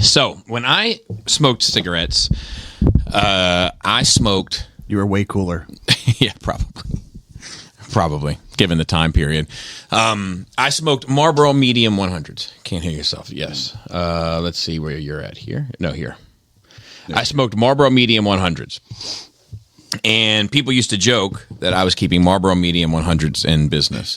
So when I smoked cigarettes, I smoked. You were way cooler. Yeah, probably, given the time period. I smoked Marlboro Medium 100s. Can't hear yourself. Yes. Let's see where you're at here. No, here. I smoked Marlboro Medium 100s. And people used to joke that I was keeping Marlboro Medium 100s in business.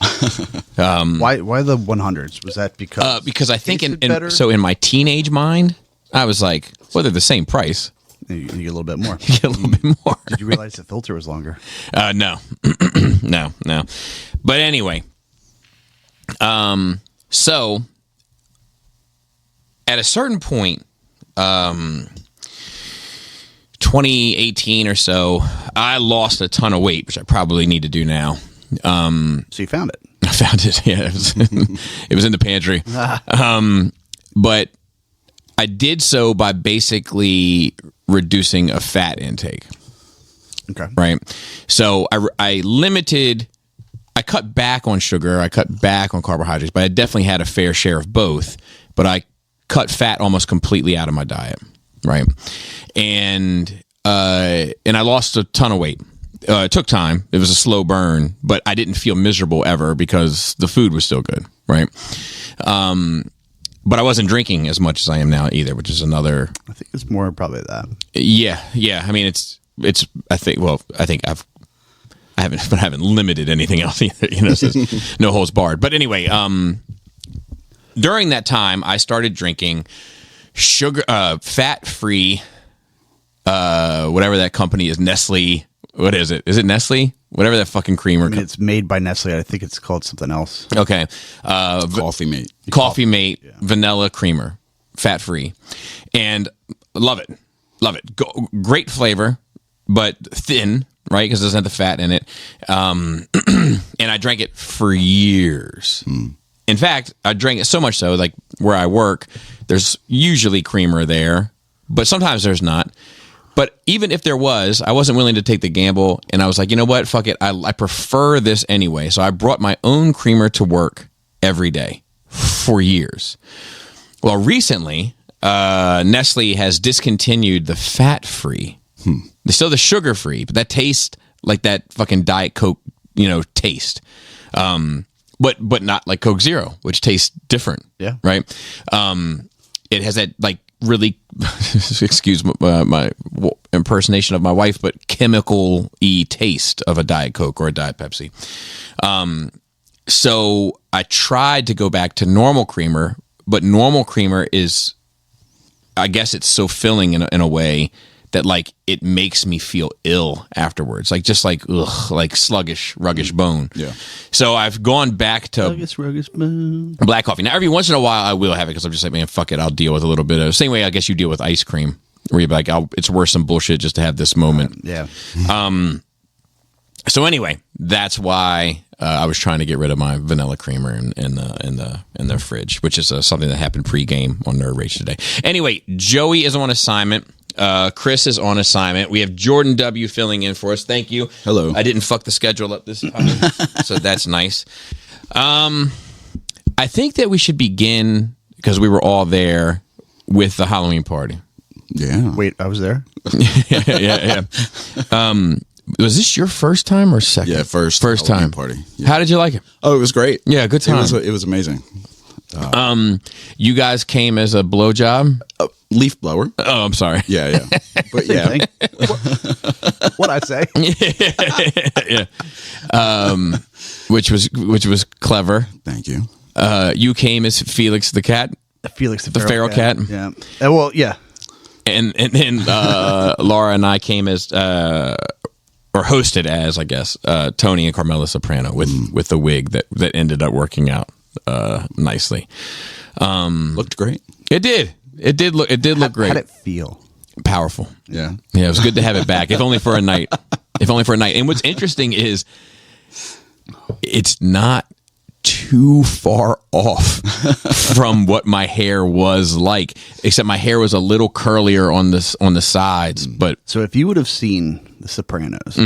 Why the 100s? Was that because I think in my teenage mind, I was like, well, they're the same price. you get a little bit more. Get a little bit more. Did you realize the filter was longer? No. No. But anyway, so at a certain point, 2018 or so, I lost a ton of weight, which I probably need to do now. So you found it. I found it. Yeah, it was in the pantry. But I did so by basically reducing a fat intake. Okay. Right. So I cut back on sugar. I cut back on carbohydrates, but I definitely had a fair share of both. But I cut fat almost completely out of my diet. Right. And I lost a ton of weight. It took time. It was a slow burn, but I didn't feel miserable ever because the food was still good. Right. But I wasn't drinking as much as I am now either, which is another. I think it's more probably that. Yeah. I mean, I think I haven't limited anything else either. You know, so no holds barred. But anyway, during that time, I started drinking sugar, fat-free, whatever that company is, Nestle. What is it? Is it Nestle? Whatever that fucking creamer. I mean, it's made by Nestle. I think it's called something else. Okay. Coffee Mate. Coffee Mate vanilla creamer, fat-free. And love it. Great flavor, but thin, right? Because it doesn't have the fat in it. And I drank it for years. In fact, I drank it so much so, like where I work, there's usually creamer there, but sometimes there's not. But even if there was, I wasn't willing to take the gamble. And I was like, you know what? Fuck it. I prefer this anyway. So I brought my own creamer to work every day for years. Well, recently, Nestle has discontinued the fat-free. There's still the sugar-free, but that tastes like that fucking Diet Coke, taste. But not like Coke Zero, which tastes different. Yeah. Right? It has that, like, really, excuse my impersonation of my wife, but chemical-y taste of a Diet Coke or a Diet Pepsi. So I tried to go back to normal creamer, but normal creamer is, I guess it's so filling in a way that, like, it makes me feel ill afterwards. Like, just like, ugh, like sluggish, ruggish bone. Yeah. So I've gone back to Ruggish bone. black coffee. Now, every once in a while, I will have it because I'm just like, man, fuck it. I'll deal with a little bit of, same way I guess you deal with ice cream, where you're like, it's worth some bullshit just to have this moment. Yeah. So anyway, that's why I was trying to get rid of my vanilla creamer in the fridge, which is something that happened pre-game on Nerd Rage today. Anyway, Joey is on assignment. Chris is on assignment. We have Jordan W. filling in for us. Thank you. Hello. I didn't fuck the schedule up this time, so that's nice. I think that we should begin, because we were all there, with the Halloween party. Yeah. Wait, I was there? Yeah. Was this your first time or second? Yeah, first Halloween time party. Yeah. How did you like it? Oh, it was great. Yeah, good time. It was amazing. You guys came as a blowjob? Leaf blower. Oh, I'm sorry. Yeah. But yeah. What'd I say? Yeah. Which was clever. Thank you. You came as Felix the cat? Felix the feral cat. Yeah. Well, yeah. And then Laura and I came as, or hosted as, I guess, Tony and Carmela Soprano with the wig that ended up working out nicely. Looked great. It did. It did look great. How'd it feel? Powerful. Yeah. Yeah, it was good to have it back, if only for a night. And what's interesting is it's not too far off from what my hair was like, except my hair was a little curlier on the sides. But so if you would have seen The Sopranos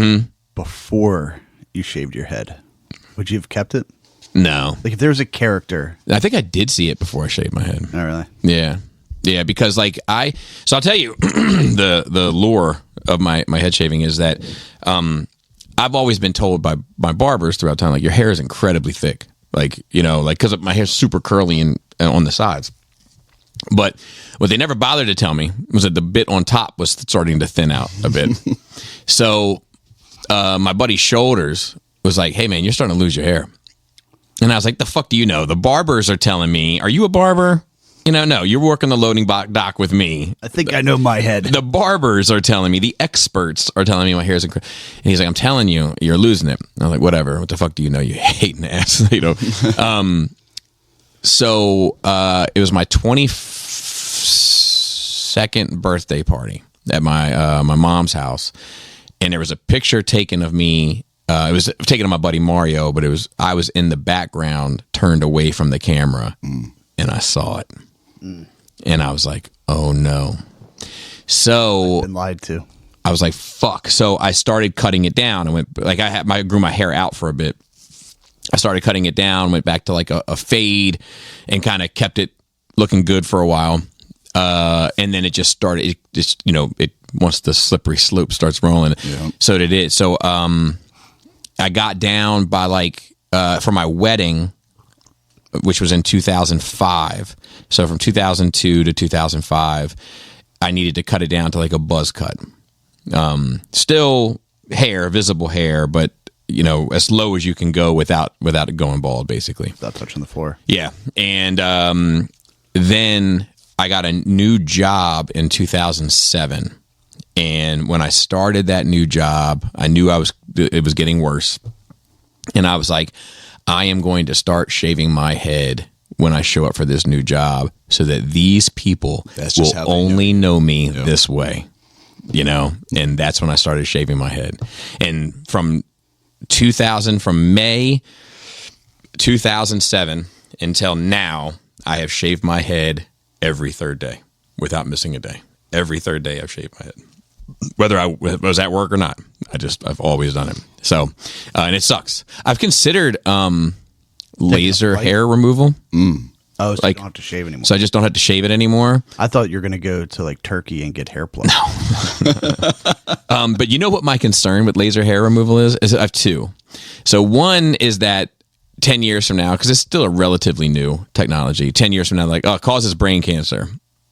before you shaved your head, would you have kept it? No. Like if there was a character. I think I did see it before I shaved my head. Oh, really? Yeah. Yeah, because like so I'll tell you the lore of my head shaving is that I've always been told by my barbers throughout time, like, your hair is incredibly thick, like, you know, like, because my hair's super curly and on the sides. But what they never bothered to tell me was that the bit on top was starting to thin out a bit. So my buddy Shoulders was like, "Hey man, you're starting to lose your hair." And I was like, "The fuck do you know? The barbers are telling me. Are you a barber? You know, no, you're working the loading dock with me. I think I know my head. The barbers are telling me, the experts are telling me my hair's and he's like, I'm telling you, you're losing it. I'm like, whatever. What the fuck do you know? You hating ass, you know. So it was my 22nd birthday party at my mom's house, and there was a picture taken of me. It was taken of my buddy Mario, but I was in the background, turned away from the camera, and I saw it. And I was like, oh no. So I've been lied to. I was like, fuck. So I started cutting it down and went, like, I grew my hair out for a bit. I started cutting it down, went back to like a fade, and kind of kept it looking good for a while. And then it just started, it just, you know, once the slippery slope starts rolling, so did it. So I got down by like, for my wedding, which was in 2005. So from 2002 to 2005, I needed to cut it down to like a buzz cut. Still hair, visible hair, but, you know, as low as you can go without it going bald, basically. Without touching the floor. Yeah. And then I got a new job in 2007. And when I started that new job, I knew it was getting worse. And I was like, I am going to start shaving my head when I show up for this new job so that these people will only know me this way, you know? And that's when I started shaving my head. And from May 2007 until now, I have shaved my head every third day without missing a day. Every third day I've shaved my head, whether I was at work or not. I've always done it. So, and it sucks. I've considered laser hair removal. Oh, so like, you don't have to shave anymore. So I just don't have to shave it anymore. I thought you were going to go to like Turkey and get hair plucked. No. But you know what my concern with laser hair removal is I have two. So one is that 10 years from now, because it's still a relatively new technology, 10 years from now, like, oh, it causes brain cancer.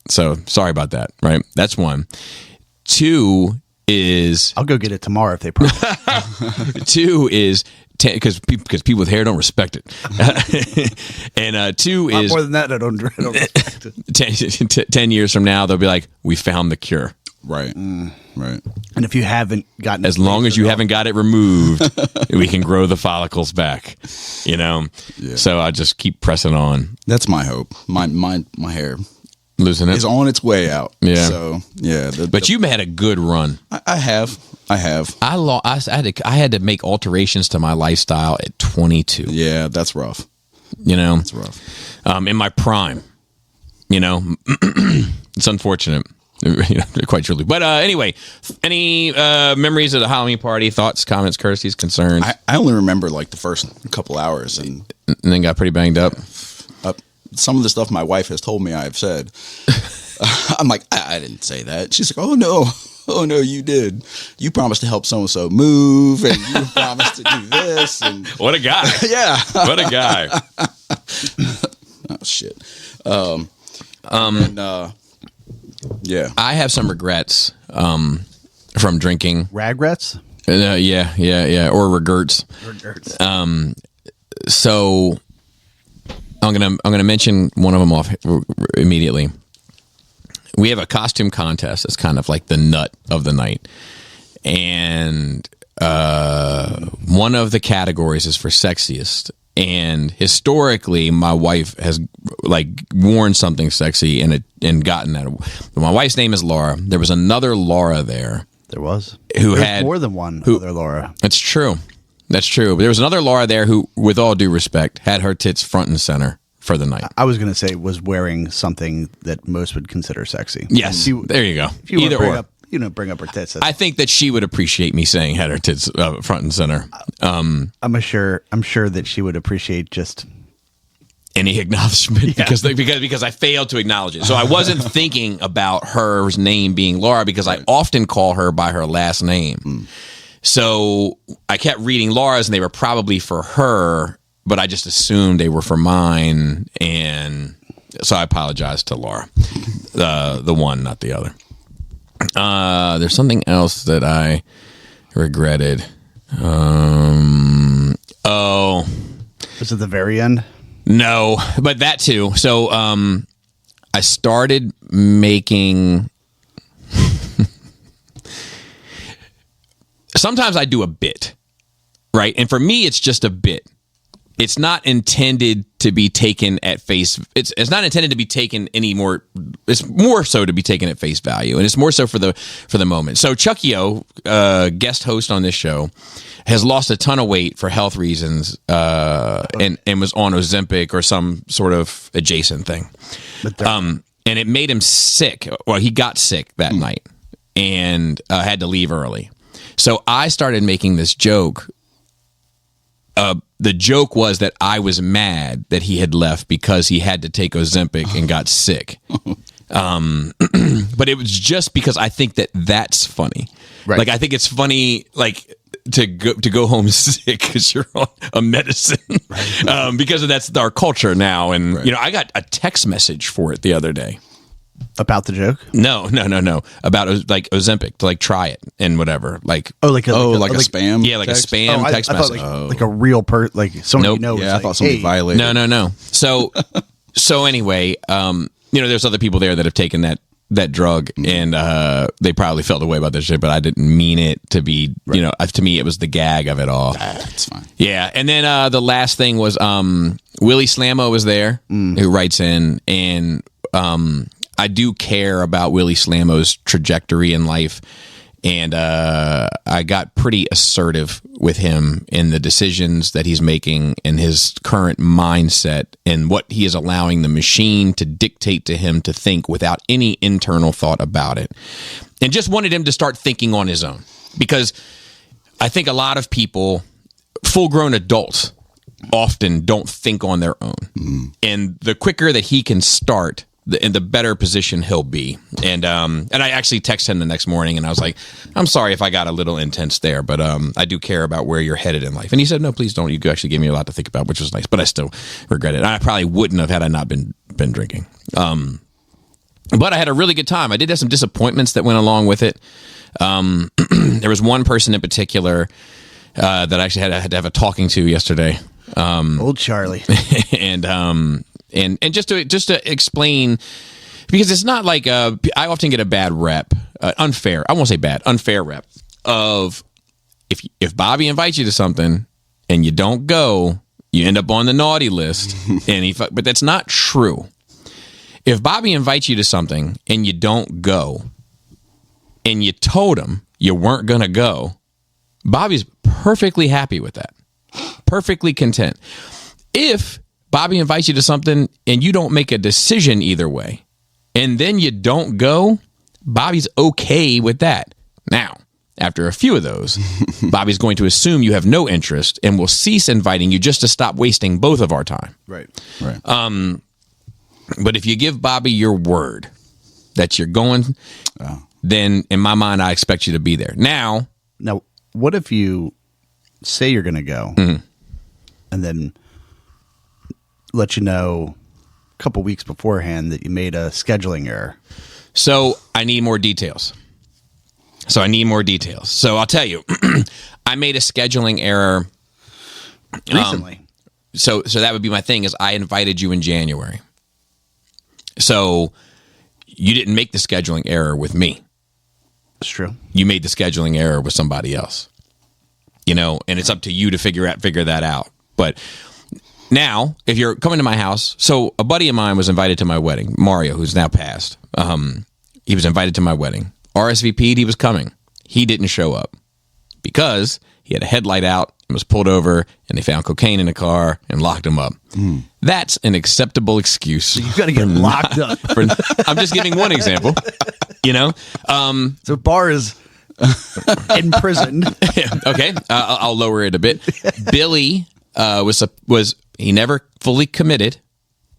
So sorry about that, right? That's one. Two is... I'll go get it tomorrow if they promise. Two is... Because people with hair don't respect it. And two is... more than that, I don't respect it. 10 years from now, they'll be like, we found the cure. Right. Right. And if you haven't gotten as long as you haven't got it removed, we can grow the follicles back, you know? Yeah. So I just keep pressing on. That's my hope. My hair... Losing it is on its way out. Yeah. So yeah. But you've had a good run. I have. I had to make alterations to my lifestyle at 22. Yeah, that's rough. You know, that's rough. In my prime. You know, it's unfortunate. Quite truly. But anyway, any memories of the Halloween party? Thoughts, comments, courtesies, concerns? I only remember like the first couple hours, and then got pretty banged up. Some of the stuff my wife has told me I've said, I'm like, I didn't say that. She's like, oh no, you did. You promised to help so-and-so move, and you promised to do this. And what a guy. Yeah. What a guy. Oh, shit. Yeah. I have some regrets from drinking. Regrets? Yeah. Or regrets. So... I'm gonna mention one of them off immediately. We have a costume contest. It's kind of like the nut of the night, and one of the categories is for sexiest. And historically, my wife has like worn something sexy and gotten that. My wife's name is Laura. There was another Laura there. There was who had more than one other Laura. That's true. That's true. But there was another Laura there who, with all due respect, had her tits front and center for the night. I was going to say was wearing something that most would consider sexy. Yes. There you go. If you either or. Bring up her tits. I think that she would appreciate me saying had her tits front and center. I'm sure that she would appreciate just any acknowledgement because I failed to acknowledge it. So I wasn't thinking about her name being Laura because I often call her by her last name. So I kept reading Laura's and they were probably for her, but I just assumed they were for mine. And so I apologized to Laura, the one, not the other. There's something else that I regretted. Was it the very end? No, but that too. So I started making. Sometimes I do a bit, right? And for me, it's just a bit. It's not intended to be taken at face. It's not intended to be taken anymore. It's more so to be taken at face value, and it's more so for the moment. So Chuck Yo, guest host on this show, has lost a ton of weight for health reasons, and was on Ozempic or some sort of adjacent thing, and it made him sick. Well, he got sick that night and had to leave early. So I started making this joke. The joke was that I was mad that he had left because he had to take Ozempic and got sick. But it was just because I think that that's funny. Right. Like, I think it's funny, like, to go home sick because you're on a medicine. Right. Because that's our culture now. And, I got a text message for it the other day. About the joke? No. About like Ozempic to like try it and whatever. Like like a spam. Yeah, like text? A spam text I message. Like a real like someone you know. Yeah, I thought somebody violated. No. So anyway, there's other people there that have taken that drug and they probably felt a way about this shit, but I didn't mean it to be. To me it was the gag of it all. That's fine. Yeah, and then the last thing was Willie Slammo was there who writes in and. I do care about Willie Slammo's trajectory in life, and I got pretty assertive with him in the decisions that he's making and his current mindset and what he is allowing the machine to dictate to him to think without any internal thought about it, and just wanted him to start thinking on his own, because I think a lot of people, full-grown adults, often don't think on their own, and the quicker that he can start, in the better position he'll be. And I actually texted him the next morning and I was like, I'm sorry if I got a little intense there, but I do care about where you're headed in life. And he said, no, please don't. You actually gave me a lot to think about, which was nice, but I still regret it. I probably wouldn't have had I not been drinking. But I had a really good time. I did have some disappointments that went along with it. There was one person in particular that I actually had to have a talking to yesterday. Old Charlie. And just to explain, because it's not like I often get a bad rep, unfair. I won't say bad, unfair rep of if Bobby invites you to something and you don't go, you end up on the naughty list. But that's not true. If Bobby invites you to something and you don't go, and you told him you weren't gonna go, Bobby's perfectly happy with that, perfectly content. If Bobby invites you to something and you don't make a decision either way, and then you don't go, Bobby's okay with that. Now, after a few of those, Bobby's going to assume you have no interest and will cease inviting you just to stop wasting both of our time. Right. But if you give Bobby your word that you're going, then in my mind, I expect you to be there. Now, what if you say you're going to go and then let you know a couple weeks beforehand that you made a scheduling error? So I need more details. So I'll tell you, I made a scheduling error recently. So that would be my thing, is I invited you in January. So you didn't make the scheduling error with me. That's true. You made the scheduling error with somebody else. And it's up to you to figure that out. But now, if you're coming to my house, so a buddy of mine was invited to my wedding, Mario, who's now passed. He was invited to my wedding. RSVP'd, he was coming. He didn't show up because he had a headlight out and was pulled over, and they found cocaine in the car and locked him up. That's an acceptable excuse. You got to get locked up. I'm just giving one example. So Barr is imprisoned. Okay, I'll lower it a bit. Billy was he never fully committed,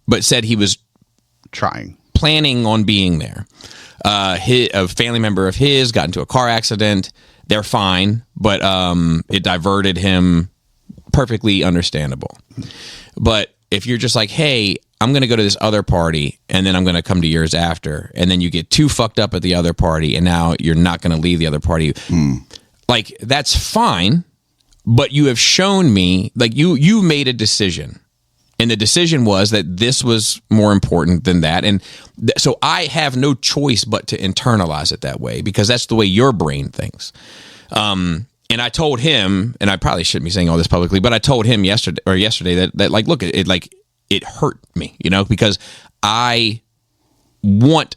but said he was Trying. planning on being there. A family member of his got into a car accident. They're fine, but it diverted him. Perfectly understandable. But if you're just like, hey, I'm going to go to this other party and then I'm going to come to yours after, and then you get too fucked up at the other party and now you're not going to leave the other party. Like, that's fine, but you have shown me, like, you made a decision. And the decision was that this was more important than that. And so I have no choice but to internalize it that way, because that's the way your brain thinks. And I told him, and I probably shouldn't be saying all this publicly, but I told him yesterday that like, look, it hurt me, because I want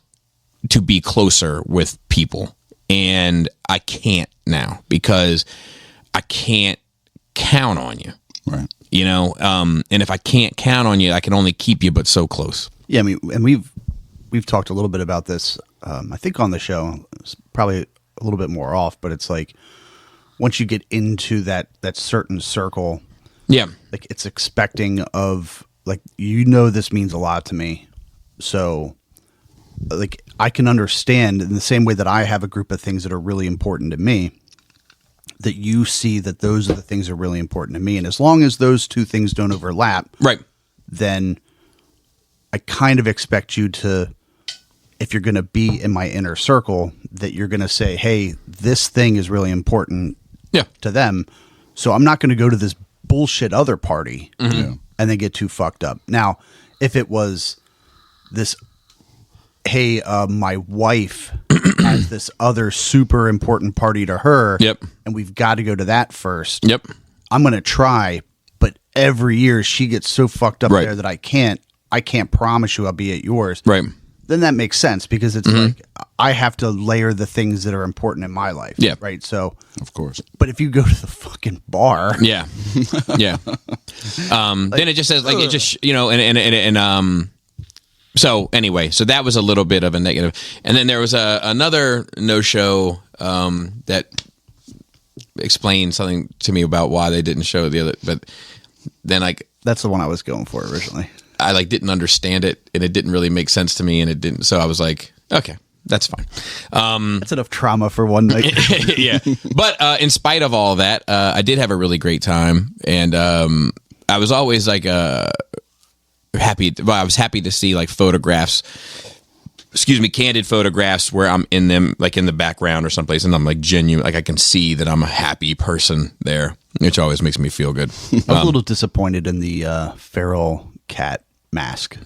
to be closer with people, and I can't now because I can't count on you. Right. And if I can't count on you, I can only keep you but so close. Yeah, I mean, and we've talked a little bit about this, I think on the show. It's probably a little bit more off, but it's like, once you get into that certain circle, yeah, like, it's expecting of, like, this means a lot to me. So, like, I can understand in the same way that I have a group of things that are really important to me, that you see that those are the things that are really important to me. And as long as those two things don't overlap, right, then I kind of expect you to, if you're going to be in my inner circle, that you're going to say, hey, this thing is really important to them. So I'm not going to go to this bullshit other party and then get too fucked up. Now, if it was this, hey, my wife has this other super important party to her, and we've got to go to that first. I'm going to try, but every year she gets so fucked up there that I can't promise you I'll be at yours. Right. Then that makes sense, because it's like, I have to layer the things that are important in my life. Yeah. Right. So, Of course. but if you go to the fucking bar, yeah, yeah, then it just says, like, it just, so anyway, so that was a little bit of a negative. And then there was another no-show that explained something to me about why they didn't show the other, but then, like, that's the one I was going for originally. I didn't understand it, and it didn't really make sense to me, and it didn't. So I was like, okay, that's fine. That's enough trauma for one night. Yeah, but in spite of all that, I did have a really great time, and I was always like happy. Well, I was happy to see, like, photographs. Candid photographs where I'm in them, like, in the background or someplace, and I'm, like, genuine, like, I can see that I'm a happy person there, which always makes me feel good. I was a little disappointed in the feral cat mask.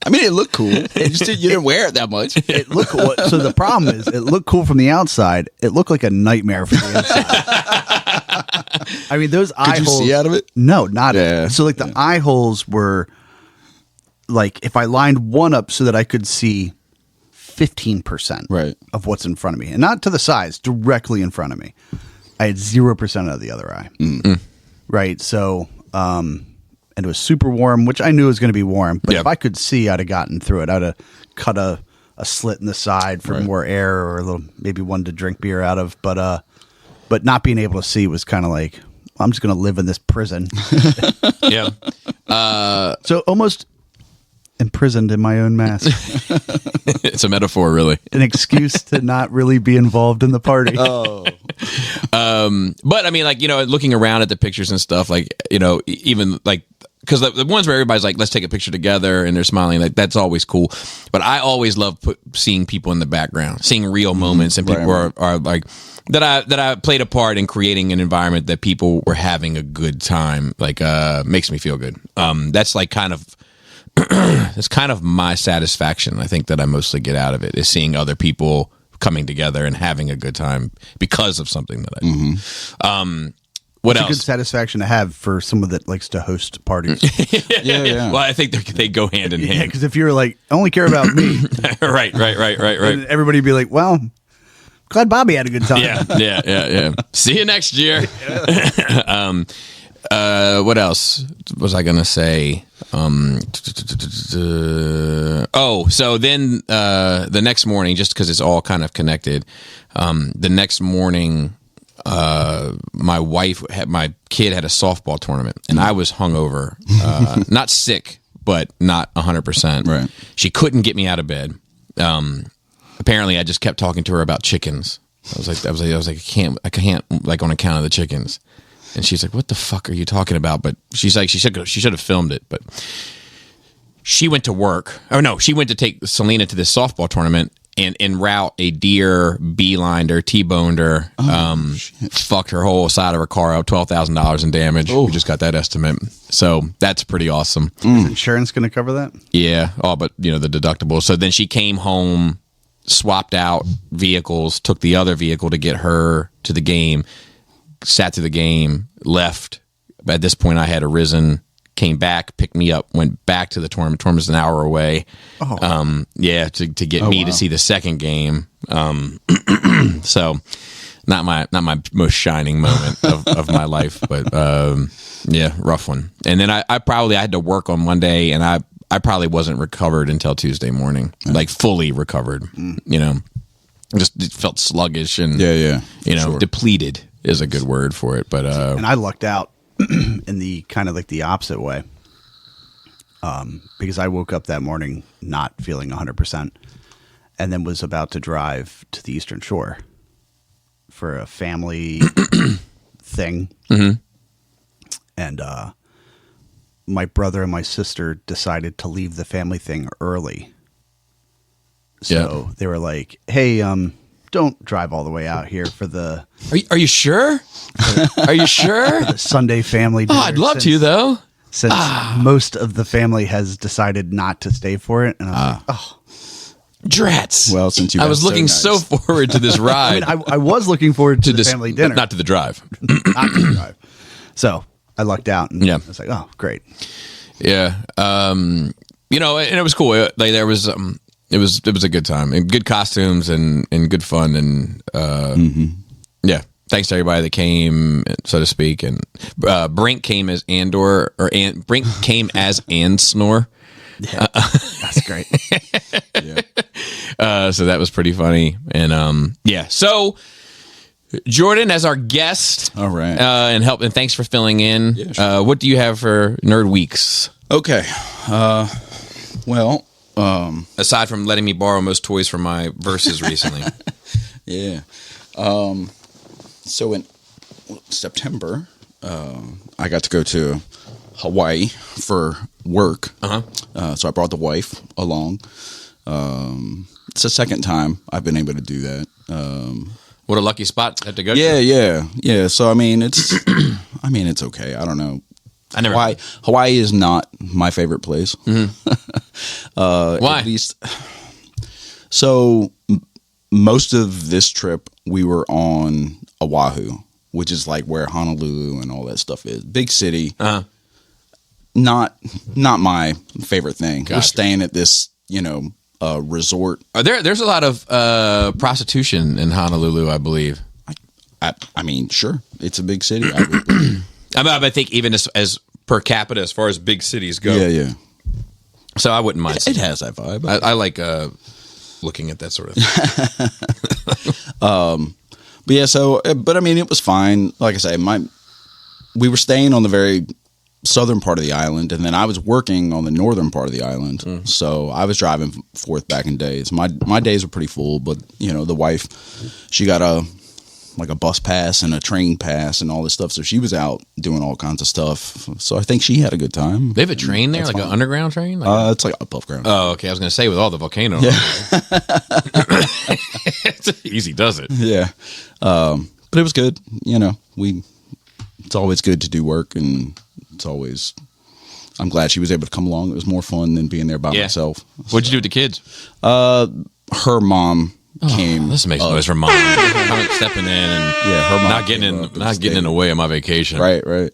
I mean, it looked cool. You didn't wear it that much. It looked cool. So the problem is, it looked cool from the outside. It looked like a nightmare from the inside. I mean, those eye holes. Could you see out of it? No, not it. So, like, the eye holes were, like, if I lined one up so that I could see 15% of what's in front of me, and not to the sides, directly in front of me, I had 0% of the other eye. Right. So, and it was super warm, which I knew it was going to be warm. But if I could see, I'd have gotten through it. I'd have cut a slit in the side for more air, or a little, maybe one to drink beer out of. But not being able to see was kind of like, I'm just going to live in this prison. Yeah. So almost imprisoned in my own mask. It's a metaphor, really. An excuse to not really be involved in the party. Oh. But I mean, like, looking around at the pictures and stuff, like, even like, because the ones where everybody's like, let's take a picture together and they're smiling, like, that's always cool. But I always love seeing people in the background, seeing real moments, and people are like, that I played a part in creating an environment that people were having a good time. Like, makes me feel good. That's like kind of, it's kind of my satisfaction. I think that I mostly get out of it is seeing other people coming together and having a good time because of something that I do. What else? It's a good satisfaction to have for someone that likes to host parties. Yeah. Well, I think they go hand in hand. Yeah, because if you're like, I only care about me. Right. And everybody would be like, well, glad Bobby had a good time. Yeah. See you next year. What else was I going to say? So then the next morning, just because it's all kind of connected, the next morning my kid had a softball tournament, and I was hungover, not sick, but not 100%. Right. She couldn't get me out of bed. Apparently, I just kept talking to her about chickens. I was like, I can't, like, on account of the chickens. And she's like, "What the fuck are you talking about?" But she's like, she should have filmed it, but she went to work. Oh no, she went to take Selena to this softball tournament, and en route, a deer beelined her, T-boned her, fucked her whole side of her car up, $12,000 in damage. Oh. We just got that estimate, so that's pretty awesome. Is insurance going to cover that? Yeah, but the deductible. So then she came home, swapped out vehicles, took the other vehicle to get her to the game, sat through the game, left. At this point, I had arisen, came back, picked me up, went back to the tournament. Tournament's an hour away. To get me to see the second game. So not my most shining moment of my life, but rough one. And then I had to work on Monday, and I probably wasn't recovered until Tuesday morning, like fully recovered. Just it felt sluggish and depleted is a good word for it. But and I lucked out in the kind of like the opposite way, because I woke up that morning not feeling 100%, and then was about to drive to the Eastern Shore for a family thing, and my brother and my sister decided to leave the family thing early. So they were like, "Hey, don't drive all the way out here for the." Are you sure? Are you sure? The Sunday family dinner. Oh, I'd love to though. Since most of the family has decided not to stay for it, and I was like, drats. Well, since I was looking so forward to this ride. I was looking forward to the family dinner, not to the drive. not to the drive. So I lucked out, and I was like, "Oh, great." Yeah, and it was cool. Like there was, it was a good time, and good costumes, and good fun, and thanks to everybody that came, so to speak. And Brink came as Andor, Brink came as Ansnor. Yeah, that's great. So that was pretty funny, and so. Jordan, as our guest, all right, and thanks for filling in. Yeah, sure. What do you have for Nerd Weeks? Okay, aside from letting me borrow most toys from my Versus recently, so in September, I got to go to Hawaii for work. So I brought the wife along. It's the second time I've been able to do that. What a lucky spot to have to go to. Yeah. So it's okay. I don't know. Hawaii is not my favorite place. Why? At least. So most of this trip we were on Oahu, which is like where Honolulu and all that stuff is. Big city. Not my favorite thing. Gotcha. We're staying at this, resort. There's a lot of prostitution in Honolulu, I believe. I mean, sure, it's a big city. I would believe. I think even as per capita, as far as big cities go. Yeah. So I wouldn't mind. It has that vibe. I like looking at that sort of thing. But I mean, it was fine. Like I say, we were staying on the very southern part of the island, and then I was working on the northern part of the island. So I was driving forth back in days. My days were pretty full, but the wife, she got a bus pass and a train pass and all this stuff. So she was out doing all kinds of stuff. So I think she had a good time. They have a train there, like an underground train? It's like above ground. Oh, okay. I was going to say with all the volcano. Yeah. It's easy, does it? Yeah. But it was good. It's always good to do work, and I'm glad she was able to come along. It was more fun than being there by myself. What'd you do with the kids? Her mom came. This makes noise for mom. I'm stepping in and her mom not getting in the way of my vacation. Right.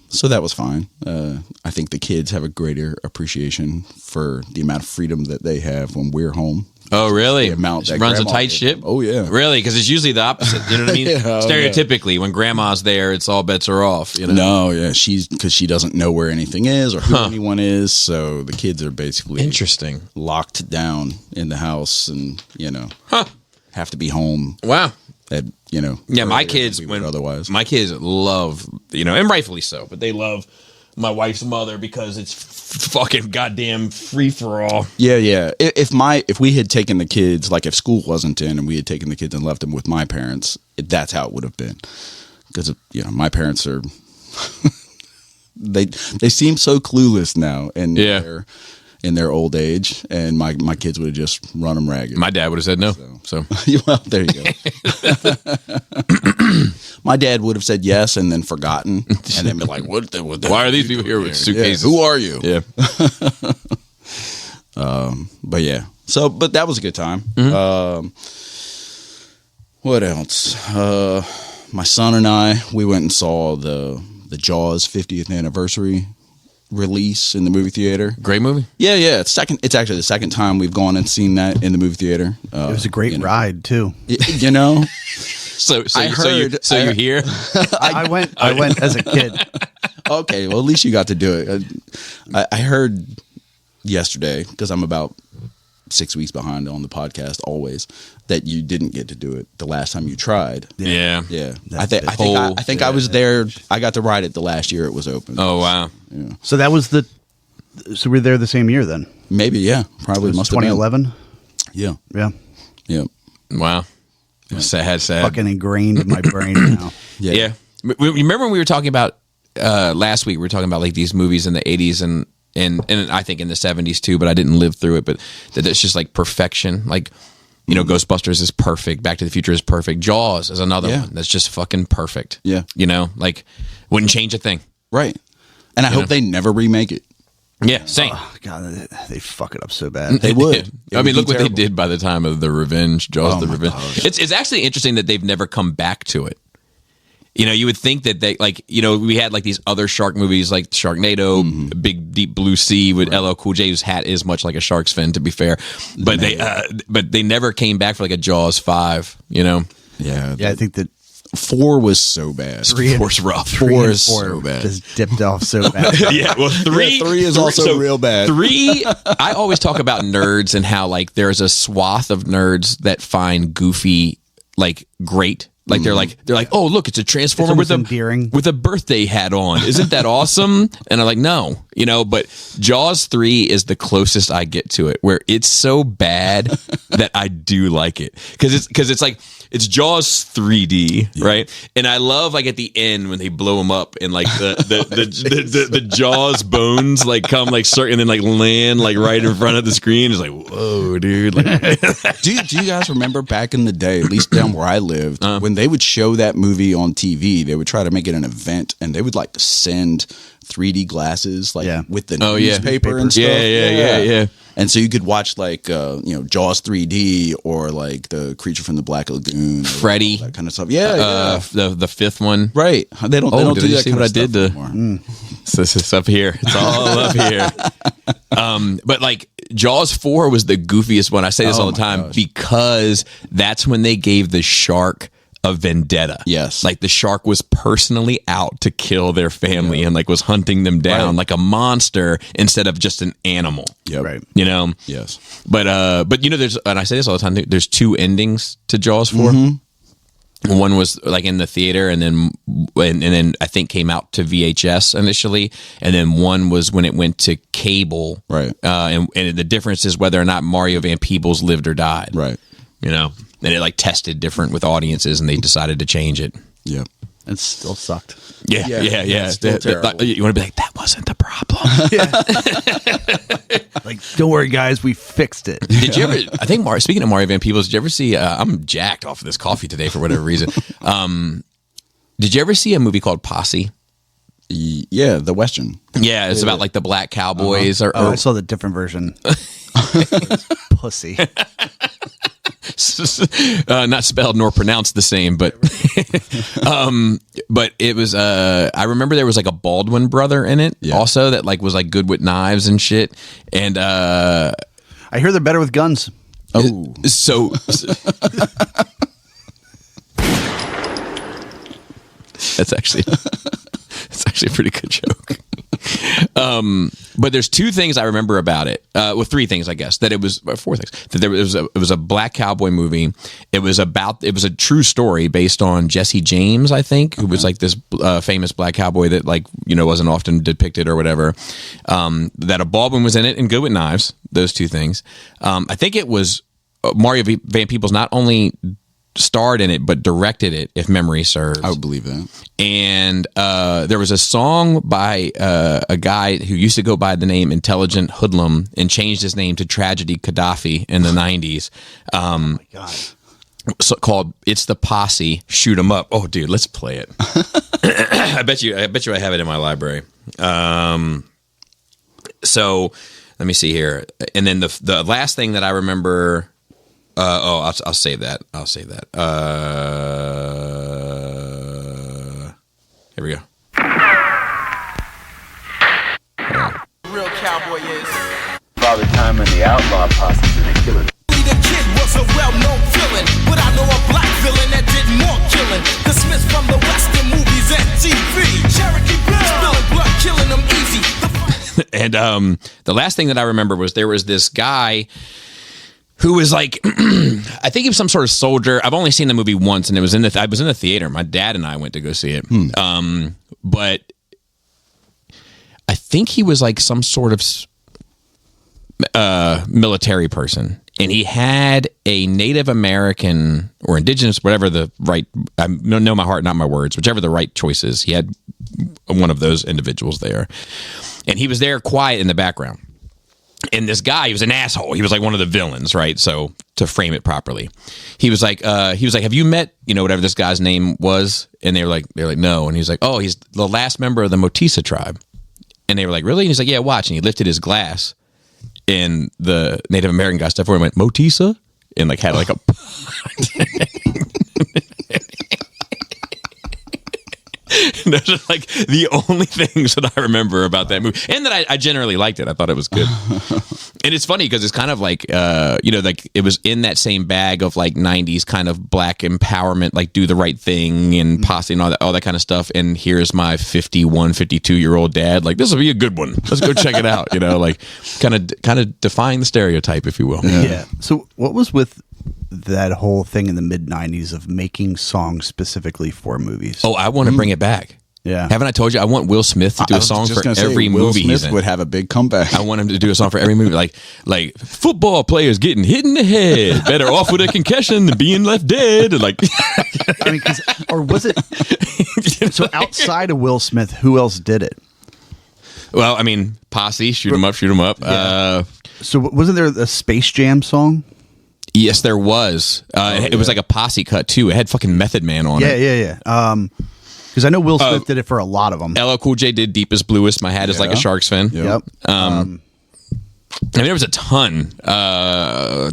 So that was fine. I think the kids have a greater appreciation for the amount of freedom that they have when we're home. Oh, really? The amount that runs a grandma tight ship? Oh, yeah. Really? Because it's usually the opposite. You know what I mean? Stereotypically, when grandma's there, it's all bets are off. No, yeah. Because she doesn't know where anything is or who anyone is. So the kids are basically interesting, locked down in the house and, have to be home. Wow. Yeah, my kids otherwise. My kids love, and rightfully so, but they love my wife's mother because it's fucking goddamn free for all. Yeah. If we had taken the kids, like if school wasn't in and we had taken the kids and left them with my parents, that's how it would have been. Because my parents are they seem so clueless now, and they're in their old age, and my kids would have just run them ragged. My dad would have said no. So. Well, there you go. My dad would have said yes and then forgotten, and then be like, "What? Why are these people here with suitcases? Yeah. Who are you?" Yeah. But yeah. So, but that was a good time. Mm-hmm. What else? My son and we went and saw the Jaws 50th anniversary release in the movie theater. Great movie. Yeah. It's actually the second time we've gone and seen that in the movie theater. It was a great ride too. So you hear? I went as a kid. Okay, well at least you got to do it. I heard yesterday, because I'm about 6 weeks behind on the podcast always, that you didn't get to do it the last time you tried. Yeah. I think I was there. I got to ride it the last year it was open. Oh wow. Yeah. So that was so we're there the same year then? Maybe, yeah. Probably must have been 2011. Yeah. Wow. Yeah. Sad. Fucking ingrained in my brain now. Yeah. Remember when we were talking about last week? We were talking about like these movies in the 80s and I think in the 70s too, but I didn't live through it. But that it's just like perfection. Like, Ghostbusters is perfect. Back to the Future is perfect. Jaws is another one that's just fucking perfect. Yeah. Like wouldn't change a thing. Right. And I hope they never remake it. Yeah, same. Oh, God, they fuck it up so bad. They would. I mean, look what they did by the time of the Revenge, Jaws the Revenge. Gosh. It's actually interesting that they've never come back to it. You would think that they we had like these other shark movies like Sharknado, Big Deep Blue Sea with LL Cool J, whose hat is much like a shark's fin, to be fair. But they never came back for like a Jaws 5. Yeah. I think that 4 was so bad. 4's rough. 4 is so bad. Just dipped off so bad. Yeah, well, 3 is also real bad. 3, I always talk about nerds and how like there's a swath of nerds that find Goofy like great. Like they're like, oh look, it's a Transformer with a birthday hat on. Isn't that awesome? And I'm like, no, but Jaws 3 is the closest I get to it, where it's so bad that I do like it because it's like it's Jaws 3D, right? And I love like at the end when they blow him up and like the Jaws bones like come like and then like land like right in front of the screen. It's like, whoa, dude. Like, do you guys remember back in the day, at least down where I lived, when they would show that movie on TV, they would try to make it an event, and they would like send 3D glasses with the newspaper and stuff. Yeah. And so you could watch like Jaws 3D or like the Creature from the Black Lagoon, Freddy, that kind of stuff. Yeah. The fifth one, right? They don't do that see kind what of I did to anymore. So it's up here. It's all up here. But like Jaws 4 was the goofiest one. I say this all the time because that's when they gave the shark a vendetta. Yes. Like the shark was personally out to kill their family and like was hunting them down like a monster instead of just an animal. Yeah. Right. Yes. But there's, and I say this all the time, there's 2 endings to Jaws 4. Mm-hmm. One was like in the theater and then I think came out to VHS initially. And then one was when it went to cable. Right. And the difference is whether or not Mario Van Peebles lived or died. Right. And it like tested different with audiences, and they decided to change it. Yeah, it still sucked. Yeah. It's still terrible. You want to be like, that wasn't the problem. Like, don't worry, guys, we fixed it. Did you ever? I think speaking of Mario Van Peebles, did you ever see? I'm jacked off of this coffee today for whatever reason. Did you ever see a movie called Posse? Yeah, the Western. Yeah, it's about like the black cowboys. I saw the different version. Pussy. Not spelled nor pronounced the same, but but it was I remember there was like a Baldwin brother in it also that like was like good with knives and shit, and I hear they're better with guns. Oh, so that's actually a pretty good joke. But there's two things I remember about it. Well, three things, I guess. That it was four things. That it was a black cowboy movie. It was a true story based on Jesse James, I think, who was like this famous black cowboy that wasn't often depicted or whatever. That a Baldwin was in it and good with knives. Those two things. I think it was Mario Van Peebles not only starred in it but directed it, if memory serves. I would believe that. And there was a song by a guy who used to go by the name Intelligent Hoodlum and changed his name to Tragedy Gaddafi in the 90s. Oh my God. So called "It's the Posse, Shoot 'Em Up." Oh, dude, let's play it. I bet you I have it in my library. So let me see here. And then the last thing that I remember. I'll save that. Here we go. Real cowboy is. Father Time and the Outlaw Posse and the Killer. The kid was a well-known villain, but I know a black villain that did more killing. The Smiths from the Western movies and TV. Cherokee Bill, spilling blood, killing them easy. And the last thing that I remember was there was this guy who was like, I think he was some sort of soldier. I've only seen the movie once, and I was in the theater. My dad and I went to go see it. But I think he was like some sort of military person, and he had a Native American or indigenous, whatever the right. I know my heart, not my words. Whichever the right choice is, he had one of those individuals there, and he was there quiet in the background. And this guy, he was an asshole. He was like one of the villains, right? So to frame it properly, he was like, have you met, whatever this guy's name was? And they're like, no. And he's like, oh, he's the last member of the Motisa tribe. And they were like, really? And he's like, yeah, watch. And he lifted his glass, and the Native American guy stepped forward and went, Motisa? And like had like a... And those are like the only things that I remember about that movie, and that I generally liked it. I thought it was good. And it's funny because it's kind of like, like it was in that same bag of like 90s kind of black empowerment, like do the right thing and posse and all that kind of stuff. And here's my 52-year-old dad. Like, this will be a good one. Let's go check it out. Like kind of defying the stereotype, if you will. Yeah. So what was with that whole thing in the mid 90s of making songs specifically for movies? Oh, I want to bring it back. Yeah. Haven't I told you I want Will Smith to do a song for every movie he's in? Will Smith would have a big comeback. I want him to do a song for every movie, like football players getting hit in the head, better off with a concussion than being left dead. And like, I mean, or was it? So outside of Will Smith, who else did it? Well, I mean, Posse, Shoot 'Em Up, Shoot 'Em Up. Yeah. So wasn't there a Space Jam song? Yes, there was. It was like a posse cut too. It had fucking Method Man on it. Yeah. Because I know Will Smith did it for a lot of them. LL Cool J did Deepest Bluest. My hat is like a Sharks fin. Yep. I mean, there was a ton. I'm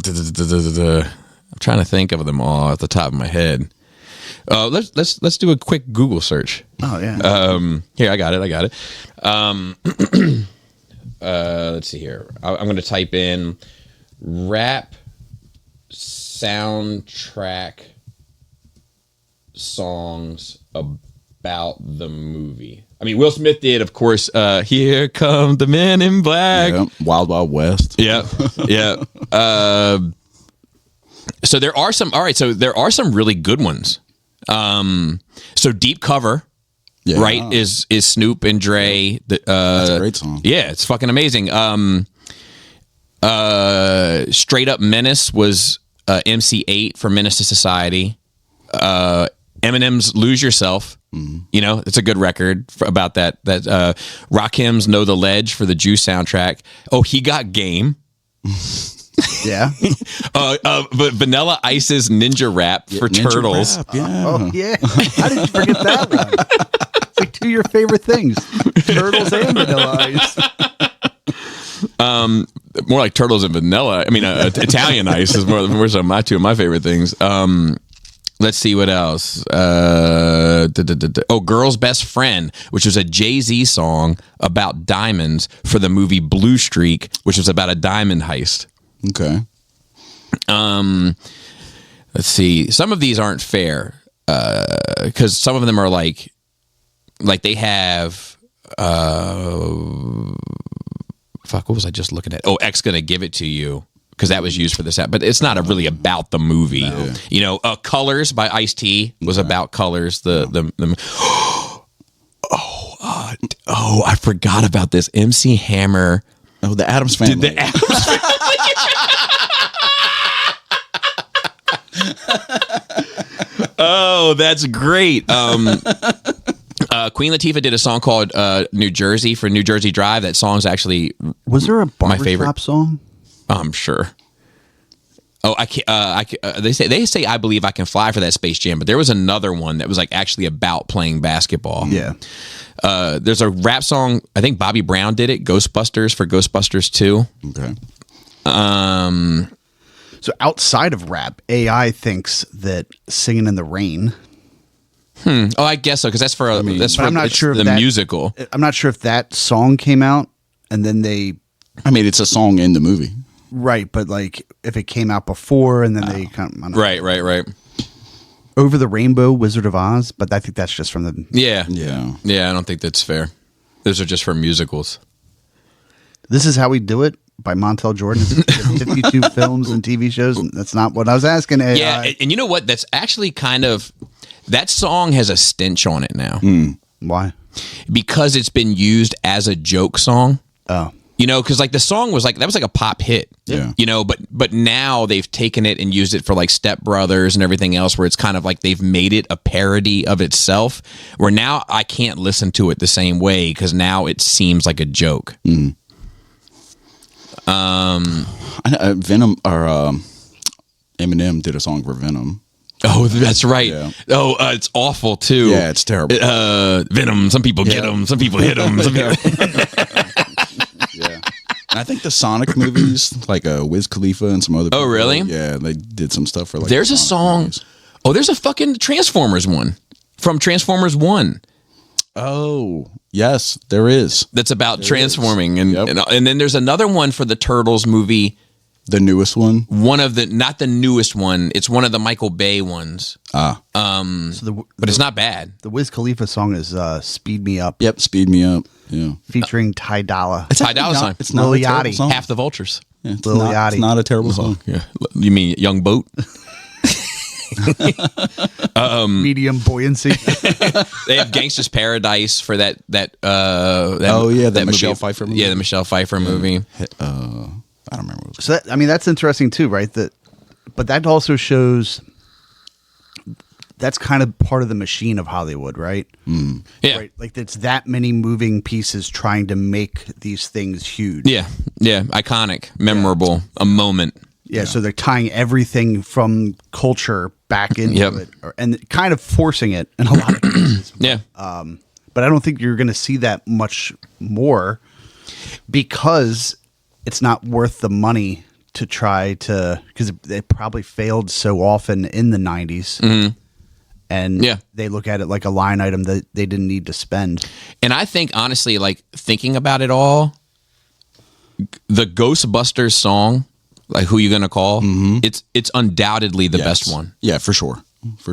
trying to think of them all at the top of my head. Let's do a quick Google search. Oh yeah. Here, I got it. Let's see here. I'm going to type in rap soundtrack songs about the movie. I mean, Will Smith did, of course, Here Come the Men in Black. Yeah. Wild Wild West. Yeah. So there are some, all right, so there are some really good ones. So Deep Cover, right, is Snoop and Dre. That's a great song. Yeah, it's fucking amazing. Straight Up Menace was MC8 for Menace to Society. Eminem's Lose Yourself, it's a good record about that. Rakim's Know the Ledge for the Juice soundtrack. Oh, He Got Game. Yeah. But Vanilla Ice's Ninja Rap for Ninja Turtles. Rap, yeah. Oh yeah. How did you forget that one? It's like two of your favorite things: Turtles and Vanilla Ice. More like Turtles and Vanilla. I mean, Italian Ice is more so two of my favorite things. Let's see what else. Girl's Best Friend, which was a Jay-Z song about diamonds for the movie Blue Streak, which was about a diamond heist. Okay. Let's see. Some of these aren't fair because some of them are like they have fuck, what was I just looking at? Oh, X Gonna Give It to You, because that was used for this app, but it's not really about the movie. No. You know, Colors by Ice-T was about Colors. Oh, I forgot about this. MC Hammer. Oh, the Addams Family. Did the Addams Family. Oh, that's great. Queen Latifah did a song called New Jersey for New Jersey Drive. That song's actually Was there a my favorite barbershop song? I'm sure. Oh, I can't. They say I Believe I Can Fly for that Space Jam, but there was another one that was like actually about playing basketball. Yeah. There's a rap song. I think Bobby Brown did it. Ghostbusters for Ghostbusters 2. Okay. So outside of rap, AI thinks that Singing in the Rain. Oh, I guess so, because that's for I'm not sure if the that, musical. I'm not sure if that song came out and then they. I mean, it's a song in the movie. Right, but like if it came out before and then they kind of, Right. Over the Rainbow, Wizard of Oz, but I think that's just from the. Yeah. Yeah. I don't think that's fair. Those are just for musicals. This Is How We Do It by Montel Jordan. 52 films and TV shows. And that's not what I was asking. AI. Yeah, and you know what? That's actually kind of that song has a stench on it now. Why? Because it's been used as a joke song. Oh. You know, because like the song was like that was like a pop hit. Yeah. You know, but now they've taken it and used it for like Step Brothers and everything else, where it's kind of like they've made it a parody of itself. Where now I can't listen to it the same way because now it seems like a joke. Venom or Eminem did a song for Venom. Oh, that's right. Yeah. Oh, it's awful too. Yeah, it's terrible. Venom. Some people get them. Some people hit them. Some people. Yeah. And I think the Sonic movies, like Wiz Khalifa and some other people. Oh, really? Yeah, they did some stuff for like. There's the a Sonic song. movies. Oh, there's a fucking Transformers one from Transformers 1. Oh, yes, there is. That's about transforming. And, Yep. and then there's another one for the Turtles movie. The newest one. One of the, not the newest one. It's one of the Michael Bay ones. So But it's not bad. The Wiz Khalifa song is Speed Me Up. Yep, Speed Me Up. Yeah. Featuring Ty Dolla. It's Ty Dolla Sign. It's not Lil a terrible Yachty. song. Half the Vultures. Yeah, it's, Lil not, Yachty. it's not a terrible song. Yeah. You mean Young Boat? Medium Buoyancy. They have Gangsta's Paradise for that Oh, yeah, the that Michelle movie. Pfeiffer movie. Yeah, the Michelle Pfeiffer movie. I don't remember what it was. So that, I mean, that's interesting too, right? But that also shows that's kind of part of the machine of Hollywood, right? Yeah. Right? Like it's that many moving pieces trying to make these things huge. Yeah. Iconic, memorable, a moment. Yeah, so they're tying everything from culture back into it, and kind of forcing it in a lot of cases. Yeah. But I don't think you're going to see that much more because it's not worth the money to try to, because it probably failed so often in the 90s. And they look at it like a line item that they didn't need to spend. And I think, honestly, like thinking about it all, the Ghostbusters song, like Who You Gonna Call, it's undoubtedly the best one. Yeah, for sure.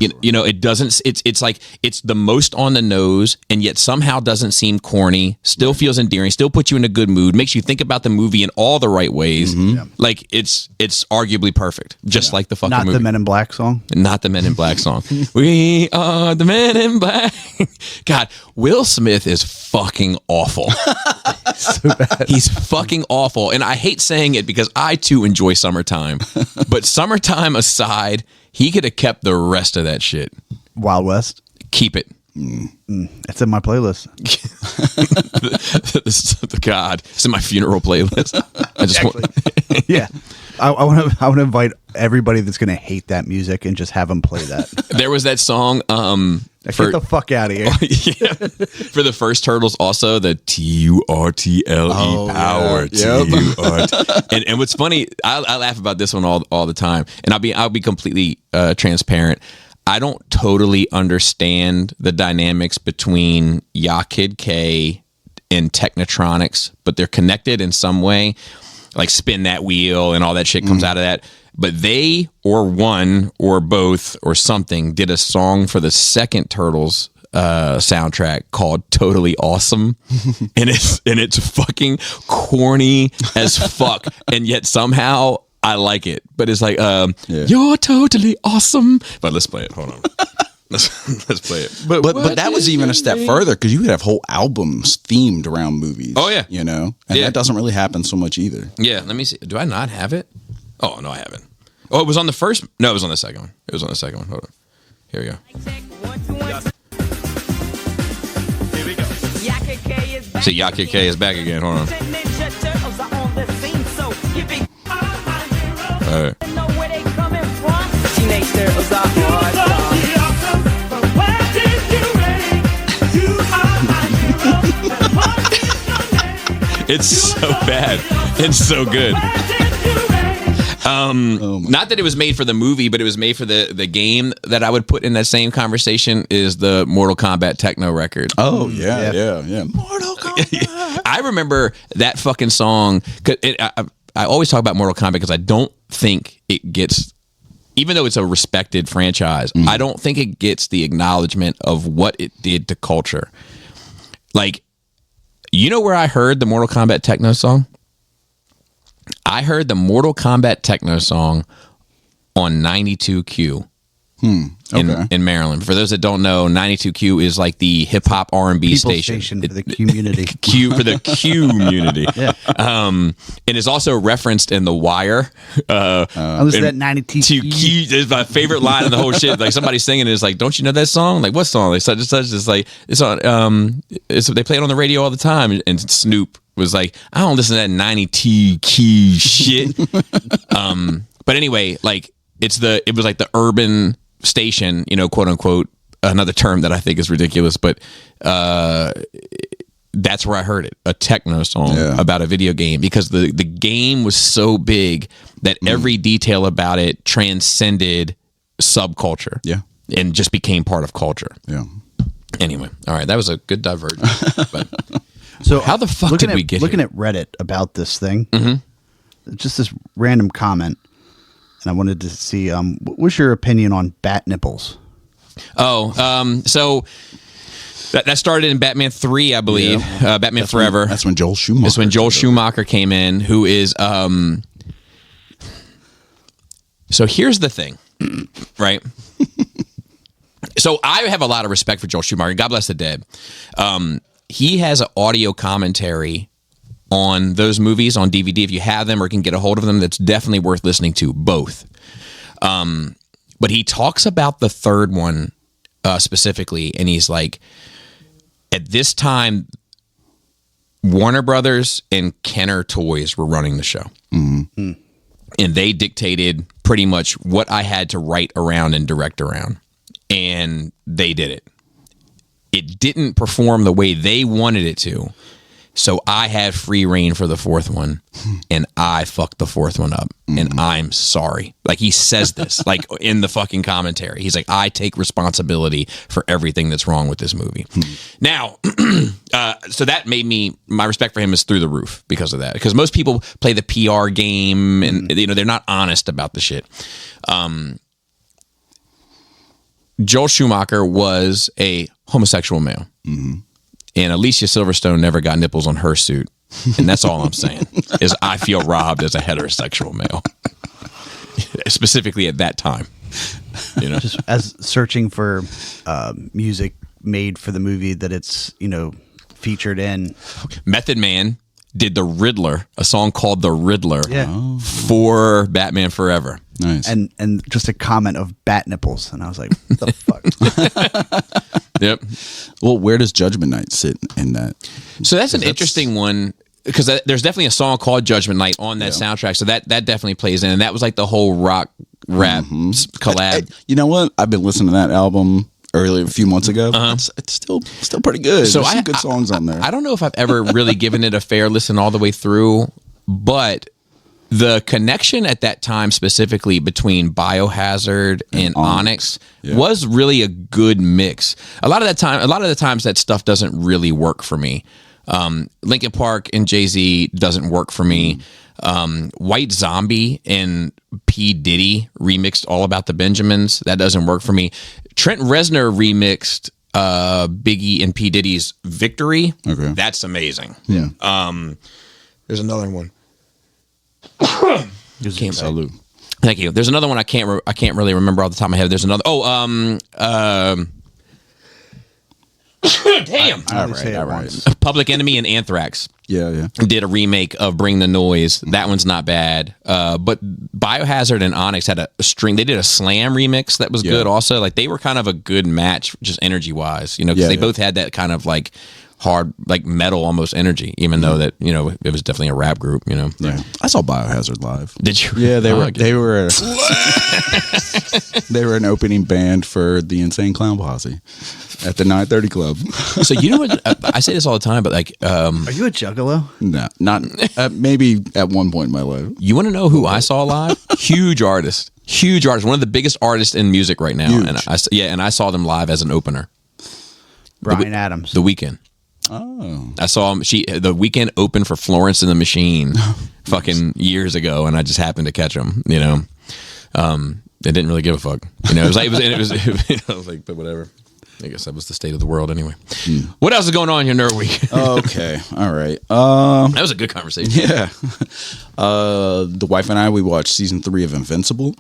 You know, it doesn't. It's like it's the most on the nose, and yet somehow doesn't seem corny. Still feels endearing. Still puts you in a good mood. Makes you think about the movie in all the right ways. Like it's arguably perfect, just like the fucking Not movie. the Men in Black song. Not the Men in Black song. We are the Men in Black. God, Will Smith is fucking awful. So bad. He's fucking awful. And I hate saying it because I too enjoy Summertime. But Summertime aside, he could have kept the rest of that shit. Wild West. Keep it. It's in my playlist. God, it's in my funeral playlist. I just want. Yeah. I want to invite everybody that's going to hate that music and just have them play that. There was that song. Get the fuck out of here. For the first Turtles, also the TURTLE power. TURT. And what's funny, I laugh about this one all the time, and I'll be completely transparent. I don't totally understand the dynamics between Ya Kid K and Technotronics, but they're connected in some way. Like Spin That Wheel and all that shit comes out of that. But they, or one, or both, or something, did a song for the second Turtles soundtrack called Totally Awesome, and it's fucking corny as fuck, and yet somehow I like it. But it's like, you're totally awesome. But let's play it. Hold on. Let's play it. But that was even a step further, because you could have whole albums themed around movies. Oh yeah, you know, and that doesn't really happen so much either. Yeah, let me see. Do I not have it? Oh no, I haven't. Oh, it was on the first. No, it was on the second one. It was on the second one. Hold on. Here we go. See, Yaka K is back again. Hold on. All right. It's so bad. It's so good. Not that it was made for the movie, but it was made for the game that I would put in that same conversation is the Mortal Kombat techno record. Oh, yeah. Mortal Kombat. I remember that fucking song. I always talk about Mortal Kombat because I don't think it gets, even though it's a respected franchise, I don't think it gets the acknowledgement of what it did to culture. Like, you know where I heard the Mortal Kombat techno song? I heard the Mortal Kombat techno song on 92Q in Maryland. For those that don't know, 92Q is like the hip hop R&B station for the community. Q for the community. Yeah. It is also referenced in The Wire. Was that 92Q? Is my favorite line in the whole shit. Like somebody singing it is like, don't you know that song? Like what song? Like such and such. It's like it's on. They play it on the radio all the time. And Snoop was like, I don't listen to that 92Q shit. But anyway, like it was like the urban station, you know, quote unquote, another term that I think is ridiculous, but that's where I heard it, a techno song about a video game, because the game was so big that every detail about it transcended subculture and just became part of culture. Yeah. Anyway, all right, that was a good divergence. But so how the fuck did we get looking here? at Reddit about this thing? Just this random comment. And I wanted to see, what was your opinion on bat nipples? So that started in Batman 3, I believe. Batman Forever. That's when Joel Schumacher. That's when Joel Schumacher came in, who is. So here's the thing, right? So I have a lot of respect for Joel Schumacher. God bless the dead. He has an audio commentary on those movies on DVD. If you have them or can get a hold of them, that's definitely worth listening to, both. But he talks about the third one specifically, and he's like, at this time, Warner Brothers and Kenner Toys were running the show. And they dictated pretty much what I had to write around and direct around. And they did it. It didn't perform the way they wanted it to. So I had free reign for the fourth one, and I fucked the fourth one up, and I'm sorry. Like, he says this, like, in the fucking commentary. He's like, I take responsibility for everything that's wrong with this movie. Now, so that made my respect for him is through the roof because of that. Because most people play the PR game, and, you know, they're not honest about the shit. Joel Schumacher was a homosexual male. And Alicia Silverstone never got nipples on her suit. And that's all I'm saying, is I feel robbed as a heterosexual male. Specifically at that time. You know? Just as searching for music made for the movie that it's, you know, featured in. Method Man did The Riddler, a song called The Riddler for Batman Forever. Nice. And just a comment of bat nipples. And I was like, what the fuck? Yep. Well, where does Judgment Night sit in that? So that's an interesting one, because there's definitely a song called Judgment Night on that soundtrack. So that definitely plays in. And that was like the whole rock rap collab. You know what? I've been listening to that album earlier a few months ago. It's still pretty good. So There's some good songs on there. I don't know if I've ever really given it a fair listen all the way through, but the connection at that time specifically between Biohazard and Onyx was really a good mix. A lot of the times that stuff doesn't really work for me. Linkin Park and Jay-Z doesn't work for me. White Zombie and P. Diddy remixed All About the Benjamins. That doesn't work for me. Trent Reznor remixed Biggie and P Diddy's Victory. Okay. That's amazing. Yeah. There's another one. Salute. Thank you. There's another one I can't really remember off the top of my head. There's another. Damn. All right. Public Enemy and Anthrax Yeah. did a remake of Bring the Noise. That one's not bad. But Biohazard and Onyx had a string. They did a Slam remix that was good also. Like they were kind of a good match just energy wise, you know, because they both had that kind of like hard, like metal almost energy, even though that, you know, it was definitely a rap group, you know. Yeah. I saw Biohazard live. Did you? Yeah, they were they were an opening band for the Insane Clown Posse at the 930 Club. So you know what? I say this all the time, but like, Are you a juggalo? No, not maybe at one point in my life. you want to know who I saw live? Huge artist, one of the biggest artists in music right now. Huge. And I saw them live as an opener. Bryan Adams. The Weeknd. Oh, I saw him. The Weeknd opened for Florence and the Machine, fucking years ago, and I just happened to catch him. You know, they didn't really give a fuck. You know, it was I was like, but whatever. I guess that was the state of the world anyway. What else is going on in your Nerd Week? okay, all right. That was a good conversation. Yeah, the wife and I we watched season 3 of Invincible.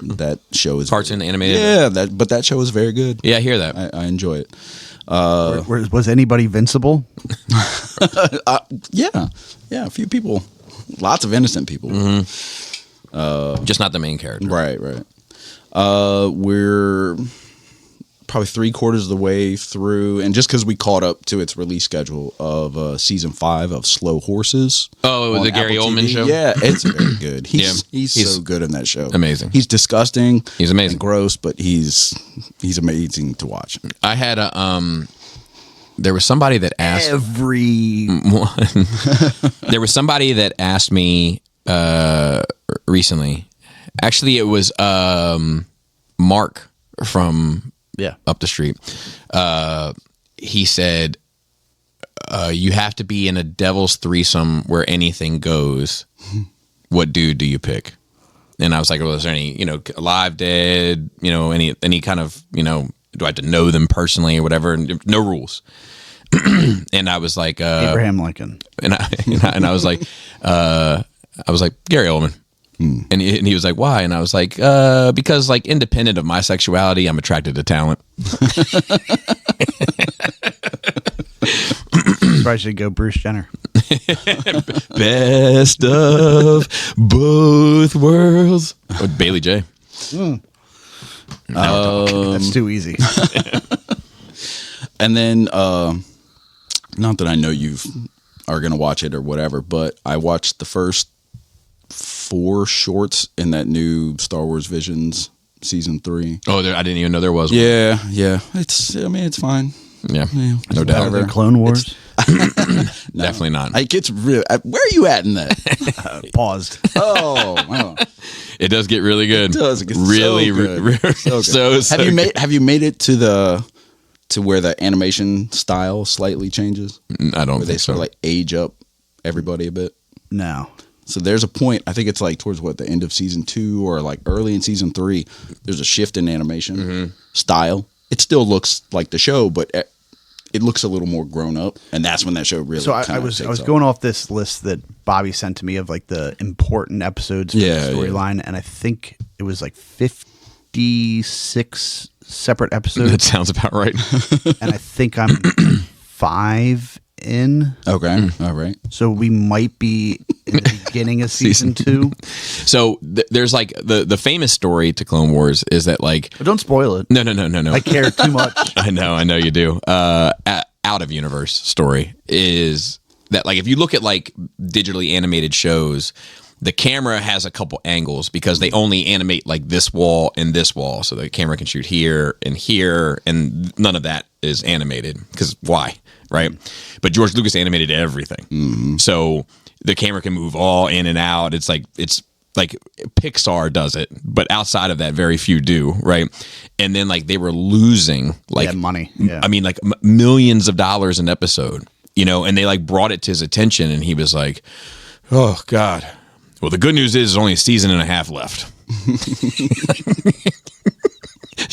That show is Cartoon animated. Yeah, that show is very good. Yeah, I hear that. I enjoy it. Was anybody vincible? Yeah, a few people, lots of innocent people. Just not the main character. Right. We're probably 3/4 of the way through, and just because we caught up to its release schedule of season 5 of Slow Horses. Oh, the Gary Apple Oldman TV. show? Yeah, it's very good. He's He's so good in that show. amazing. He's disgusting. He's amazing. And gross, but he's amazing to watch. I had a there was somebody that asked there was somebody that asked me recently. Actually, it was Mark from up the street. He said, you have to be in a devil's threesome where anything goes. What dude do you pick? And I was like, well, is there any, you know, alive, dead, you know, any kind of, you know, do I have to know them personally or whatever? And no rules. And I was like, Abraham Lincoln. And I was like, Gary Oldman. And he was like, why? And I was like, because like independent of my sexuality, I'm attracted to talent. Probably should go Bruce Jenner. Best of both worlds. With Bailey J. That's too easy. And then, not that I know you are going to watch it or whatever, but I watched the first 4 shorts in that new Star Wars Visions season 3. Oh, I didn't even know there was one. Yeah. It's fine. Yeah, no Better doubt. than Clone Wars. Definitely not. It gets real. Where are you at in that? Paused. Oh. It does get really good. It does. It gets really so good. so good. Have you made it to where the animation style slightly changes? I don't Where they think sort so. of like age up everybody a bit. No. So there's a point, I think it's like towards the end of season 2 or like early in season 3, there's a shift in animation style. It still looks like the show, but it looks a little more grown up, and that's when that show really. So I was going off this list that Bobby sent to me of like the important episodes for the storyline, and I think it was like 56 separate episodes. That sounds about right. And I think I'm 5 in. Okay, all right. So we might be in the beginning of season 2. So there's like the famous story to Clone Wars is that like But don't spoil it. no. I care too much. I know you do. Out of universe story is that like if you look at like digitally animated shows, the camera has a couple angles because they only animate like this wall and this wall, so the camera can shoot here, and none of that is animated because why, right? But George Lucas animated everything, so the camera can move all in and out. It's like Pixar does it, but outside of that, very few do, right? And then like they were losing like money. Yeah. I mean like millions of dollars an episode, you know, and they like brought it to his attention, and he was like, "Oh God." Well, the good news is there's only a season and a half left.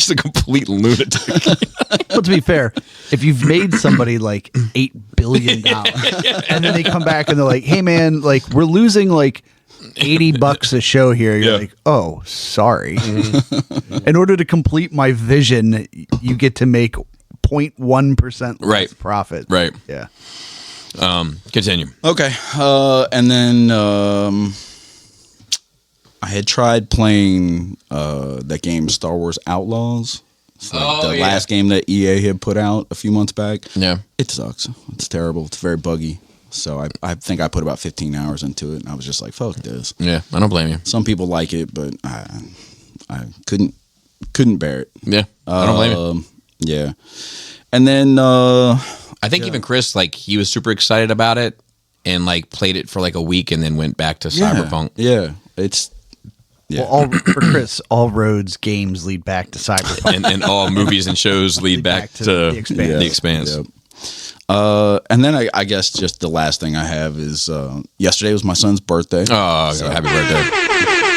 Just a complete lunatic. Well, to be fair, if you've made somebody like $8 billion and then they come back and they're like, hey man, like we're losing like $80 a show here. You're like, oh, sorry. In order to complete my vision, you get to make 0.1% less profit. Right. Yeah. Continue. Okay. And then I had tried playing that game Star Wars Outlaws. It's like the last game that EA had put out a few months back. Yeah. It sucks. It's terrible. It's very buggy. So I think I put about 15 hours into it, and I was just like, fuck this. Yeah, I don't blame you. Some people like it, but I couldn't bear it. Yeah, I don't blame you. Yeah. And then I think even Chris, like, he was super excited about it and like played it for like a week and then went back to Cyberpunk. Yeah. It's Well, for Chris, all roads games lead back to Cyberpunk. and all movies and shows lead back to The Expanse. The Expanse. Yep. And then I guess just the last thing I have is yesterday was my son's birthday. Oh, happy birthday.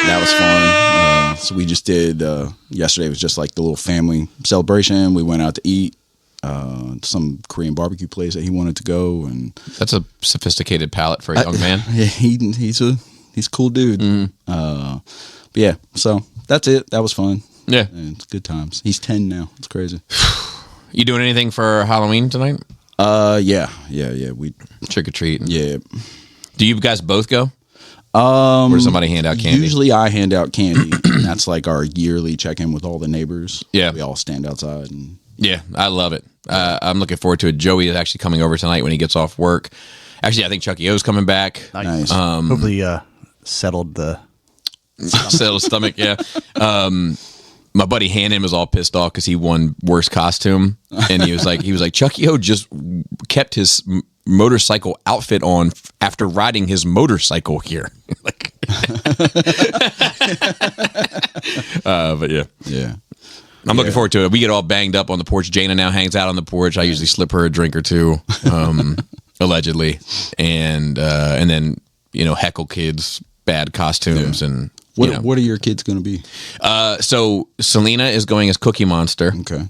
That was fun. So we just did, yesterday was just like the little family celebration. We went out to eat some Korean barbecue place that he wanted to go. And That's a sophisticated palate for a young man. Yeah, he's a cool dude. But yeah, so that's it. That was fun. Yeah. And it's good times. He's 10 now. It's crazy. You doing anything for Halloween tonight? Yeah. We Trick or treat? yeah. Do you guys both go? Or does somebody hand out candy? Usually I hand out candy. And that's like our yearly check-in with all the neighbors. Yeah. We all stand outside. And Yeah, I love it. I'm looking forward to it. Joey is actually coming over tonight when he gets off work. Actually, I think Chucky O's coming back. Nice. Hopefully settled the Settle stomach, yeah. My buddy Hannon was all pissed off because he won worst costume, and he was like, Chucky O just kept his motorcycle outfit on after riding his motorcycle here. Like, but yeah. I'm looking forward to it. We get all banged up on the porch. Jaina now hangs out on the porch. I usually slip her a drink or two, allegedly, and then heckle kids bad costumes and. What are your kids going to be? So Selena is going as Cookie Monster. Okay.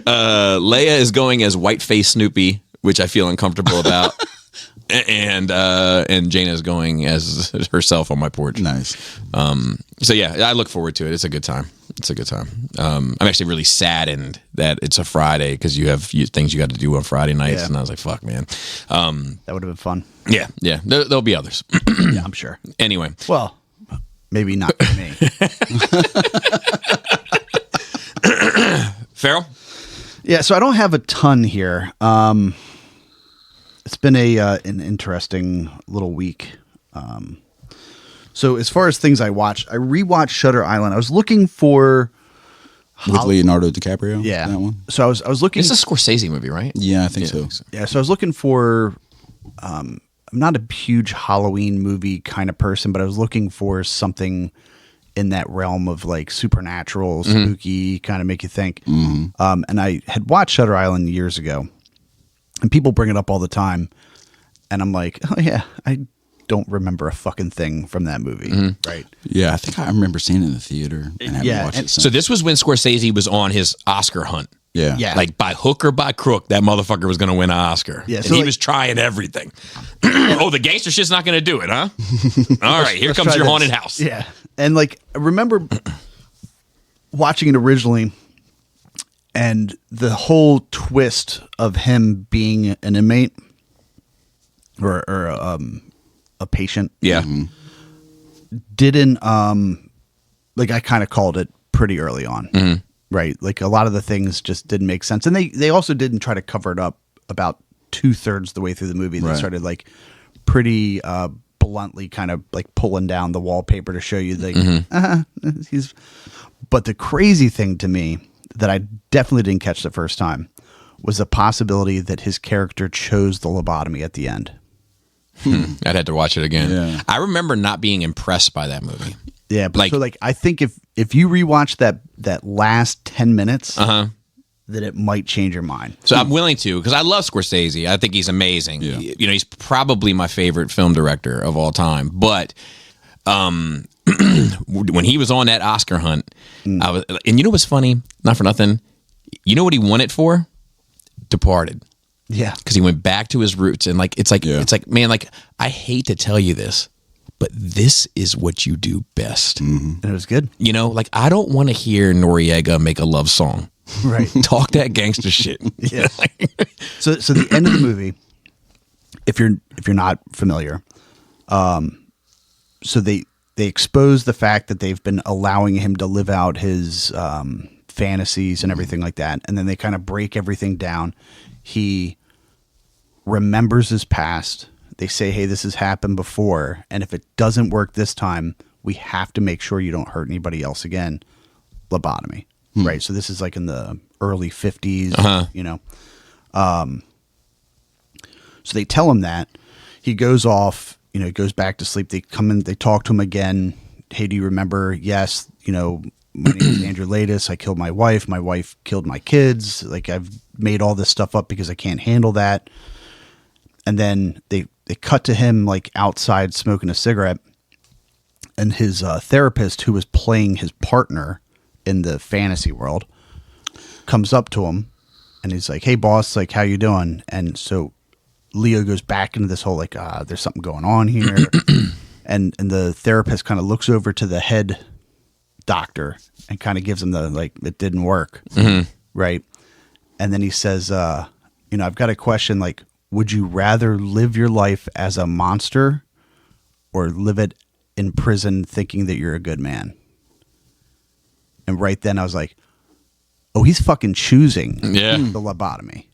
Leia is going as Whiteface Snoopy, which I feel uncomfortable about. And Jaina is going as herself on my porch. Nice. So yeah, I look forward to it. It's a good time. I'm actually really saddened that it's a Friday because you have things you got to do on Friday nights, Yeah. and I was like, "Fuck, man." that would have been fun. Yeah. There'll be others. Yeah, I'm sure. Anyway, Well, maybe not for me. Farrell. Yeah, so I don't have a ton here. It's been an interesting little week. So as far as things I watched, I rewatched Shutter Island. I was looking for With Leonardo DiCaprio? yeah. That one? So I was looking. It's a Scorsese movie, right? Yeah, I think so. Yeah, so I was looking for. I'm not a huge Halloween movie kind of person, but I was looking for something in that realm of like supernatural, spooky, kind of make you think. And I had watched Shutter Island years ago, and people bring it up all the time, and I'm like, oh yeah, I don't remember a fucking thing from that movie, right? Yeah, I think I remember seeing it in the theater and haven't watched it since. So this was when Scorsese was on his Oscar hunt. Yeah. Like by hook or by crook, that motherfucker was going to win an Oscar. Yeah, and so he like- was trying everything. Oh, the gangster shit's not going to do it, huh? All right, here Let's comes try your this. haunted house. Yeah. And like I remember watching it originally and the whole twist of him being an inmate or a patient Yeah. didn't like I kind of called it pretty early on. Right? Like a lot of the things just didn't make sense. And they also didn't try to cover it up about 2/3 the way through the movie. They Right. started like pretty bluntly kind of like pulling down the wallpaper to show you the he's. But the crazy thing to me that I definitely didn't catch the first time was the possibility that his character chose the lobotomy at the end. I'd have to watch it again. Yeah. I remember not being impressed by that movie. Yeah, but Like- so like I think if you rewatch that last 10 minutes, that it might change your mind. So I'm willing to, because I love Scorsese. I think he's amazing. Yeah. He's probably my favorite film director of all time. But When he was on that Oscar hunt, and you know what's funny? Not for nothing. You know what he won it for? Departed. Yeah. Because he went back to his roots, and it's like, man, like, I hate to tell you this, but this is what you do best. And it was good. You know, like, I don't want to hear Noriega make a love song. Right. Talk that gangster shit. Yeah. So the end of the movie, if you're not familiar, so they expose the fact that they've been allowing him to live out his fantasies and everything like that, and then they kind of break everything down. He remembers his past. They say, hey, this has happened before, and if it doesn't work this time, we have to make sure you don't hurt anybody else again. Lobotomy. Right. So this is like in the early 50s, you know. So they tell him that. He goes off, you know, goes back to sleep. They come in, they talk to him again. Hey, do you remember? Yes, you know, my name is Andrew Latis. I killed my wife. My wife killed my kids. Like, I've made all this stuff up because I can't handle that. And then they cut to him like outside smoking a cigarette. And his therapist, who was playing his partner in the fantasy world, comes up to him and he's like, hey boss, like, how you doing? And so Leo goes back into this whole like, there's something going on here. and the therapist kind of looks over to the head doctor and kind of gives him the, like, it didn't work. Right. And then he says, you know, I've got a question, like, would you rather live your life as a monster or live it in prison thinking that you're a good man? And right then I was like, oh, he's fucking choosing the lobotomy.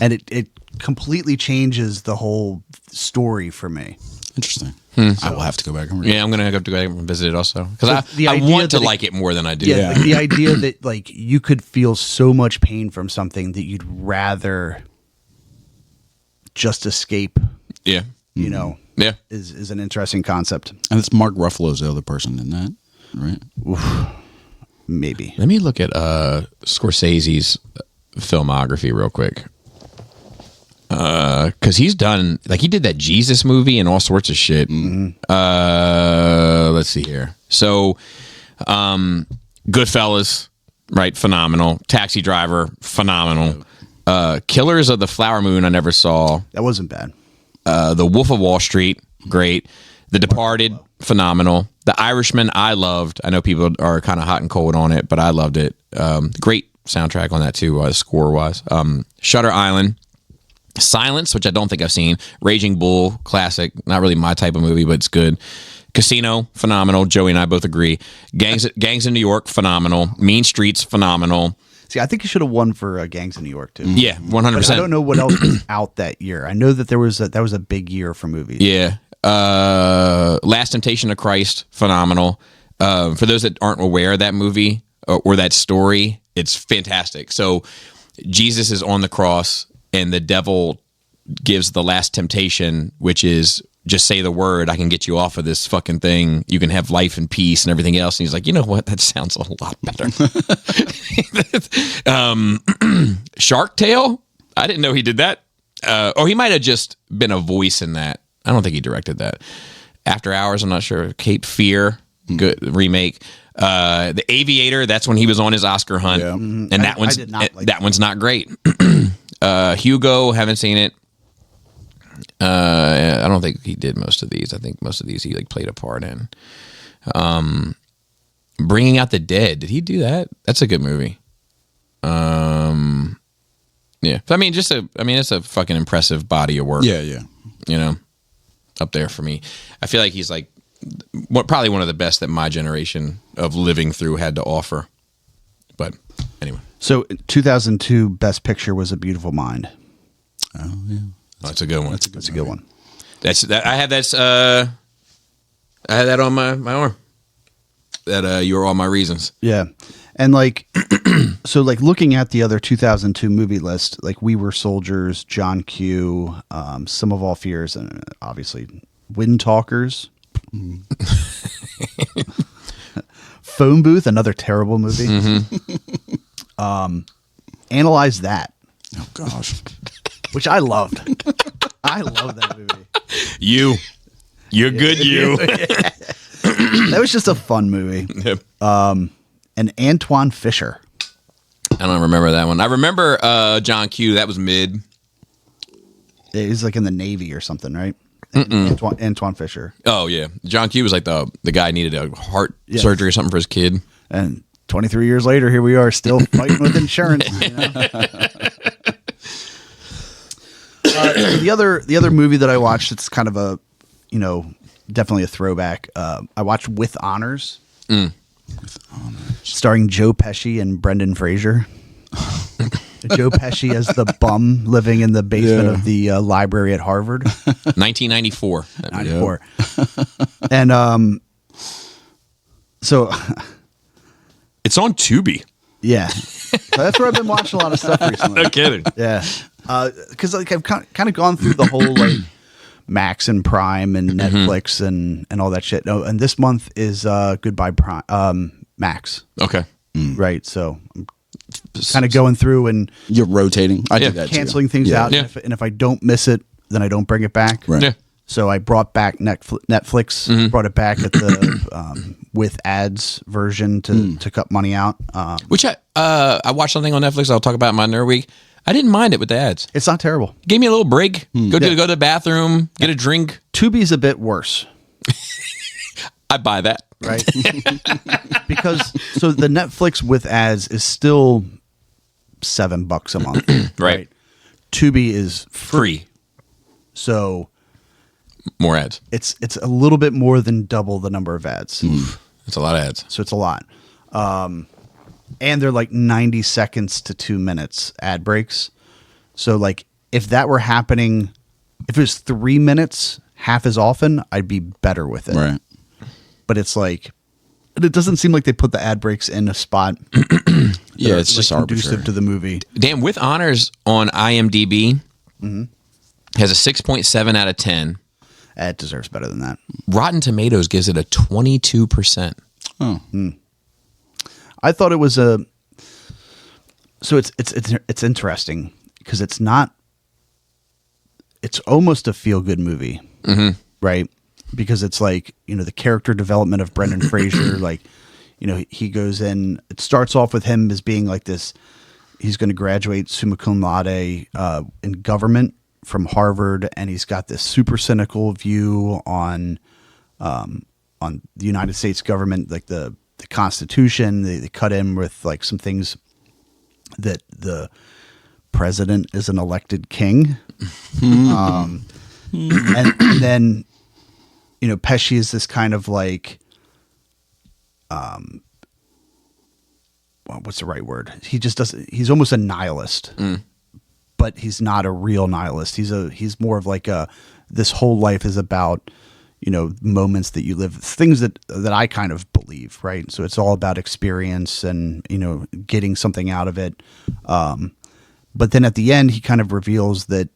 And it completely changes the whole story for me. Interesting. I will have to go back and read. Yeah, I'm going to have to go back and visit it also. Because The I idea want to that like it more than I do. Yeah, like the idea that, like, you could feel so much pain from something that you'd rather just escape, Yeah. you know, Yeah. is an interesting concept. And it's Mark Ruffalo's the other person in that, right? Maybe. Let me look at Scorsese's filmography real quick. Because he's done, like, he did that Jesus movie and all sorts of shit. Let's see here. So, Goodfellas, right? Phenomenal. Taxi Driver, phenomenal. Killers of the Flower Moon, I never saw. That wasn't bad. The Wolf of Wall Street, great. The Departed, phenomenal. The Irishman, I loved. I know people are kind of hot and cold on it, but I loved it. Great soundtrack on that too, score-wise. Shutter Island. Silence, which I don't think I've seen. Raging Bull, classic. Not really my type of movie, but it's good. Casino, phenomenal. Joey and I both agree. Gangs in New York, phenomenal. Mean Streets, phenomenal. See, I think he should have won for Gangs in New York too. Yeah, 100%. But I don't know what else was out that year. I know that that was a big year for movies. Yeah. Last Temptation of Christ, phenomenal. For those that aren't aware of that movie or that story, it's fantastic. So Jesus is on the cross and the devil gives the last temptation, which is just say the word, I can get you off of this fucking thing. You can have life and peace and everything else. And he's like, you know what? That sounds a lot better. Shark Tale? I didn't know he did that. Or he might have just been a voice in that. I don't think he directed that. After Hours, I'm not sure. Cape Fear, good remake. The Aviator, that's when he was on his Oscar hunt. Yeah. And that one's did not like that one's not great. Hugo, haven't seen it. I don't think he did most of these. I think most of these he like played a part in. Bringing Out the Dead. Did he do that? That's a good movie. Yeah. I mean, it's a fucking impressive body of work. Yeah, yeah. You know, up there for me. I feel like he's like probably one of the best that my generation of living through had to offer. But anyway. So 2002 Best Picture was A Beautiful Mind. Oh, yeah. Oh, that's a good one. That's a good one. I had that on my arm. That you were All My Reasons. Yeah. And like, so like looking at the other 2002 movie list, like We Were Soldiers, John Q, Some of All Fears, and obviously Wind Talkers. Phone Booth, another terrible movie. Analyze That. Oh, gosh. Which I loved. I love that movie. You're good, you. That was just a fun movie. Yep. And Antoine Fisher. I don't remember that one. I remember John Q. That was mid. He's like in the Navy or something, right? Antoine Fisher. Oh yeah, John Q. was like the guy needed a heart surgery or something for his kid. And 23 years later, here we are still fighting with insurance. You know? The other movie that I watched, it's kind of a, definitely a throwback. I watched With Honors. Starring Joe Pesci and Brendan Fraser. Joe Pesci as the bum living in the basement of the library at Harvard. 1994. 94. And so it's on Tubi. Yeah. So that's where I've been watching a lot of stuff recently. No kidding. Yeah. Because I've kind of gone through the whole Max and Prime and Netflix and all that shit. No, and this month is Goodbye Prime, Max. Okay. Right. So I'm kind of going through and You're rotating. I do that canceling things out. Yeah. And if I don't miss it, then I don't bring it back. Right. Yeah. So I brought back Netflix, brought it back at the with ads version to cut money out. Which I watched something on Netflix I'll talk about in my Nerd Week. I didn't mind it with the ads. It's not terrible. Gave me a little break. Go to the bathroom, get a drink. Tubi's a bit worse. I buy that. Right? Because so the Netflix with ads is still $7 a month. Right. Tubi is free. Free. So More ads. it's a little bit more than double the number of ads. It's a lot of ads. So it's a lot. And they're like 90 seconds to 2 minutes ad breaks. So like if that were happening, if it was 3 minutes half as often, I'd be better with it. Right. But it's like, it doesn't seem like they put the ad breaks in a spot. Yeah, it's just conducive arbitrary. to the movie. Damn, With Honors on IMDb has a 6.7 out of 10. It deserves better than that. Rotten Tomatoes gives it a 22%. Oh. I thought it was so it's interesting because it's almost a feel good movie, right? Because it's like, the character development of Brendan Fraser, like, he goes in, it starts off with him as being like this, he's going to graduate summa cum laude in government from Harvard. And he's got this super cynical view on the United States government, like the Constitution. They cut in with like some things that the president is an elected king. And then, Pesci is this kind of like, what's the right word? He just doesn't, he's almost a nihilist, but he's not a real nihilist. He's more of like this whole life is about, moments that you live, things that I kind of believe, right? So it's all about experience and, getting something out of it. But then at the end, he kind of reveals that,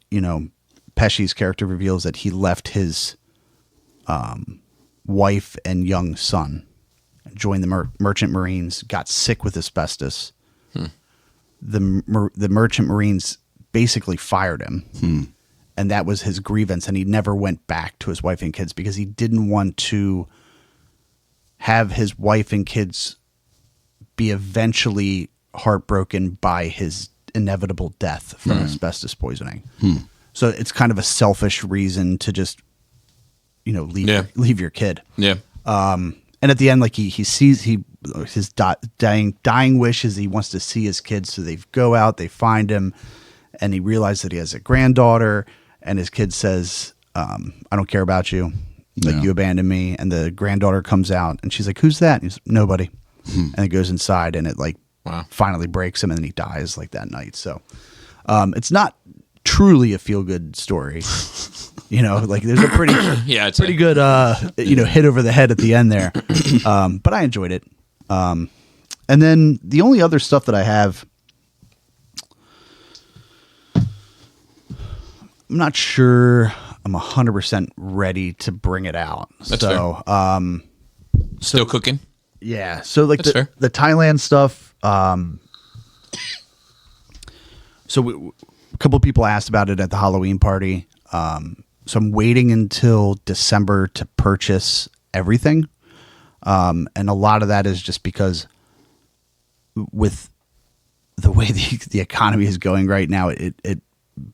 Pesci's character reveals that he left his wife and young son, joined the Merchant Marines, got sick with asbestos. The Merchant Marines basically fired him. And that was his grievance. And he never went back to his wife and kids because he didn't want to have his wife and kids be eventually heartbroken by his inevitable death from asbestos poisoning. So it's kind of a selfish reason to just, leave your kid. Yeah. And at the end, like he sees his dying wish is he wants to see his kids. So they go out, they find him, and he realizes that he has a granddaughter. And his kid says, I don't care about you. Like, you abandoned me. And the granddaughter comes out and she's like, who's that? And he's nobody. And he goes inside and it finally breaks him and then he dies like that night. So it's not truly a feel good story. Like there's a pretty good hit over the head at the end there. But I enjoyed it. And then the only other stuff that I have, I'm not sure I'm 100% ready to bring it out. That's fair. Still cooking? Yeah. So like That's fair. the Thailand stuff. So a couple of people asked about it at the Halloween party. So I'm waiting until December to purchase everything. And a lot of that is just because with the way the economy is going right now, it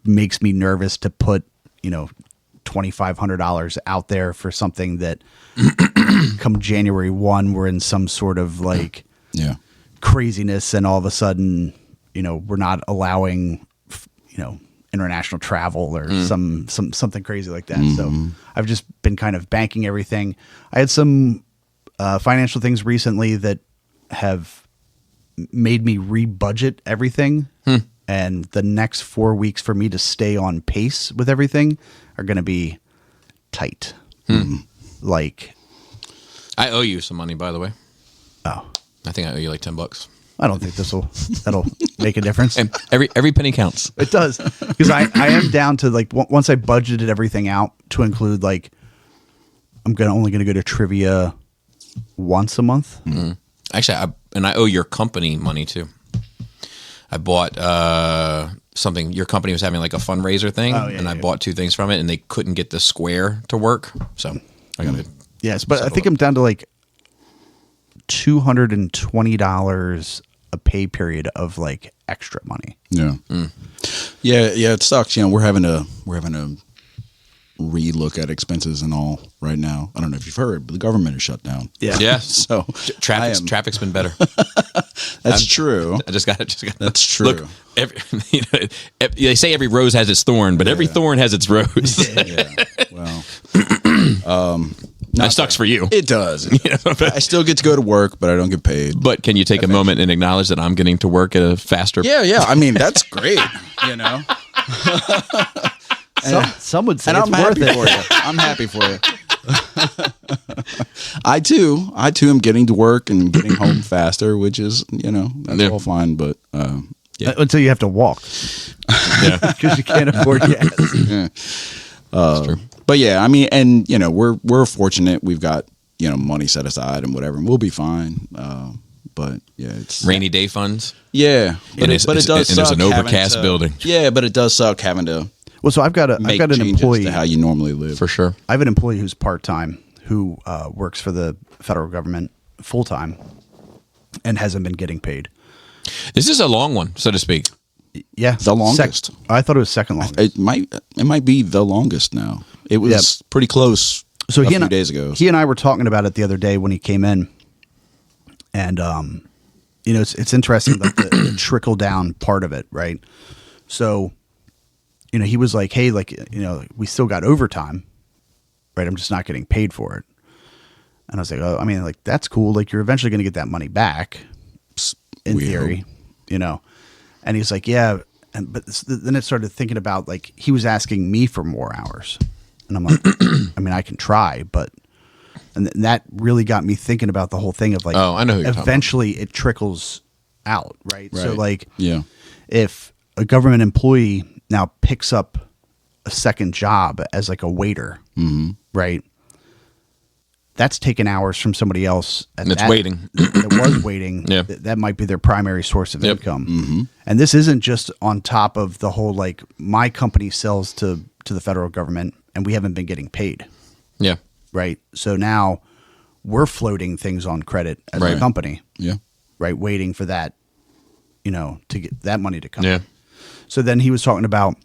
makes me nervous to put, $2,500 out there for something that come January 1, we're in some sort of like craziness, and all of a sudden, we're not allowing, international travel or something crazy like that. So I've just been kind of banking everything. I had some financial things recently that have made me re-budget everything. And the next 4 weeks for me to stay on pace with everything are going to be tight. Like, I owe you some money, by the way. Oh, I think I owe you like $10. I don't think that'll make a difference. And every penny counts. It does, because I am down to like once I budgeted everything out to include like I'm only gonna go to trivia once a month. Actually, I owe your company money too. I bought something. Your company was having like a fundraiser thing, I bought 2 things from it, and they couldn't get the Square to work, so I got it. Yes, but I think I'm down to like $220 a pay period of like extra money. Yeah. Yeah. It sucks. We're having to relook at expenses and all right now. I don't know if you've heard, but the government is shut down. Yeah. So traffic's been better. That's true. I just got. That's true. Look, they say every rose has its thorn, but every thorn has its rose. Yeah. Well, that sucks for you. It does. I still get to go to work, but I don't get paid. But can you take a moment and acknowledge that I'm getting to work at a faster? Yeah. I mean, that's great. Some would say and it's I'm worth happy it. for you. I'm happy for you. I too am getting to work and getting home faster, which is, that's all fine. But until you have to walk, because you can't afford gas. But yeah, I mean, and we're fortunate. We've got money set aside and whatever, and we'll be fine. But yeah, it's rainy day funds. Yeah, but it does. And there's an overcast building. Yeah, but it does suck having to. Well, so I've got an employee to how you normally live. For sure. I have an employee who's part-time who works for the federal government full-time and hasn't been getting paid. This is a long one, so to speak. Yeah. The longest. I thought it was second longest. It might be the longest now. It was pretty close a few days ago. He and I were talking about it the other day when he came in. And, it's interesting, like the trickle down part of it, right? So, he was like, hey, we still got overtime, right? I'm just not getting paid for it. And I was like, oh, I mean, like, that's cool. Like, you're eventually going to get that money back in theory, And he's like, yeah. But then it started thinking about, like, he was asking me for more hours. And I'm like, I mean, I can try, but, and that really got me thinking about the whole thing of like, oh, I know who you're eventually it trickles out, right? So like, if a government employee now picks up a second job as like a waiter, right? That's taking hours from somebody else. And it's waiting. That was waiting. Yeah. That might be their primary source of income. And this isn't just on top of the whole, like, my company sells to the federal government and we haven't been getting paid. Yeah. Right. So now we're floating things on credit as a company. Yeah. Right. Waiting for that, to get that money to come. Yeah. So then he was talking about,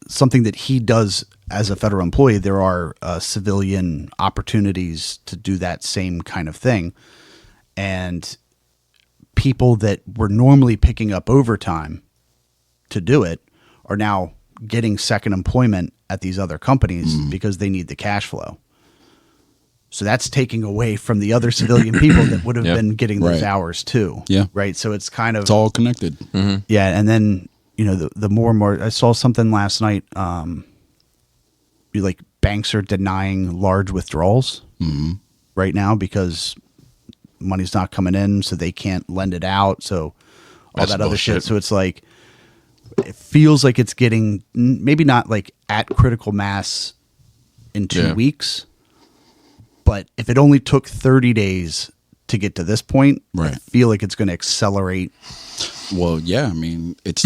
something that he does as a federal employee. There are civilian opportunities to do that same kind of thing. And people that were normally picking up overtime to do it are now getting second employment at these other companies because they need the cash flow. So that's taking away from the other civilian people that would have been getting those hours too. Yeah. Right. So it's kind of, it's all connected. Yeah. And then, the more and more, I saw something last night, like banks are denying large withdrawals right now because money's not coming in, so they can't lend it out. So all that other shit. So it's like, it feels like it's getting maybe not like at critical mass in 2 weeks, but if it only took 30 days to get to this point, I feel like it's going to accelerate. Well, yeah, I mean, it's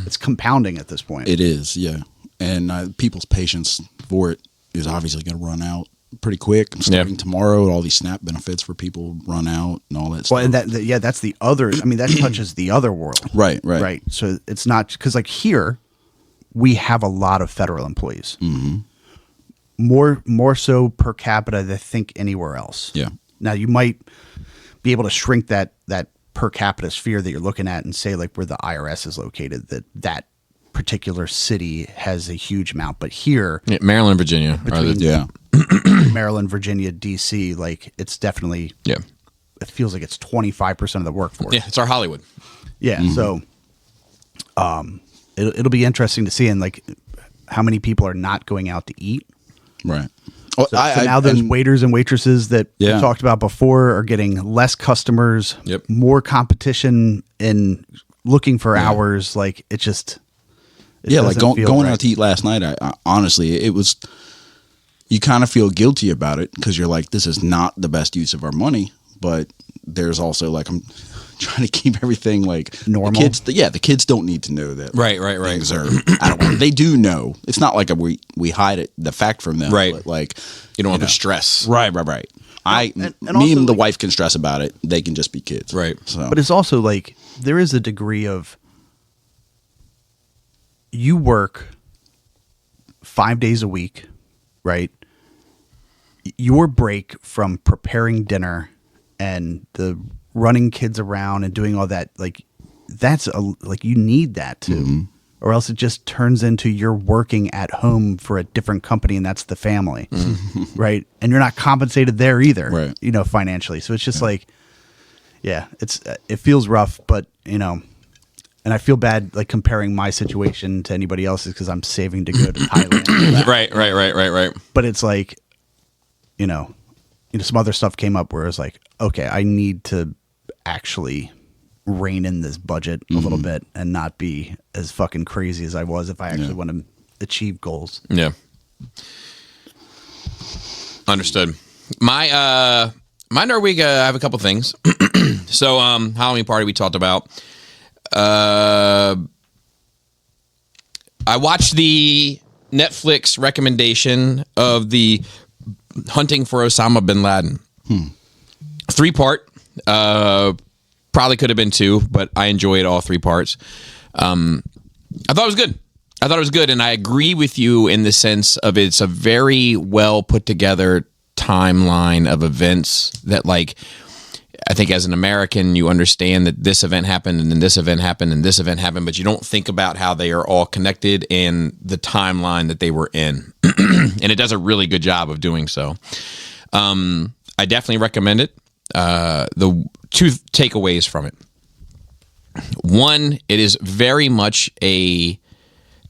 it's compounding at this point. It is, yeah. And people's patience for it is obviously going to run out pretty quick. Starting tomorrow, all these SNAP benefits for people run out and all that stuff. Well, and that's the other. I mean, that touches the other world. Right. So it's not because like here, we have a lot of federal employees. Mm-hmm. More so per capita than I think anywhere else. Yeah. Now you might be able to shrink that per capita sphere that you're looking at and say like where the IRS is located, that particular city has a huge amount. But here, Maryland, Virginia, Maryland, Virginia, DC, like it's definitely it feels like it's 25% of the workforce. Yeah, it's our Hollywood. Yeah, so it'll be interesting to see, and like how many people are not going out to eat. Right. So now those waiters and waitresses that we talked about before are getting less customers, more competition in looking for hours. Like it just, like going out to eat last night. I honestly, it was, you kind of feel guilty about it because you're like, this is not the best use of our money. But there's also like, I'm trying to keep everything like normal. The kids don't need to know that. Right. Things are, I don't know. They do know. It's not like we hide it, the fact from them. Right. But like, you don't want to stress. Right. Me and the wife can stress about it. They can just be kids. Right. So. But it's also like, there is a degree of, you work 5 days a week, right? Your break from preparing dinner and the running kids around and doing all that, like you need that too, or else it just turns into you're working at home for a different company and that's the family, right? And you're not compensated there either, right? Financially. So it's just like, it feels rough, but and I feel bad like comparing my situation to anybody else's because I'm saving to go to Thailand. Right. But it's like, some other stuff came up where it was like, okay, I need to actually rein in this budget a little bit and not be as fucking crazy as I was if I actually want to achieve goals. Yeah. Understood. My nerd week, I have a couple things. So, Halloween party we talked about. I watched the Netflix recommendation of the Hunting for Osama bin Laden. 3-part. Probably could have been 2, but I enjoyed all 3 parts. I thought it was good. And I agree with you in the sense of it's a very well put together timeline of events that, like, I think as an American, you understand that this event happened and then this event happened and this event happened, but you don't think about how they are all connected and the timeline that they were in. And it does a really good job of doing so. I definitely recommend it. The 2 takeaways from it. One, it is very much a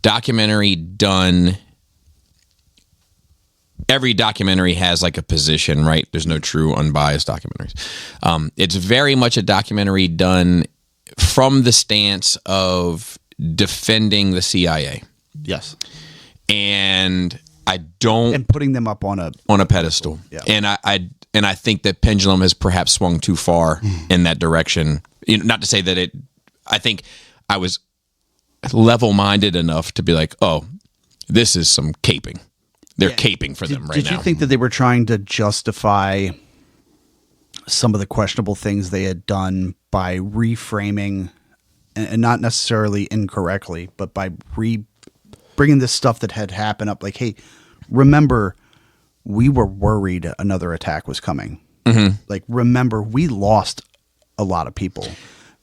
documentary done. Every documentary has like a position, right? There's no true unbiased documentaries. It's very much a documentary done from the stance of defending the CIA. Yes. And I don't... And putting them up on a pedestal. Yeah. And I think that pendulum has perhaps swung too far in that direction. Not to say that it... I think I was level-minded enough to be like, oh, this is some caping. They're caping for them right now. Did you think that they were trying to justify some of the questionable things they had done by reframing, and not necessarily incorrectly, but by bringing this stuff that had happened up? Like, hey, remember, we were worried another attack was coming. Mm-hmm. Like, remember, we lost a lot of people.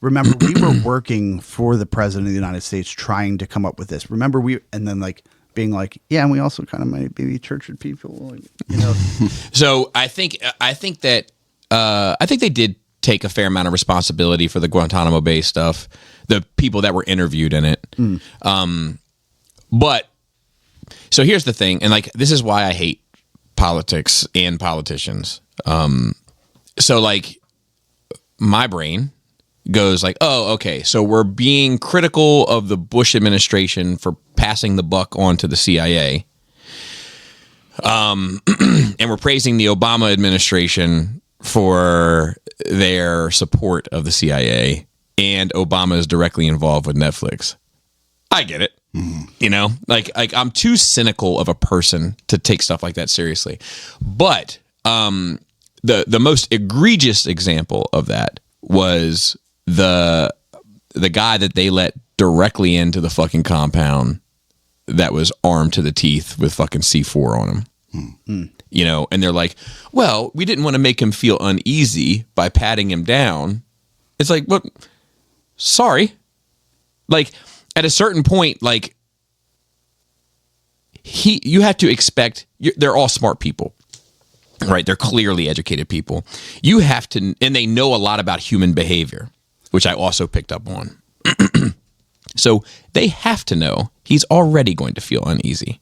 Remember, we were working for the president of the United States trying to come up with this. Remember, and then like, being like, yeah, and we also kind of might be tortured people, So I think that they did take a fair amount of responsibility for the Guantanamo Bay stuff, the people that were interviewed in it. But so here's the thing, and like this is why I hate politics and politicians. So like my brain goes like, oh, okay, so we're being critical of the Bush administration for passing the buck on to the CIA. And we're praising the Obama administration for their support of the CIA, and Obama is directly involved with Netflix. I get it. You know, like I'm too cynical of a person to take stuff like that seriously. But the most egregious example of that was the guy that they let directly into the fucking compound that was armed to the teeth with fucking C4 on him. You know, and they're like, well, we didn't want to make him feel uneasy by patting him down. It's like, look, sorry. Like, at a certain point, like, you have to expect, they're all smart people, right? They're clearly educated people. You have to, and they know a lot about human behavior, which I also picked up on. So they have to know he's already going to feel uneasy.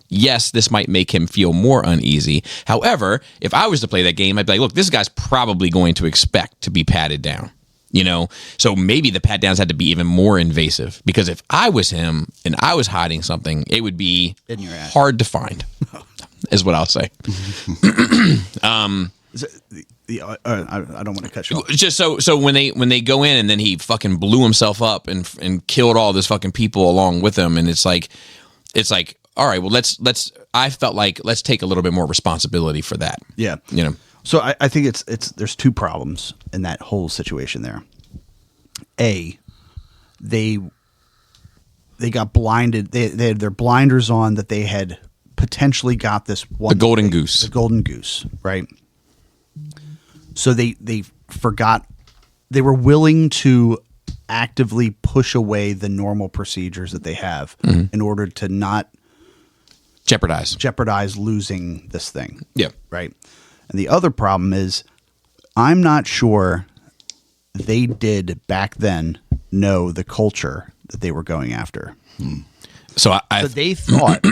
Yes, this might make him feel more uneasy. However, if I was to play that game, I'd be like, look, this guy's probably going to expect to be patted down. You know, so maybe the pat downs had to be even more invasive, because if I was him and I was hiding something, it would be hard to find, is what I'll say. I don't want to cut you off. Just so when they go in and then he fucking blew himself up and killed all those fucking people along with him, and it's like, all right, well let's I felt like let's take a little bit more responsibility for that. Yeah, you know. So I think it's there's two problems in that whole situation there. A, they got blinded. They had their blinders on that they had potentially got this one. The golden goose. The golden goose, right? So they forgot. They were willing to actively push away the normal procedures that they have in order to not jeopardize losing this thing. Yeah. Right. And the other problem is, I'm not sure they did back then know the culture that they were going after. So they thought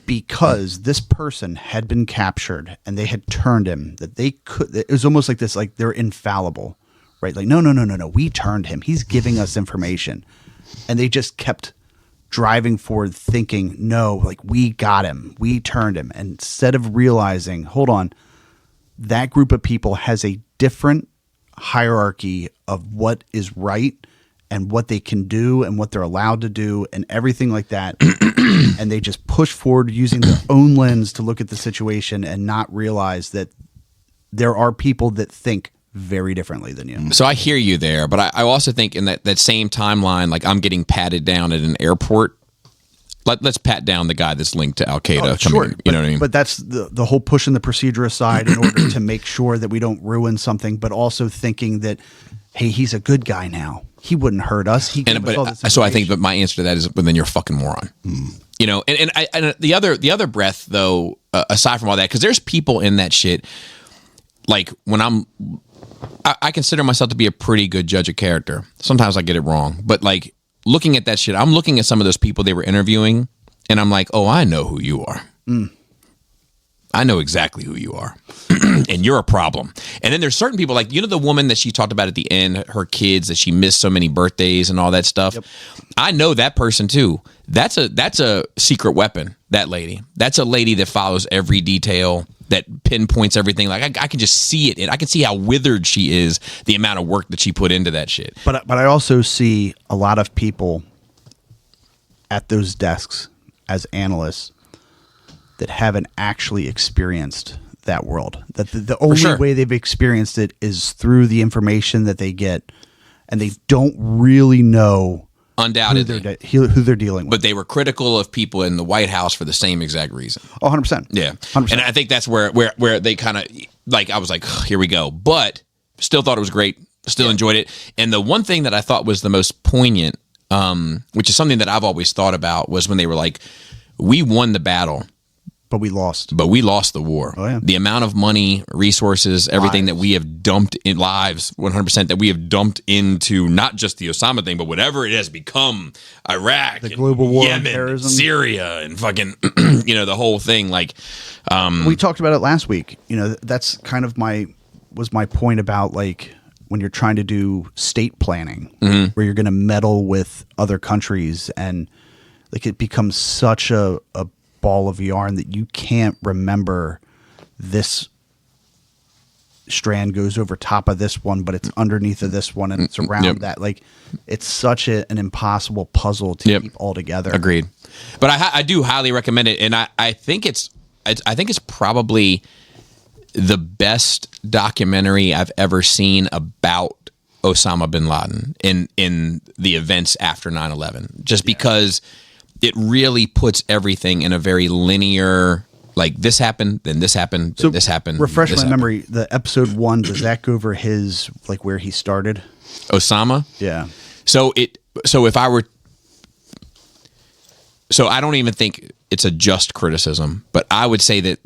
because this person had been captured and they had turned him, that they could. It was almost like this, like they're infallible, right? Like no, we turned him. He's giving us information, and they just kept driving forward, thinking, no, like we got him, we turned him, and instead of realizing, hold on. That group of people has a different hierarchy of what is right and what they can do and what they're allowed to do and everything like that. And they just push forward using their own lens to look at the situation and not realize that there are people that think very differently than you. So I hear you there, but I also think in that same timeline, like I'm getting patted down at an airport. Let's pat down the guy that's linked to Al Qaeda. Sure. You know what I mean? But that's the whole pushing the procedure aside in order to make sure that we don't ruin something, but also thinking that, hey, he's a good guy now. He wouldn't hurt us. So I think, but my answer to that is, well, then you're a fucking moron. You know, and the other breath though, aside from all that, because there's people in that shit. Like when I consider myself to be a pretty good judge of character. Sometimes I get it wrong, but like. Looking at that shit, I'm looking at some of those people they were interviewing, and I'm like, oh, I know who you are. I know exactly who you are. And you're a problem. And then there's certain people, like, you know, the woman that she talked about at the end, her kids, that she missed so many birthdays and all that stuff. Yep. I know that person too. That's a secret weapon, that lady. That's a lady that follows every detail, that pinpoints everything. Like I can just see it, and I can see how withered she is, the amount of work that she put into that shit. But I also see a lot of people at those desks as analysts that haven't actually experienced that world. That the only way they've experienced it is through the information that they get, and they don't really know undoubtedly who they're dealing with. But they were critical of people in the White House for the same exact reason. Oh, 100%. Yeah. 100%. And I think that's where they kind of, like, I was like, here we go. But still thought it was great. Still enjoyed it. And the one thing that I thought was the most poignant, which is something that I've always thought about, was when they were like, we won the battle. But we lost. But we lost the war. Oh, yeah. The amount of money, resources, everything that we have dumped in lives, 100% that we have dumped into not just the Osama thing, but whatever it has become, Iraq, the global war, Yemen, terrorism, Syria, and fucking, you know, the whole thing. Like, we talked about it last week. You know, that's kind of my point about, like, when you're trying to do state planning, where you're going to meddle with other countries, and like it becomes such a ball of yarn that you can't remember this strand goes over top of this one, but it's underneath of this one, and it's around that. Like, it's such an impossible puzzle to keep all together. Agreed. But I do highly recommend it, and I think it's probably the best documentary I've ever seen about Osama bin Laden in the events after 9/11. Just because it really puts everything in a very linear. Like, this happened, then this happened, then this happened. Refresh my memory. The episode 1, does that go over his, like, where he started? Osama? Yeah. So I don't even think it's a just criticism, but I would say that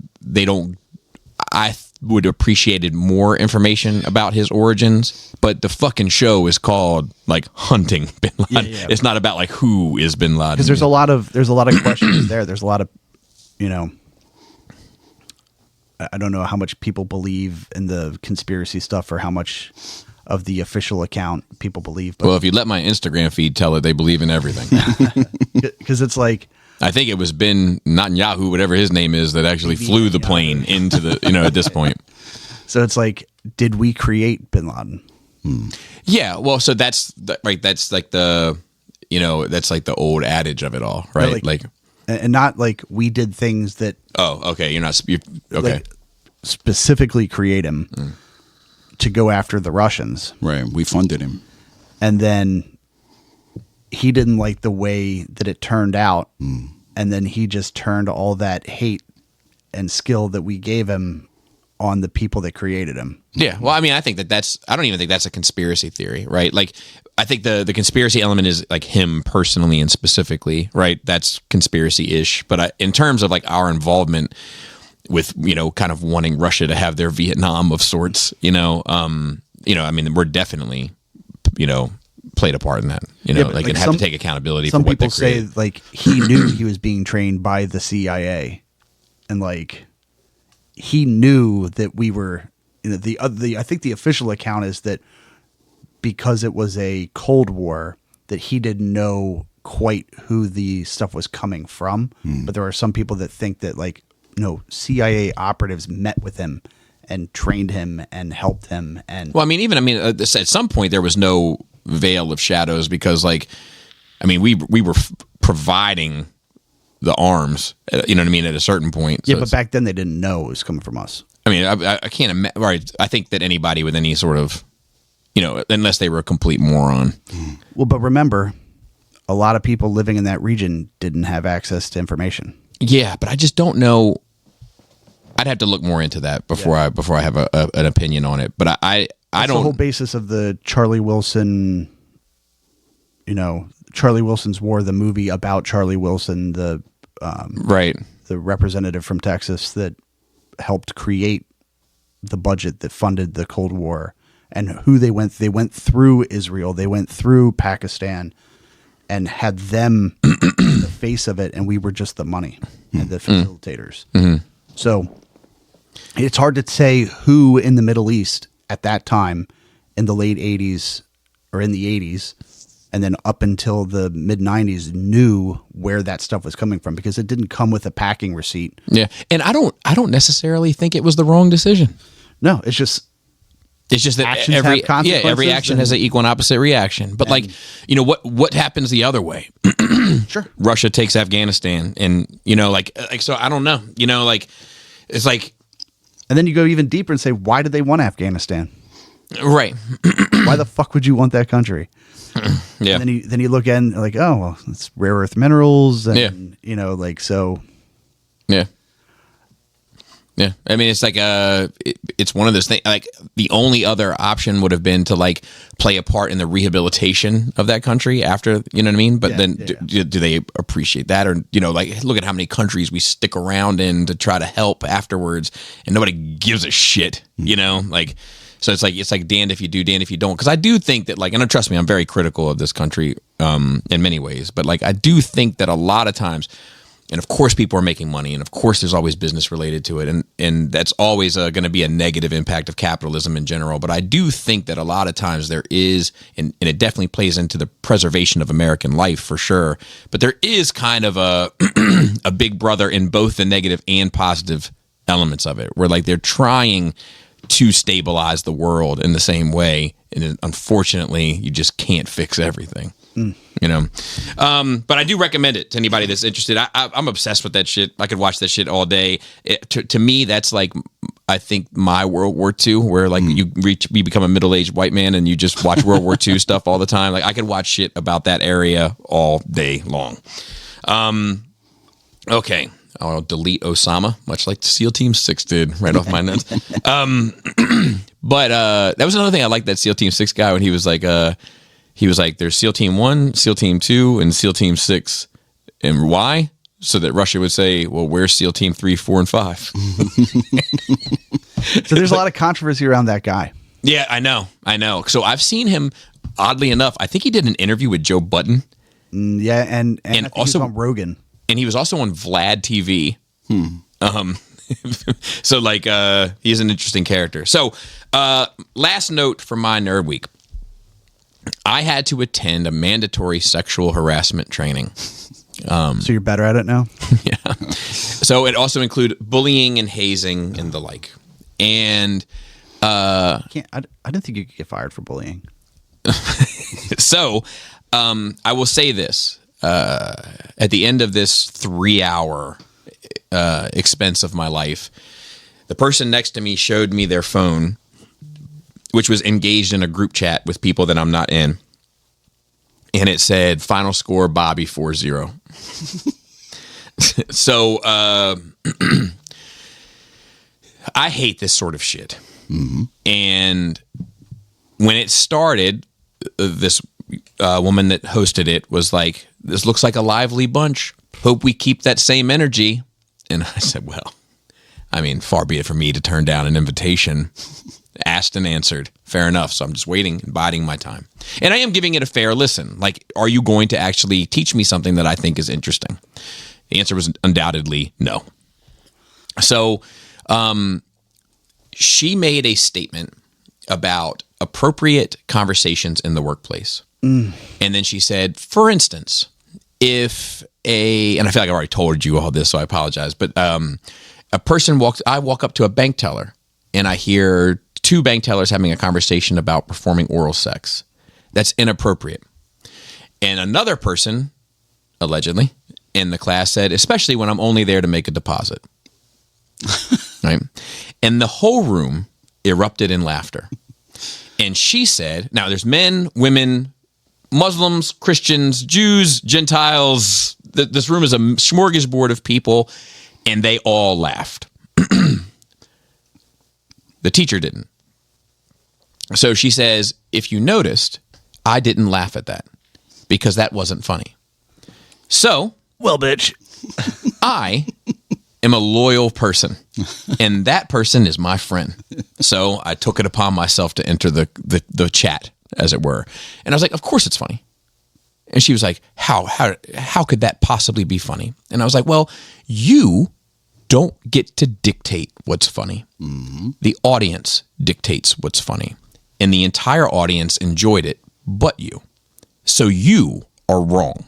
I would have appreciated more information about his origins, but the fucking show is called, like, Hunting Bin Laden. Yeah. It's not about, like, who is Bin Laden. Because there's a lot of questions there. There's a lot of, I don't know how much people believe in the conspiracy stuff or how much of the official account people believe. But, well, if you let my Instagram feed tell it, they believe in everything. Because it's like, I think it was Ben Netanyahu, whatever his name is, that actually flew the plane into the, at this point. So it's like, did we create Bin Laden? Yeah. Well, so that's right. That's like the, that's like the old adage of it all, right? Like and not like we did things that. Oh, okay. Okay. Like, specifically create him to go after the Russians. Right. We funded him. And then he didn't like the way that it turned out. And then he just turned all that hate and skill that we gave him on the people that created him. Yeah. Well, I mean, I think I don't even think that's a conspiracy theory, right? Like, I think the conspiracy element is like him personally and specifically, right? That's conspiracy-ish. But in terms of like our involvement with, kind of wanting Russia to have their Vietnam of sorts, I mean, we're definitely, played a part in that, and have to take accountability for what they created. Some people say like he knew he was being trained by the CIA, and like he knew that we were, I think the official account is that because it was a Cold War that he didn't know quite who the stuff was coming from. But there are some people that think that like, CIA operatives met with him and trained him and helped him. And well, at some point there was no veil of shadows because like, we were providing the arms, at a certain point. Yeah, but back then they didn't know it was coming from us. I can't imagine. Right, I think that anybody with any sort of, unless they were a complete moron. Well, but remember, a lot of people living in that region didn't have access to information. Yeah, but I just don't know. I'd have to look more into that before I have an opinion on it. But I don't. The whole basis of the Charlie Wilson, Charlie Wilson's War, the movie about Charlie Wilson, the representative from Texas that helped create the budget that funded the Cold War, and who they went through Israel, they went through Pakistan, and had them in the face of it, and we were just the money and the facilitators. So it's hard to say who in the Middle East at that time in the late 80s or in the 80s and then up until the mid 90s knew where that stuff was coming from, because it didn't come with a packing receipt. Yeah. And I don't necessarily think it was the wrong decision. No, it's just that every action has an equal and opposite reaction. But what happens the other way? Sure. Russia takes Afghanistan, and so I don't know. It's like, and then you go even deeper and say, why did they want Afghanistan? Right. Why the fuck would you want that country? Yeah. And then you look at it and like, oh, well, it's rare earth minerals, and so. Yeah. Yeah, it's like it's one of those things. Like the only other option would have been to like play a part in the rehabilitation of that country after, you know what I mean? But do they appreciate that, or like look at how many countries we stick around in to try to help afterwards, and nobody gives a shit, like. So it's like damned if you do, damned if you don't. Because I do think that and trust me, I'm very critical of this country in many ways, but like I do think that a lot of times. And of course, people are making money, and of course, there's always business related to it, and that's always going to be a negative impact of capitalism in general. But I do think that a lot of times there is, and it definitely plays into the preservation of American life for sure. But there is kind of a big brother in both the negative and positive elements of it, where like they're trying to stabilize the world in the same way. And unfortunately, you just can't fix everything. You know, but I do recommend it to anybody that's interested. I'm obsessed with that shit. I could watch that shit all day. To me, that's like, I think, my World War II, where like you become a middle-aged white man and you just watch World War II stuff all the time. Like I could watch shit about that area all day long. Okay, I'll delete Osama, much like SEAL Team 6 did, right off my notes. But that was another thing I liked, that SEAL Team 6 guy, when he was like, there's SEAL Team 1, SEAL Team 2, and SEAL Team 6. And why? So that Russia would say, well, where's SEAL Team 3, 4, and 5? So there's a lot of controversy around that guy. Yeah, I know. So I've seen him, oddly enough, I think he did an interview with Joe Budden. Yeah, and I think also he was on Rogan. And he was also on Vlad TV. So like, he's an interesting character. So last note for my Nerd Week. I had to attend a mandatory sexual harassment training. So you're better at it now? Yeah. So it also included bullying and hazing and the like. And I didn't think you could get fired for bullying. So I will say this. At the end of this 3-hour expense of my life, the person next to me showed me their phone, which was engaged in a group chat with people that I'm not in. And it said, final score, Bobby 4-0. So I hate this sort of shit. Mm-hmm. And when it started, this woman that hosted it was like, this looks like a lively bunch. Hope we keep that same energy. And I said, well, I mean, far be it from me to turn down an invitation. Asked and answered. Fair enough. So I'm just waiting, biding my time. And I am giving it a fair listen. Like, are you going to actually teach me something that I think is interesting? The answer was undoubtedly no. So she made a statement about appropriate conversations in the workplace. And then she said, for instance, and I feel like I already told you all this, so I apologize, but a person I walk up to a bank teller and I hear two bank tellers having a conversation about performing oral sex. That's inappropriate. And another person, allegedly, in the class said, especially when I'm only there to make a deposit. Right? And the whole room erupted in laughter. And she said, now there's men, women, Muslims, Christians, Jews, Gentiles. This room is a smorgasbord of people, and they all laughed. The teacher didn't. So she says, if you noticed, I didn't laugh at that because that wasn't funny. So, well, bitch, I am a loyal person, and that person is my friend. So I took it upon myself to enter the chat, as it were. And I was like, of course it's funny. And she was like, how could that possibly be funny? And I was like, well, you don't get to dictate what's funny. Mm-hmm. The audience dictates what's funny. And the entire audience enjoyed it, but you. So you are wrong.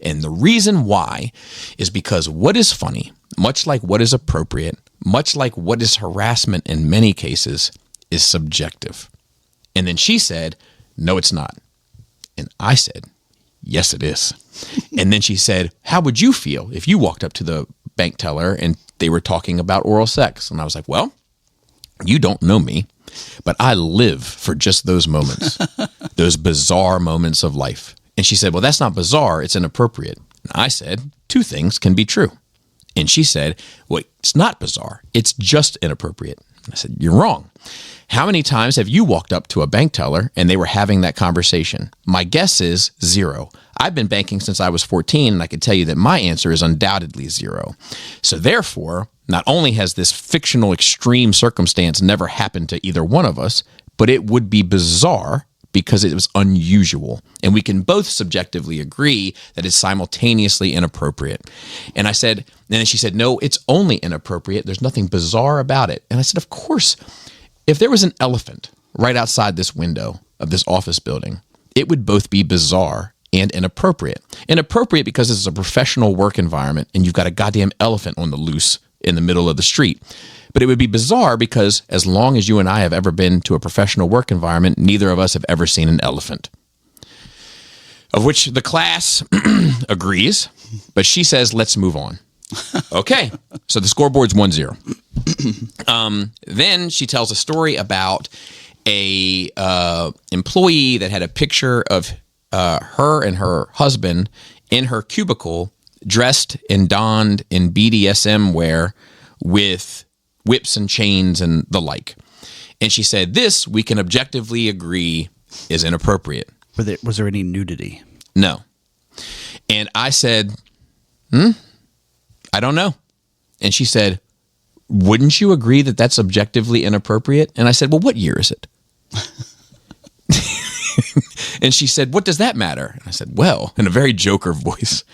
And the reason why is because what is funny, much like what is appropriate, much like what is harassment in many cases, is subjective. And then she said, no, it's not. And I said, yes, it is. And then she said, how would you feel if you walked up to the bank teller and they were talking about oral sex? And I was like, well, you don't know me, but I live for just those moments, those bizarre moments of life. And she said, well, that's not bizarre. It's inappropriate. And I said, two things can be true. And she said, well, it's not bizarre. It's just inappropriate. I said, you're wrong. How many times have you walked up to a bank teller and they were having that conversation? My guess is 0. I've been banking since I was 14, and I can tell you that my answer is undoubtedly 0. So therefore, not only has this fictional extreme circumstance never happened to either one of us, but it would be bizarre because it was unusual. And we can both subjectively agree that it's simultaneously inappropriate. And I said, and then she said, no, it's only inappropriate. There's nothing bizarre about it. And I said, of course, if there was an elephant right outside this window of this office building, it would both be bizarre and inappropriate. Inappropriate because this is a professional work environment and you've got a goddamn elephant on the loose in the middle of the street. But it would be bizarre because as long as you and I have ever been to a professional work environment, neither of us have ever seen an elephant. Of which the class agrees, but she says, let's move on. Okay, so the scoreboard's 1-0. Then she tells a story about a employee that had a picture of her and her husband in her cubicle, dressed and donned in BDSM wear with whips and chains and the like. And she said, this we can objectively agree is inappropriate. Was there any nudity? No. And I said, I don't know. And she said, wouldn't you agree that that's objectively inappropriate? And I said, well, what year is it? And she said, what does that matter? And I said, well, in a very Joker voice,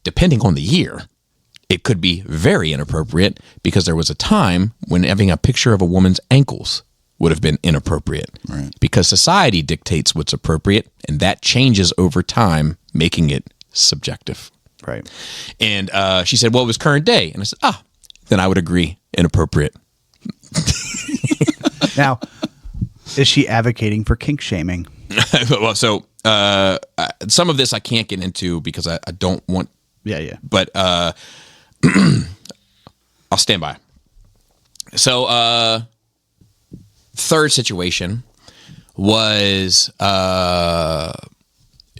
depending on the year, it could be very inappropriate because there was a time when having a picture of a woman's ankles would have been inappropriate. Right. Because society dictates what's appropriate, and that changes over time, making it subjective. Right. And she said, well, it was current day. And I said, then I would agree, inappropriate. Now, is she advocating for kink shaming? Well, so some of this I can't get into because I don't want. Yeah. But I'll stand by. So third situation was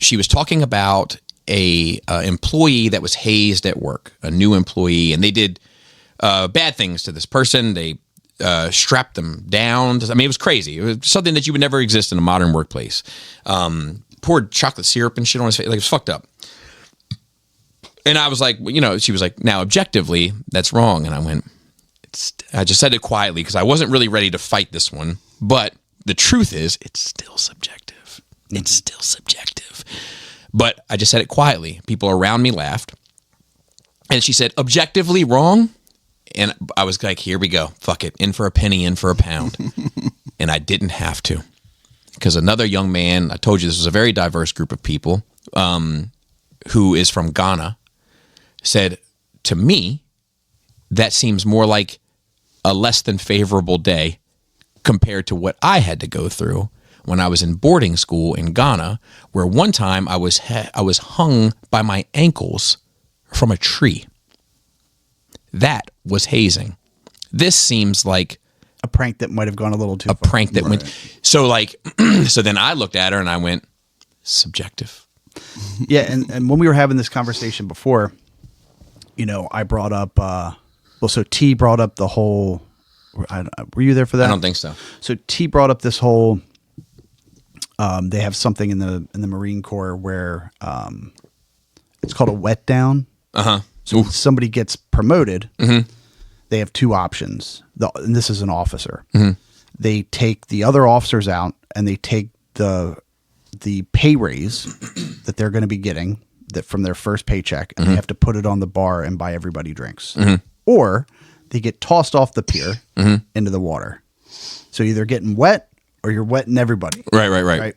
she was talking about a employee that was hazed at work, a new employee, and they did bad things to this person. They strapped them down. I mean, it was crazy. It was something that you would never exist in a modern workplace. Poured chocolate syrup and shit on his face. Like, it was fucked up. And I was like, she was like, now objectively, that's wrong. And I went, I just said it quietly because I wasn't really ready to fight this one. But the truth is, it's still subjective. It's still subjective. But I just said it quietly. People around me laughed. And she said, objectively wrong? And I was like, here we go. Fuck it. In for a penny, in for a pound. And I didn't have to. Because another young man, I told you this was a very diverse group of people, who is from Ghana, said, to me, that seems more like a less than favorable day compared to what I had to go through when I was in boarding school in Ghana, where one time I was hung by my ankles from a tree. That was hazing. This seems like a prank that might have gone a little too far. A prank that went. So like, so then I looked at her and I went, subjective. Yeah. And when we were having this conversation before, I brought up, so T brought up the whole, were you there for that? I don't think so. So T brought up this whole, they have something in the Marine Corps where it's called a wet down. Uh-huh. So when somebody gets promoted, they have two options. And this is an officer. They take the other officers out and they take the pay raise that they're going to be getting that from their first paycheck, and they have to put it on the bar and buy everybody drinks. Or they get tossed off the pier into the water. So either getting wet or you're wetting everybody. Right.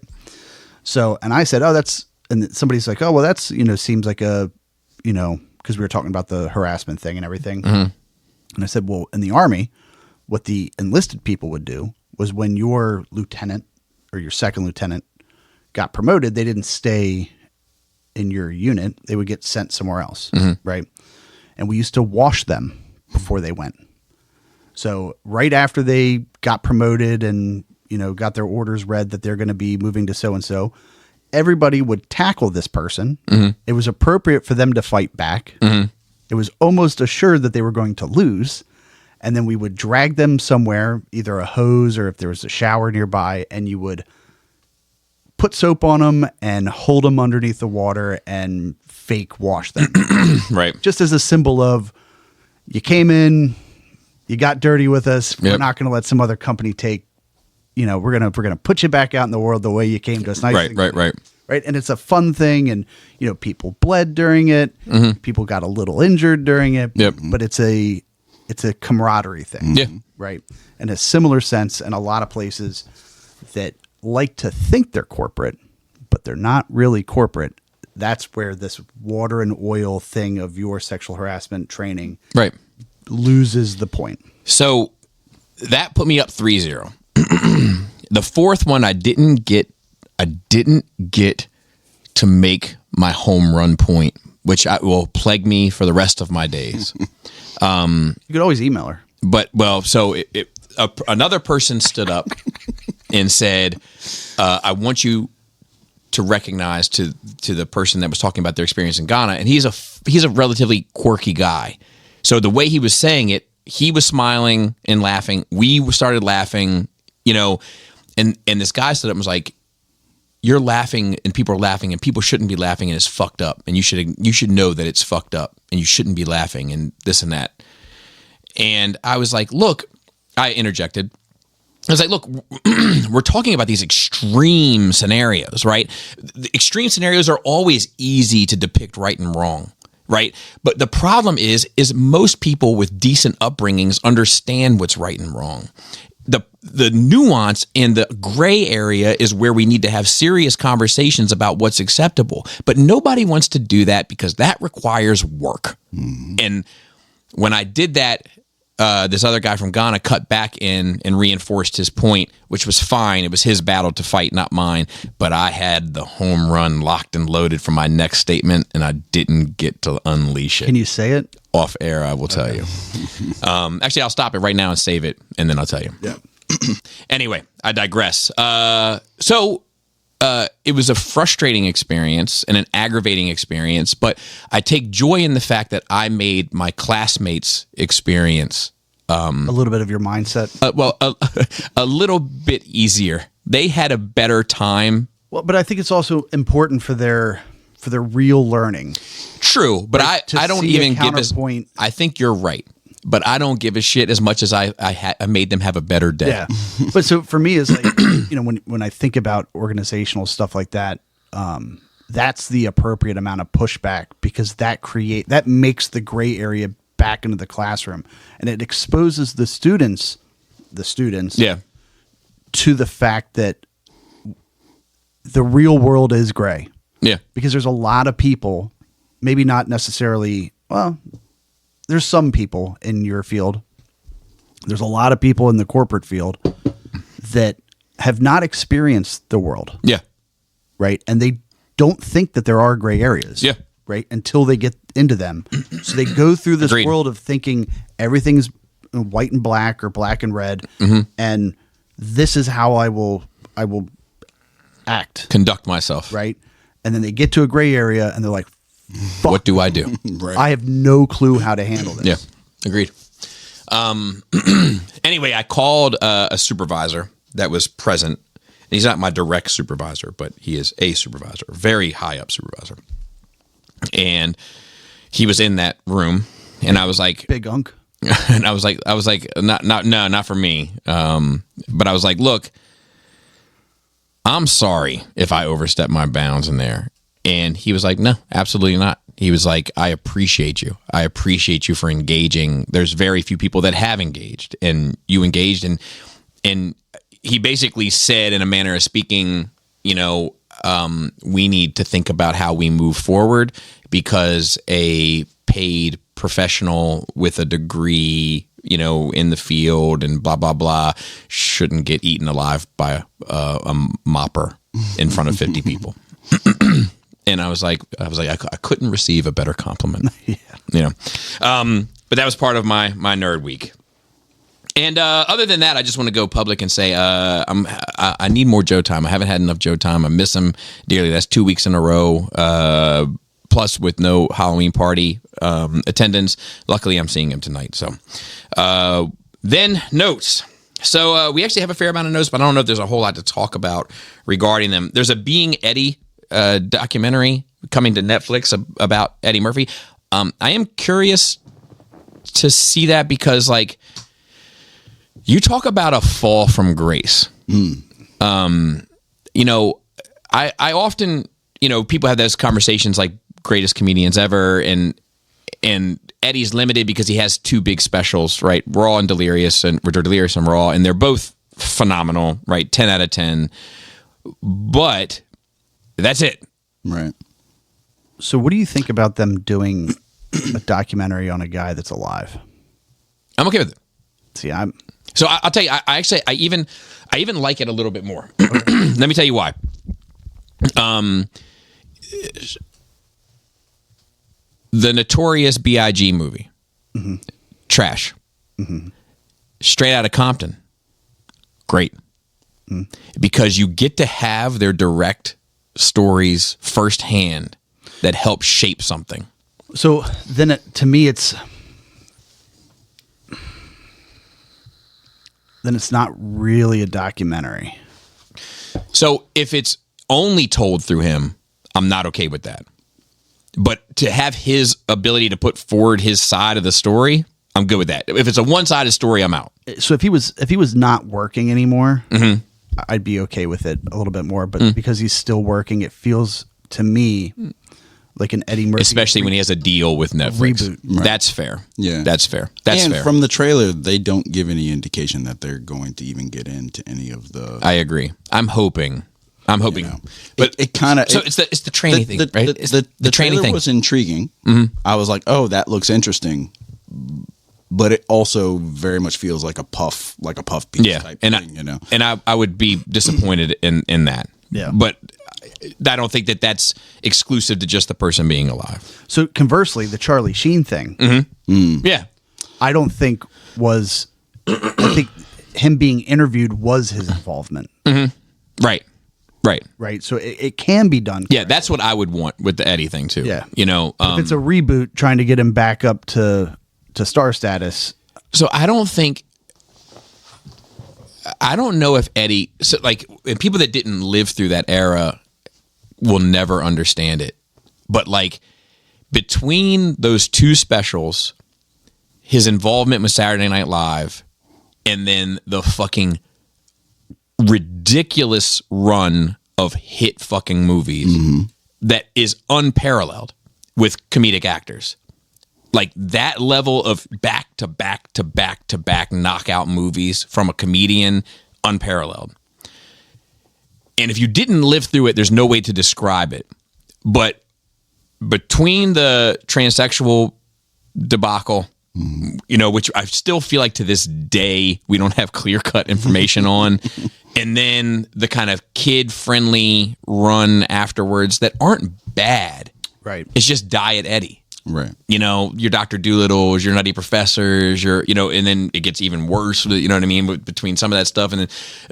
So, and I said, and somebody's like, oh, well, that's, seems like a, because we were talking about the harassment thing and everything. And I said, well, in the Army, what the enlisted people would do was when your lieutenant or your second lieutenant got promoted, they didn't stay in your unit. They would get sent somewhere else. Right. And we used to wash them before they went. So right after they got promoted and, got their orders read that they're going to be moving to so-and-so, everybody would tackle this person. It was appropriate for them to fight back. It was almost assured that they were going to lose. And then we would drag them somewhere, either a hose or if there was a shower nearby, and you would put soap on them and hold them underneath the water and fake wash them. Right. Just as a symbol of, you came in, you got dirty with us. We're not going to let some other company take, we're going to put you back out in the world the way you came to us. Nice. Right. And it's a fun thing. And, people bled during it. People got a little injured during it. But it's a camaraderie thing. Yeah. Right. And a similar sense in a lot of places that like to think they're corporate, but they're not really corporate. That's where this water and oil thing of your sexual harassment training loses the point. So that put me up 3-0. The fourth one I didn't get to make my home run point, which will plague me for the rest of my days. You could always email her. But another person stood up and said, I want you to recognize to the person that was talking about their experience in Ghana, and he's a relatively quirky guy. So the way he was saying it, he was smiling and laughing. We started laughing, and this guy stood up and was like, "You're laughing, and people are laughing, and people shouldn't be laughing, and it's fucked up, and you should know that it's fucked up, and you shouldn't be laughing, and this and that." And I was like, "Look," I interjected. I was like, "Look, we're talking about these extreme scenarios, right? The extreme scenarios are always easy to depict right and wrong, right? But the problem is most people with decent upbringings understand what's right and wrong. The nuance and the gray area is where we need to have serious conversations about what's acceptable. But nobody wants to do that because that requires work." Mm-hmm. And when I did that, this other guy from Ghana cut back in and reinforced his point, which was fine. It was his battle to fight, not mine. But I had the home run locked and loaded for my next statement, and I didn't get to unleash it. Can you say it? Off air, I will tell you. Actually, I'll stop it right now and save it, and then I'll tell you. Yeah. Anyway, I digress. So it was a frustrating experience and an aggravating experience, but I take joy in the fact that I made my classmates' experience a little bit of your mindset. A little bit easier. They had a better time. Well, but I think it's also important for their real learning. True, but I don't even give as. I think you're right. But I don't give a shit as much as I made them have a better day. Yeah. But so for me, it's like, when I think about organizational stuff like that, that's the appropriate amount of pushback, because that makes the gray area back into the classroom, and it exposes the students yeah, to the fact that the real world is gray. Yeah. Because there's a lot of people, maybe not necessarily, there's some people in your field. There's a lot of people in the corporate field that have not experienced the world. Yeah. Right. And they don't think that there are gray areas. Yeah. Right. Until they get into them. So they go through this Agreed. world of thinking everything's white and black or black and red. Mm-hmm. And this is how I will act. Conduct myself. Right. And then they get to a gray area and they're like, fuck. What do I do? Right. I have no clue how to handle this. Yeah, agreed. Anyway, I called a supervisor that was present. He's not my direct supervisor, but he is a supervisor, very high up supervisor. And he was in that room, and I was like, "Big unk." And I was like, not for me. But I was like, "Look, I'm sorry if I overstepped my bounds in there." And he was like, "No, absolutely not." He was like, "I appreciate you. I appreciate you for engaging. There's very few people that have engaged, and you engaged." And he basically said, in a manner of speaking, we need to think about how we move forward, because a paid professional with a degree, in the field and blah, blah, blah, shouldn't get eaten alive by a mopper in front of 50 people. And I was like, I couldn't receive a better compliment. Yeah. But that was part of my nerd week. And other than that, I just want to go public and say I need more Joe time. I haven't had enough Joe time. I miss him dearly. That's 2 weeks in a row, plus with no Halloween party attendance. Luckily, I'm seeing him tonight. So then notes. So we actually have a fair amount of notes, but I don't know if there's a whole lot to talk about regarding them. There's a Being Eddie documentary coming to Netflix about Eddie Murphy. I am curious to see that, because you talk about a fall from grace. I often, people have those conversations like greatest comedians ever, and Eddie's limited because he has two big specials, right? Raw and Delirious, and Delirious and Raw, and they're both phenomenal, right? 10 out of 10. But that's it. Right. So what do you think about them doing a documentary on a guy that's alive? I'm okay with it. See, So I'll tell you, I even like it a little bit more. Let me tell you why. The Notorious B.I.G. movie, trash. Straight Outta Compton, great. Because you get to have their direct stories firsthand that help shape something. So then to me, it's not really a documentary. So if it's only told through him, I'm not okay with that. But to have his ability to put forward his side of the story, I'm good with that. If it's a one-sided story, I'm out. So if he was not working anymore, I'd be okay with it a little bit more. But because he's still working, it feels to me like an Eddie Murphy, especially when he has a deal with Netflix. Reboot. Right. That's fair. Yeah, that's fair. That's and fair. From the trailer, they don't give any indication that they're going to even get into any of the. I agree. I'm hoping. You know, but it kind of. So it's the training thing, right? It's the training thing was intriguing. I was like, oh, that looks interesting. But it also very much feels like a puff piece type thing, you know. And I would be disappointed in that. Yeah. But I don't think that that's exclusive to just the person being alive. So conversely, the Charlie Sheen thing, Yeah. I don't think was. I think him being interviewed was his involvement. Right. Right. So it can be done. Yeah, that's what I would want with the Eddie thing too. Yeah. You know, If it's a reboot trying to get him back up to star status. So I don't know if Eddie, so like, and people that didn't live through that era will never understand it. But like, between those two specials, his involvement with Saturday Night Live, and then the fucking ridiculous run of hit fucking movies that is unparalleled with comedic actors. Like that level of back to back to back to back knockout movies from a comedian, unparalleled. And if you didn't live through it, there's no way to describe it. But between the transsexual debacle, you know, which I still feel like to this day we don't have clear-cut information on, and then the kind of kid-friendly run afterwards that aren't bad. Right. It's just Diet Eddie. Right. You know, your Dr. Doolittle's, your Nutty Professors, your, you know, and then it gets even worse, you know what I mean, between some of that stuff and then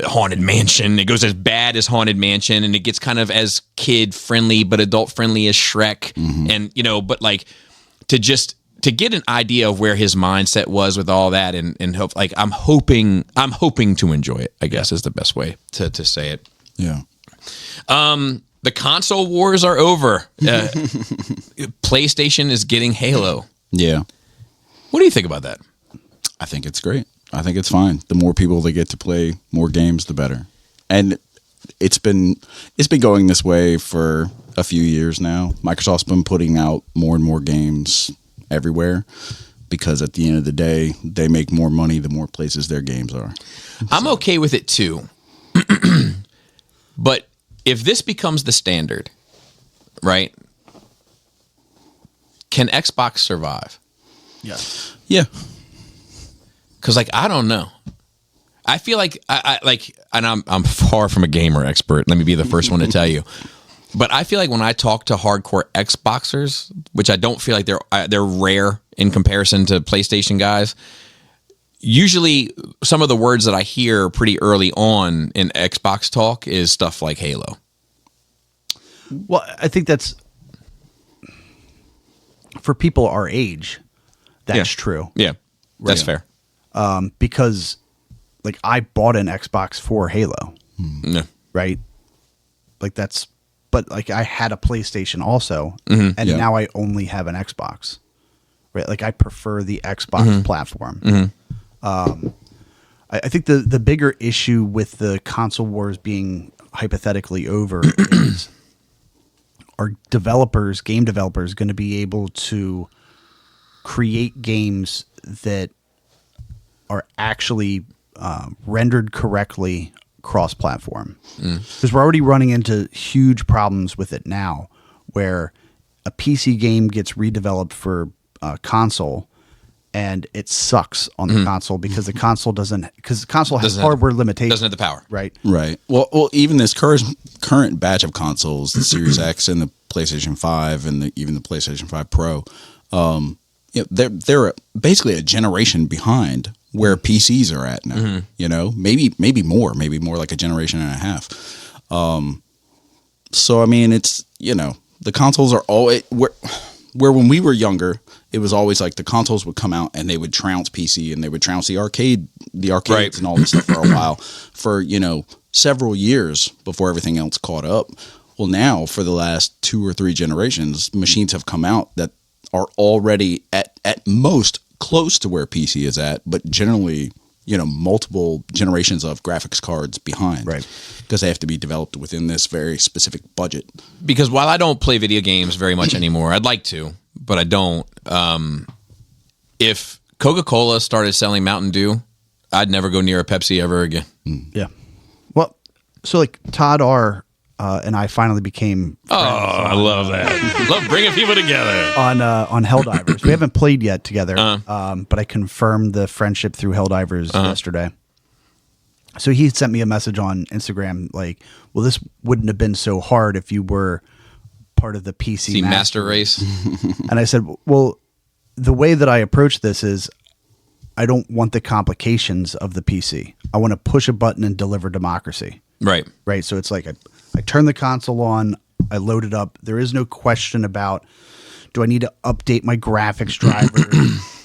Haunted Mansion. It goes as bad as Haunted Mansion, and it gets kind of as kid-friendly but adult-friendly as Shrek. And, you know, but like to get an idea of where his mindset was with all that and hope, like I'm hoping to enjoy it, I guess is the best way to say it. Yeah. The console wars are over. PlayStation is getting Halo. Yeah. What do you think about that? I think it's great. I think it's fine. The more people that get to play more games, the better. And it's been going this way for a few years now. Microsoft's been putting out more and more games everywhere because at the end of the day, they make more money the more places their games are. I'm okay with it too. But if this becomes the standard, right? Can Xbox survive? Yes. Yeah. Because, like, I don't know. I feel like I like, and I'm far from a gamer expert. Let me be the first one to tell you. But I feel like when I talk to hardcore Xboxers, which I don't feel like they're rare in comparison to PlayStation guys, usually some of the words that I hear pretty early on in Xbox talk is stuff like Halo. Well, I think that's for people our age. That's true. Yeah, that's fair. Because like I bought an Xbox for Halo, Yeah. right? Like that's, but like I had a PlayStation also, and now I only have an Xbox, right? Like I prefer the Xbox platform. I think the bigger issue with the console wars being hypothetically over is, are game developers going to be able to create games that are actually rendered correctly cross-platform? Because we're already running into huge problems with it now, where a PC game gets redeveloped for console, and it sucks on the console because the console has hardware limitations. Doesn't have the power. Right. Right. Well, even this current batch of consoles, the Series X and the PlayStation 5 and even the PlayStation 5 Pro, they're basically a generation behind where PCs are at now. You know, maybe more like a generation and a half. So I mean, it's, you know, the consoles are always where when we were younger, it was always like the consoles would come out and they would trounce PC and they would trounce the arcades Right. and all this stuff for a while, for, you know, several years before everything else caught up. Well, now for the last 2 or 3 generations, machines have come out that are already at most close to where PC is at, but generally, you know, multiple generations of graphics cards behind. Right. Because they have to be developed within this very specific budget. Because while I don't play video games very much anymore, I'd like to, but I don't. If Coca-Cola started selling Mountain Dew, I'd never go near a Pepsi ever again. Yeah. Well, so like Todd R. And I finally became Oh, I love that. Love bringing people together. on Helldivers. We haven't played yet together, but I confirmed the friendship through Helldivers yesterday. So he sent me a message on Instagram like, well, this wouldn't have been so hard if you were part of the PC Master Race. And I said, well, the way that I approach this is I don't want the complications of the PC. I want to push a button and deliver democracy. Right. Right. So it's like I turn the console on, I load it up. There is no question about, do I need to update my graphics driver?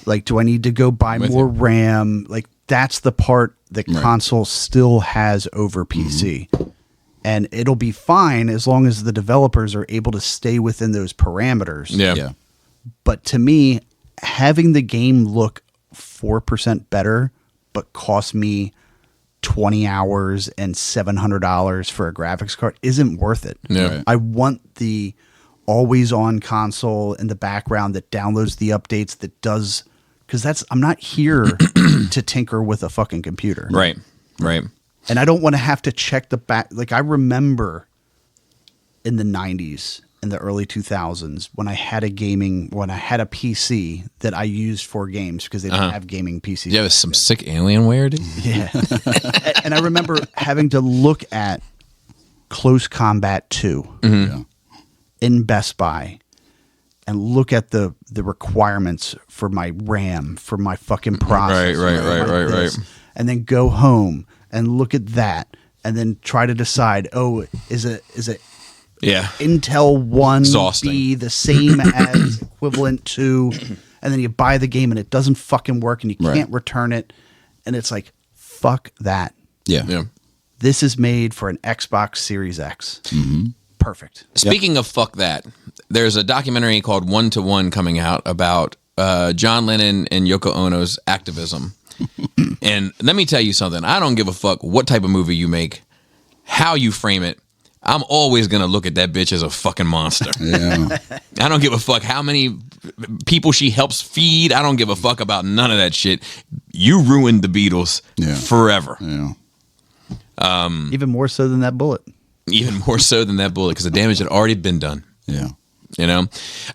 Like, do I need to go buy more RAM? Like, that's the part that console still has over PC. And it'll be fine as long as the developers are able to stay within those parameters. Yeah. But to me, having the game look 4% better, but cost me 20 hours and $700 for a graphics card isn't worth it. Yeah. Right. I want the always on console in the background that downloads the updates, that does, because I'm not here to tinker with a fucking computer. Right. And I don't want to have to check the back. Like, I remember in the 90s, in the early 2000s, when I had a PC that I used for games because they didn't have gaming PCs. Yeah, it was some sick Alienware, dude. Yeah. And I remember having to look at Close Combat 2 in Best Buy and look at the requirements for my RAM, for my fucking processor. Right. And then go home and look at that and then try to decide, is it Intel 1 Exhausting. be the same as equivalent to, and then you buy the game and it doesn't fucking work and you can't return it. And it's like, fuck that. Yeah. This is made for an Xbox Series X. Perfect. Speaking of fuck that, there's a documentary called 1 to 1 coming out about John Lennon and Yoko Ono's activism. And let me tell you something. I don't give a fuck what type of movie you make, how you frame it. I'm always going to look at that bitch as a fucking monster. Yeah. I don't give a fuck how many people she helps feed. I don't give a fuck about none of that shit. You ruined the Beatles forever. Yeah. Even more so than that bullet. Even more so than that bullet, because the damage had already been done. Yeah. You know,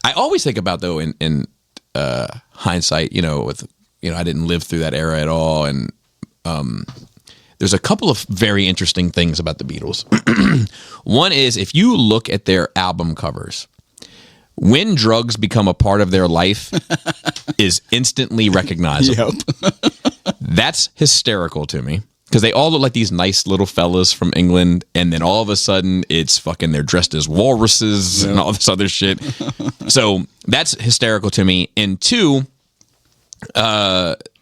I always think about, though, in hindsight, I didn't live through that era at all. And there's a couple of very interesting things about the Beatles. One is, if you look at their album covers, when drugs become a part of their life is instantly recognizable. That's hysterical to me. Because they all look like these nice little fellas from England, and then all of a sudden it's fucking, they're dressed as walruses and all this other shit. So that's hysterical to me. And 2,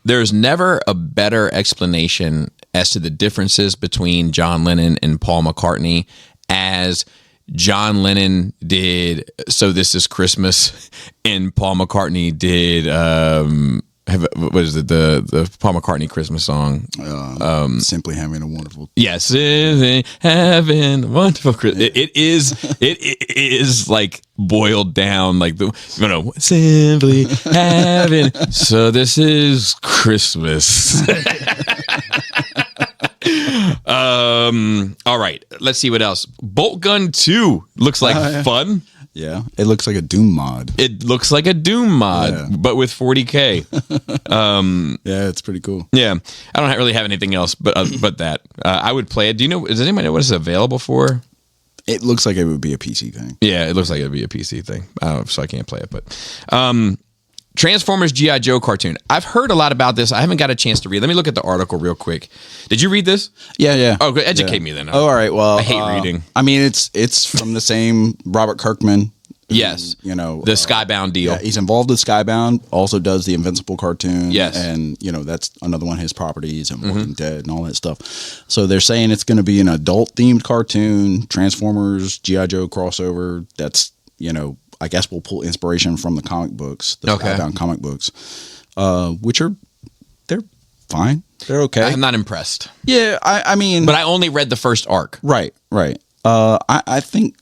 there's never a better explanation as to the differences between John Lennon and Paul McCartney, as John Lennon did So This Is Christmas and Paul McCartney did what is it, the Paul McCartney Christmas song? Simply Having a Wonderful. Yes, having a wonderful Christmas. It is like boiled down, like simply having. So this is Christmas. All right, let's see what else. Bolt Gun 2 looks like fun. Yeah, it looks like a Doom mod. It looks like a Doom mod, but with 40K. Yeah, it's pretty cool. Yeah, I don't really have anything else, but that I would play it. Do you know? Does anybody know what it's available for? It looks like it would be a PC thing. Yeah, it looks like it would be a PC thing. I don't know, so I can't play it. But Transformers G.I. Joe cartoon. I've heard a lot about this. I haven't got a chance to read. Let me look at the article real quick. Did you read this? Yeah. Oh, good. Educate me then. Oh, all right. Well, I hate reading. I mean, it's from the same Robert Kirkman. Yes. You know, the Skybound deal. Yeah, he's involved with Skybound, also does the Invincible cartoon. Yes. And, you know, that's another one of his properties and Walking Dead and all that stuff. So they're saying it's going to be an adult-themed cartoon, Transformers, G.I. Joe crossover. That's, you know, I guess we'll pull inspiration from the comic books, the Skybound comic books, which they're fine. They're okay. I'm not impressed. Yeah, I mean... But I only read the first arc. Right. I think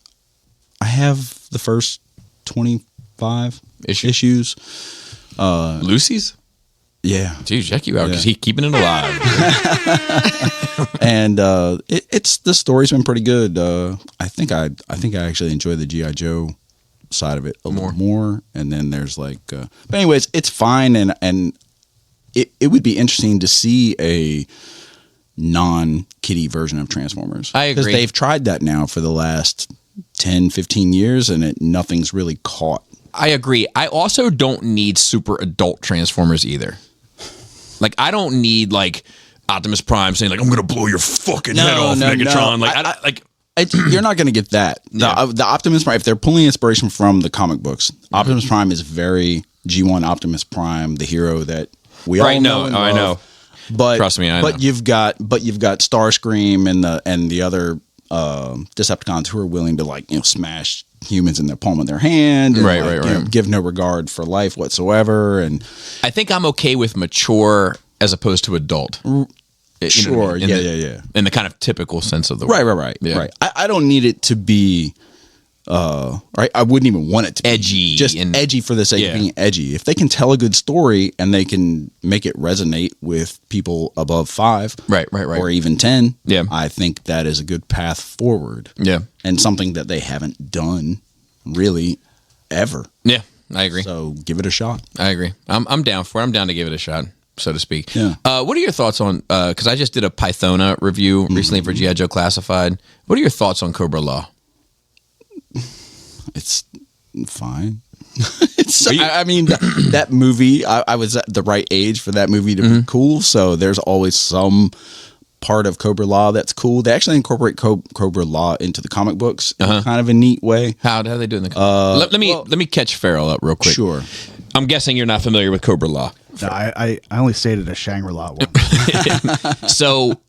I have the first 25 issues. Lucy's? Yeah. Dude, check you out because he's keeping it alive. And it's the story's been pretty good. I think I actually enjoy the G.I. Joe side of it a little more. And then there's like, but anyways, it's fine. And it would be interesting to see a non-kitty version of Transformers. I agree. Because they've tried that now for the last 10, 15 years and nothing's really caught. I agree. I also don't need super adult Transformers either. Like, I don't need like Optimus Prime saying like, "I'm gonna blow your fucking head off, Megatron." Like, you're not going to get that. The Optimus Prime, if they're pulling inspiration from the comic books, Optimus Prime is very G1 Optimus Prime, the hero that we all know. And love. I know. But trust me, I know. You've got Starscream and the other Decepticons who are willing to like smash humans in the palm of their hand, and right. Give no regard for life whatsoever. And I think I'm okay with mature as opposed to adult. Sure, in the kind of typical sense of the word. Right. I don't need it to be right. I wouldn't even want it to edgy, be just edgy for the sake of being edgy. If they can tell a good story and they can make it resonate with people above 5, right, or even 10, yeah, I think that is a good path forward. Yeah, and something that they haven't done really ever. Yeah, I agree. So give it a shot. I agree. I'm down for it. I'm down to give it a shot, so to speak. Yeah. What are your thoughts on? Because I just did a Pythona review recently for G.I. Joe Classified. What are your thoughts on Cobra Law? It's fine. I mean, that movie. I was at the right age for that movie to be cool. So there's always some part of Cobra Law that's cool. They actually incorporate Cobra Law into the comic books in kind of a neat way. How do they do it in the comic? Let me catch Farrell up real quick. Sure. I'm guessing you're not familiar with Cobra Law. No, I only stayed at a Shangri-La one. So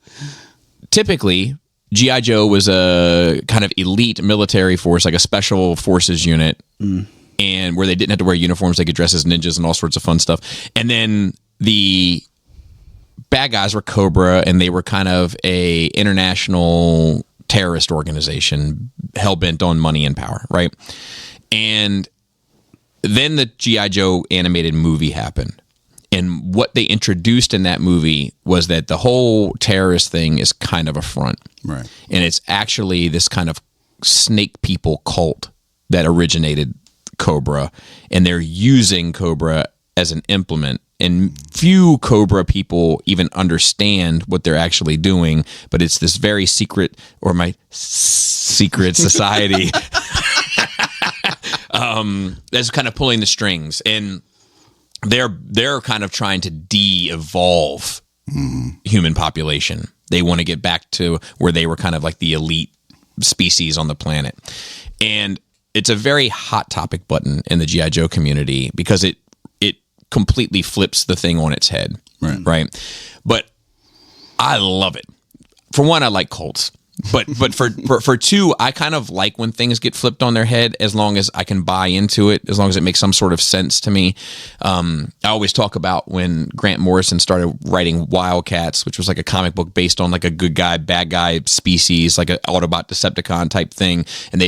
typically, G.I. Joe was a kind of elite military force, like a special forces unit, and where they didn't have to wear uniforms, they could dress as ninjas and all sorts of fun stuff. And then the bad guys were Cobra, and they were kind of a international terrorist organization, hell-bent on money and power, right? And then the G.I. Joe animated movie happened. And what they introduced in that movie was that the whole terrorist thing is kind of a front. Right. And it's actually this kind of snake people cult that originated Cobra. And they're using Cobra as an implement. And few Cobra people even understand what they're actually doing. But it's this very secret, or my secret society, that's kind of pulling the strings. And they're kind of trying to de-evolve human population. They want to get back to where they were kind of like the elite species on the planet. And it's a very hot topic button in the G.I. Joe community because it completely flips the thing on its head. Right. But I love it. For one, I like cults. But for two, I kind of like when things get flipped on their head as long as I can buy into it, as long as it makes some sort of sense to me. I always talk about when Grant Morrison started writing Wildcats, which was like a comic book based on like a good guy, bad guy species, like an Autobot Decepticon type thing. And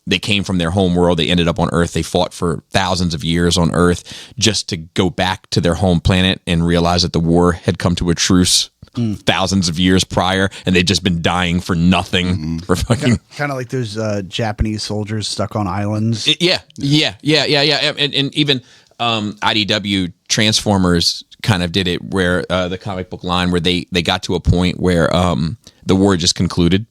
they came from their home world. They ended up on Earth. They fought for thousands of years on Earth just to go back to their home planet and realize that the war had come to a truce thousands of years prior, and they've just been dying for nothing for fucking. Kind of like those Japanese soldiers stuck on islands. Yeah. And even IDW Transformers kind of did it where the comic book line where they got to a point where the war just concluded.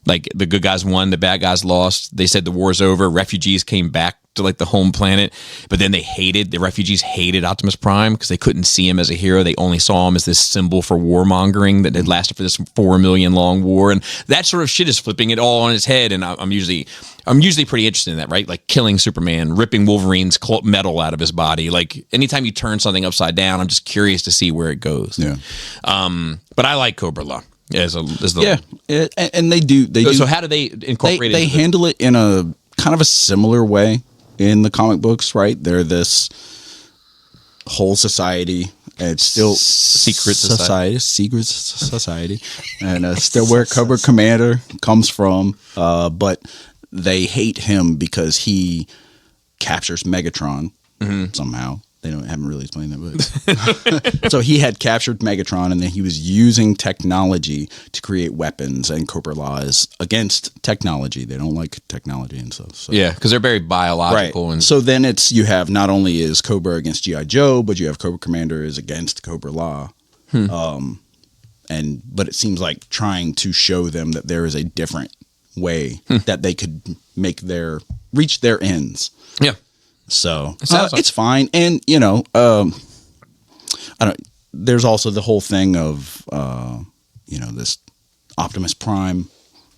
Like the good guys won, the bad guys lost. They said the war's over. Refugees came back to like the home planet, but then the refugees hated Optimus Prime because they couldn't see him as a hero. They only saw him as this symbol for warmongering that had lasted for this 4 million long war, and that sort of shit is flipping it all on its head. And I'm usually pretty interested in that, right? Like killing Superman, ripping Wolverine's metal out of his body. Like anytime you turn something upside down, I'm just curious to see where it goes. Yeah. But I like Cobra Law. And they do. So how do they incorporate it? They handle it in a kind of a similar way in the comic books, right? They're this whole society. And it's still Secret Society, and still where Cobra Commander comes from. But they hate him because he captures Megatron somehow. They haven't really explained that, but so he had captured Megatron, and then he was using technology to create weapons. And Cobra Law is against technology; they don't like technology and stuff. So. Yeah, because they're very biological. Right. And so then you have not only is Cobra against G.I. Joe, but you have Cobra Commander is against Cobra Law. But it seems like trying to show them that there is a different way that they could reach their ends. Yeah. So it's fine. And, there's also the whole thing of, this Optimus Prime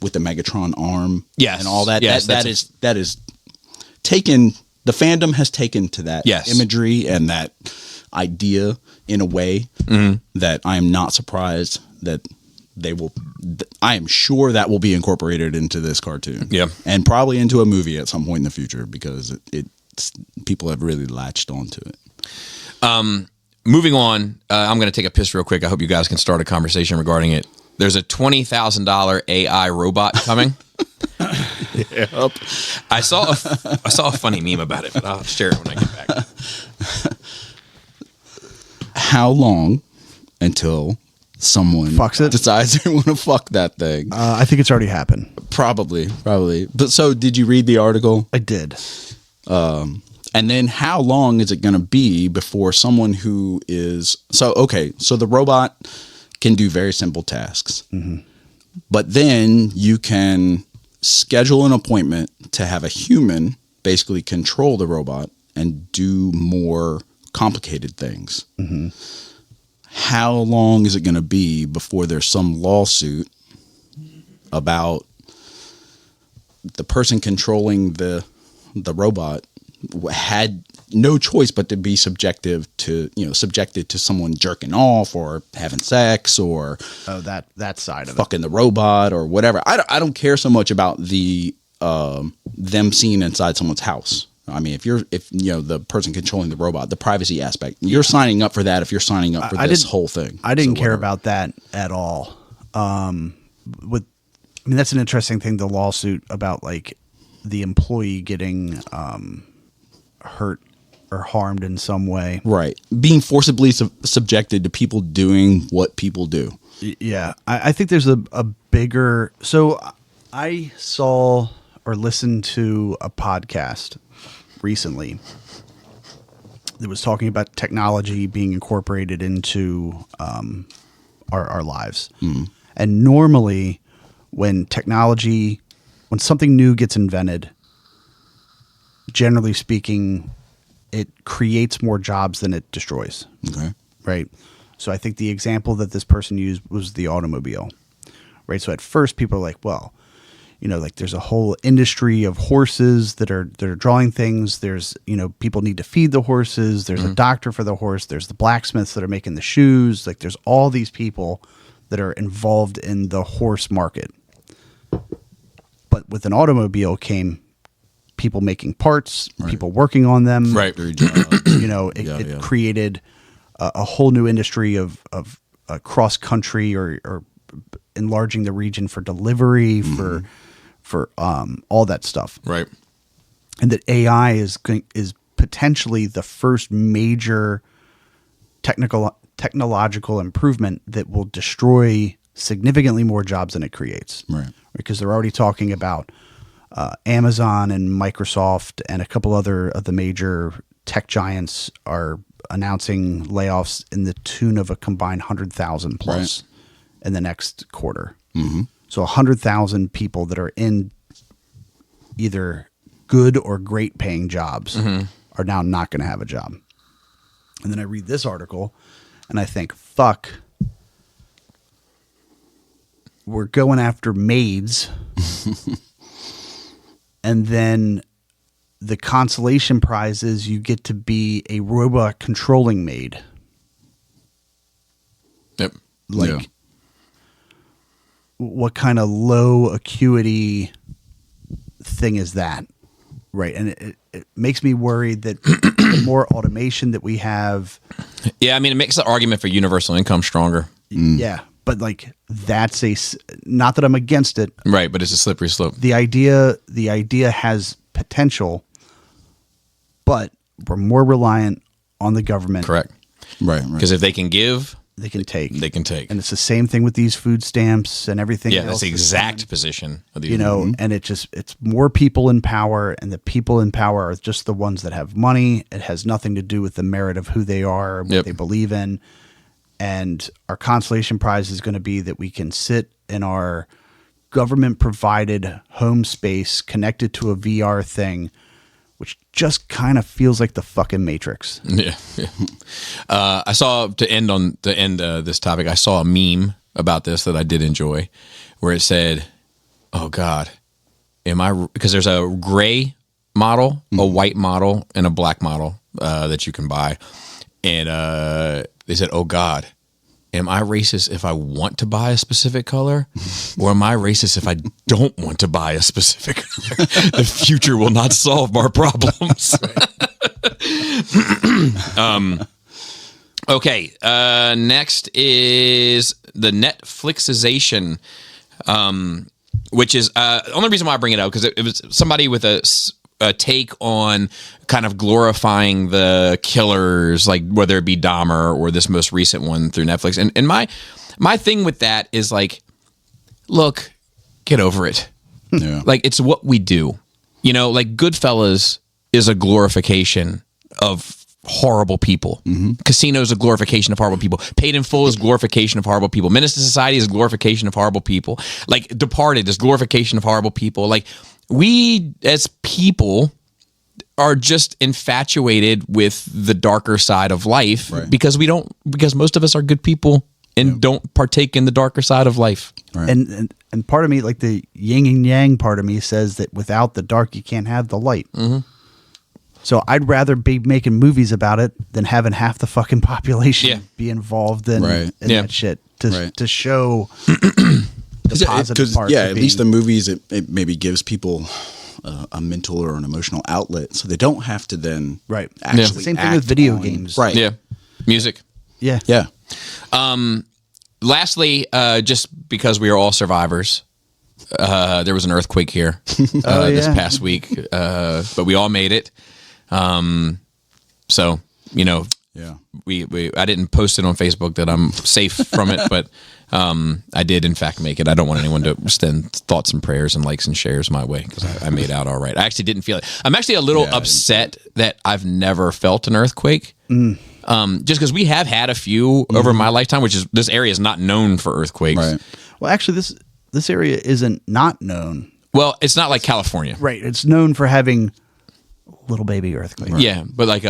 with the Megatron arm and all that. Yes, that is taken, the fandom has taken to that imagery and that idea in a way that I am not surprised that they will. I am sure that will be incorporated into this cartoon. Yeah. And probably into a movie at some point in the future because people have really latched onto it. Moving on, I'm going to take a piss real quick. I hope you guys can start a conversation regarding it. There's a $20,000 AI robot coming. Yep. I saw a funny meme about it, but I'll share it when I get back. How long until someone fucks it, decides they want to fuck that thing? I think it's already happened. Probably. But so, did you read the article? I did. And then how long is it going to be before someone who is... So the robot can do very simple tasks. But then you can schedule an appointment to have a human basically control the robot and do more complicated things. How long is it going to be before there's some lawsuit about the person controlling the robot had no choice but to be subjected to someone jerking off or having sex or that side of fucking the robot or whatever. I don't care so much about the them seeing inside someone's house. I mean, if the person controlling the robot, the privacy aspect, you're signing up for that. If you're signing up for this whole thing, I didn't care about that at all. That's an interesting thing. The lawsuit about like the employee getting hurt or harmed in some way, right? Being forcibly subjected to people doing what people do. Yeah, I think there's a bigger. So I saw or listened to a podcast recently that was talking about technology being incorporated into our lives. And normally when something new gets invented, generally speaking, it creates more jobs than it destroys. Okay. Right. So I think the example that this person used was the automobile. Right. So at first people are like, well, like there's a whole industry of horses that are drawing things. There's, people need to feed the horses. There's a doctor for the horse. There's the blacksmiths that are making the shoes. Like there's all these people that are involved in the horse market. But with an automobile came people making parts, people working on them. Right. It created a whole new industry of cross country or enlarging the region for delivery, for all that stuff. Right. And that AI is potentially the first major technological improvement that will destroy significantly more jobs than it creates. Right. Because they're already talking about Amazon and Microsoft and a couple other of the major tech giants are announcing layoffs in the tune of a combined 100,000 plus in the next quarter. Mm-hmm. So 100,000 people that are in either good or great paying jobs are now not going to have a job. And then I read this article and I think, fuck, we're going after maids. And then the consolation prize is you get to be a robot controlling maid. Yep. Like, what kind of low acuity thing is that? Right. And it makes me worried that the more automation that we have. Yeah. I mean, it makes the argument for universal income stronger. Yeah. But like, that's not that I'm against it. Right. But it's a slippery slope. The idea has potential, but we're more reliant on the government. Correct. Right. Because if they can give, they can take. They can take. And it's the same thing with these food stamps and everything else. Yeah, that's the exact position of the and it's more people in power, and the people in power are just the ones that have money. It has nothing to do with the merit of who they are, what they believe in. And our consolation prize is going to be that we can sit in our government provided home space connected to a VR thing, which just kind of feels like the fucking Matrix. Yeah. I saw, to end this topic, I saw a meme about this that I did enjoy, where it said, "Oh God, because there's a gray model, a white model, and a black model that you can buy, and they said, "Oh God, am I racist if I want to buy a specific color, or am I racist if I don't want to buy a specific color? The future will not solve our problems." Okay. Next is the Netflixization, which is the only reason why I bring it up, because it was somebody with a take on kind of glorifying the killers, like whether it be Dahmer or this most recent one through Netflix. And my thing with that is like, look, get over it. Yeah. Like, it's what we do. You know, like Goodfellas is a glorification of horrible people. Casino is a glorification of horrible people. Paid in Full is glorification of horrible people. Menace to Society is glorification of horrible people. Like Departed is glorification of horrible people. Like, we as people are just infatuated with the darker side of life because most of us are good people and don't partake in the darker side of life. Right. And part of me, like the yin and yang part of me, says that without the dark, you can't have the light. So I'd rather be making movies about it than having half the fucking population be involved in that shit to show the positive part. Yeah, at least the movies, it maybe gives people a mental or an emotional outlet, so they don't have to then actually Same thing with video games. Right. Yeah. Music. Yeah. Yeah. Lastly, just because we are all survivors, there was an earthquake here this past week, but we all made it. So, you know, I didn't post it on Facebook that I'm safe from it, but I did in fact make it. I don't want anyone to send thoughts and prayers and likes and shares my way, because I made out all right. I actually didn't feel it. I'm actually a little upset that I've never felt an earthquake. Just because we have had a few over my lifetime, which is, this area is not known for earthquakes. Right. Well, actually, this area isn't not known. Well, it's not like California. Right. It's known for having little baby earthquakes. Right. Yeah, but like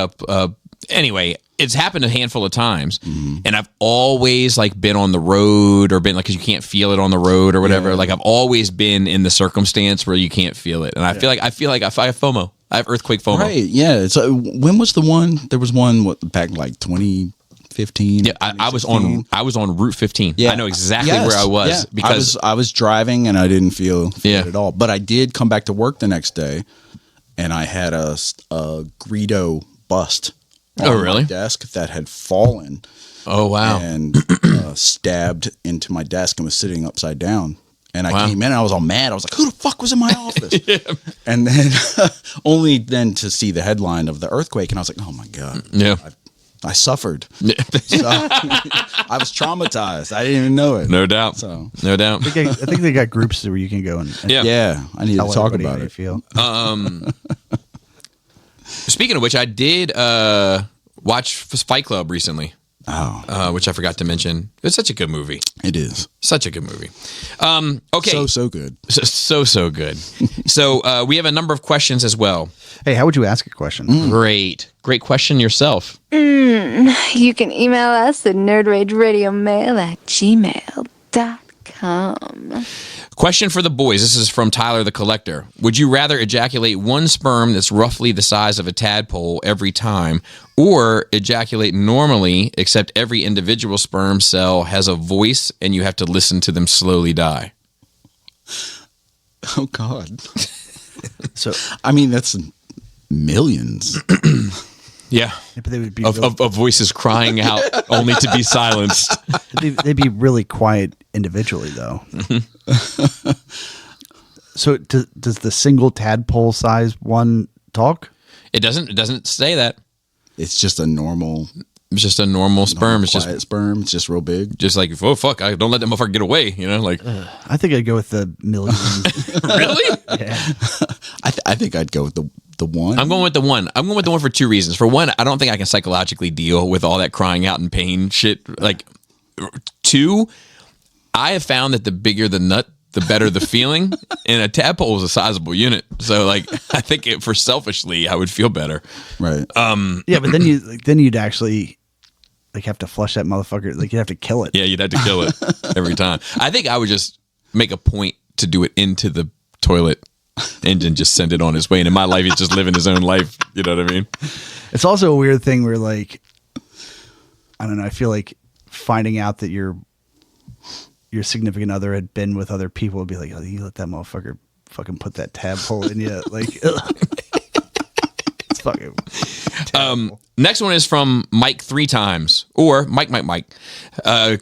anyway, it's happened a handful of times, and I've always like been on the road, or been like, because you can't feel it on the road or whatever. Like, I've always been in the circumstance where you can't feel it, and I feel like I have FOMO. I have earthquake FOMO. Right. Yeah. So when was the one? There was one back like 2015. Yeah, I was on Route 15. Yeah, I know exactly where I was because I was driving and I didn't feel it at all. But I did come back to work the next day, and I had a Greedo bust on my desk that had fallen. Oh wow! And stabbed into my desk and was sitting upside down. And I came in and I was all mad. I was like, who the fuck was in my office? And then only then to see the headline of the earthquake. And I was like, oh my God. Yeah. I suffered. So, I was traumatized. I didn't even know it. No doubt. So, no doubt. I think they got groups where you can go and yeah, I need to tell talk everybody about how you it. feel. Speaking of which, I did watch Fight Club recently. Oh, Which I forgot to mention. It's such a good movie. it is Such a good movie. Okay. so good. So good. So we have a number of questions as well. Hey, how would you ask a question? Great question yourself. You can email us at nerdrageradiomail@gmail.com. Question for the boys. This is from Tyler the Collector. Would you rather ejaculate one sperm that's roughly the size of a tadpole every time, or ejaculate normally, except every individual sperm cell has a voice and you have to listen to them slowly die? Oh God. So, I mean, that's millions. Yeah. but they would be Of voices crying out only to be silenced. they'd be really quiet individually, though. So, does the single tadpole size one talk? It doesn't say that. It's just a normal. It's just a normal sperm. It's quiet sperm. It's just real big. just like, oh fuck, I don't let that motherfucker get away. You know, like I think I'd go with the millions. really? Yeah. I think I'd go with the one. I'm going with the one. I'm going with the one for two reasons. For one, I don't think I can psychologically deal with all that crying out and pain shit. Like, two, I have found that the bigger the nut, the better the feeling. And a tadpole is a sizable unit. So, like, I think for selfishly, I would feel better. Right. Yeah, but then you'd actually have to flush that motherfucker. Like, you'd have to kill it. Yeah, you'd have to kill it every time. I think I would just make a point to do it into the toilet and then just send it on his way. And in my life, he's just living his own life. You know what I mean? It's also a weird thing where, like, I don't know. I feel like finding out that your significant other had been with other people would be like, oh, you let that motherfucker fucking put that tadpole in you. Like, it's fucking terrible. Next one is from Mike 3 times, or Mike.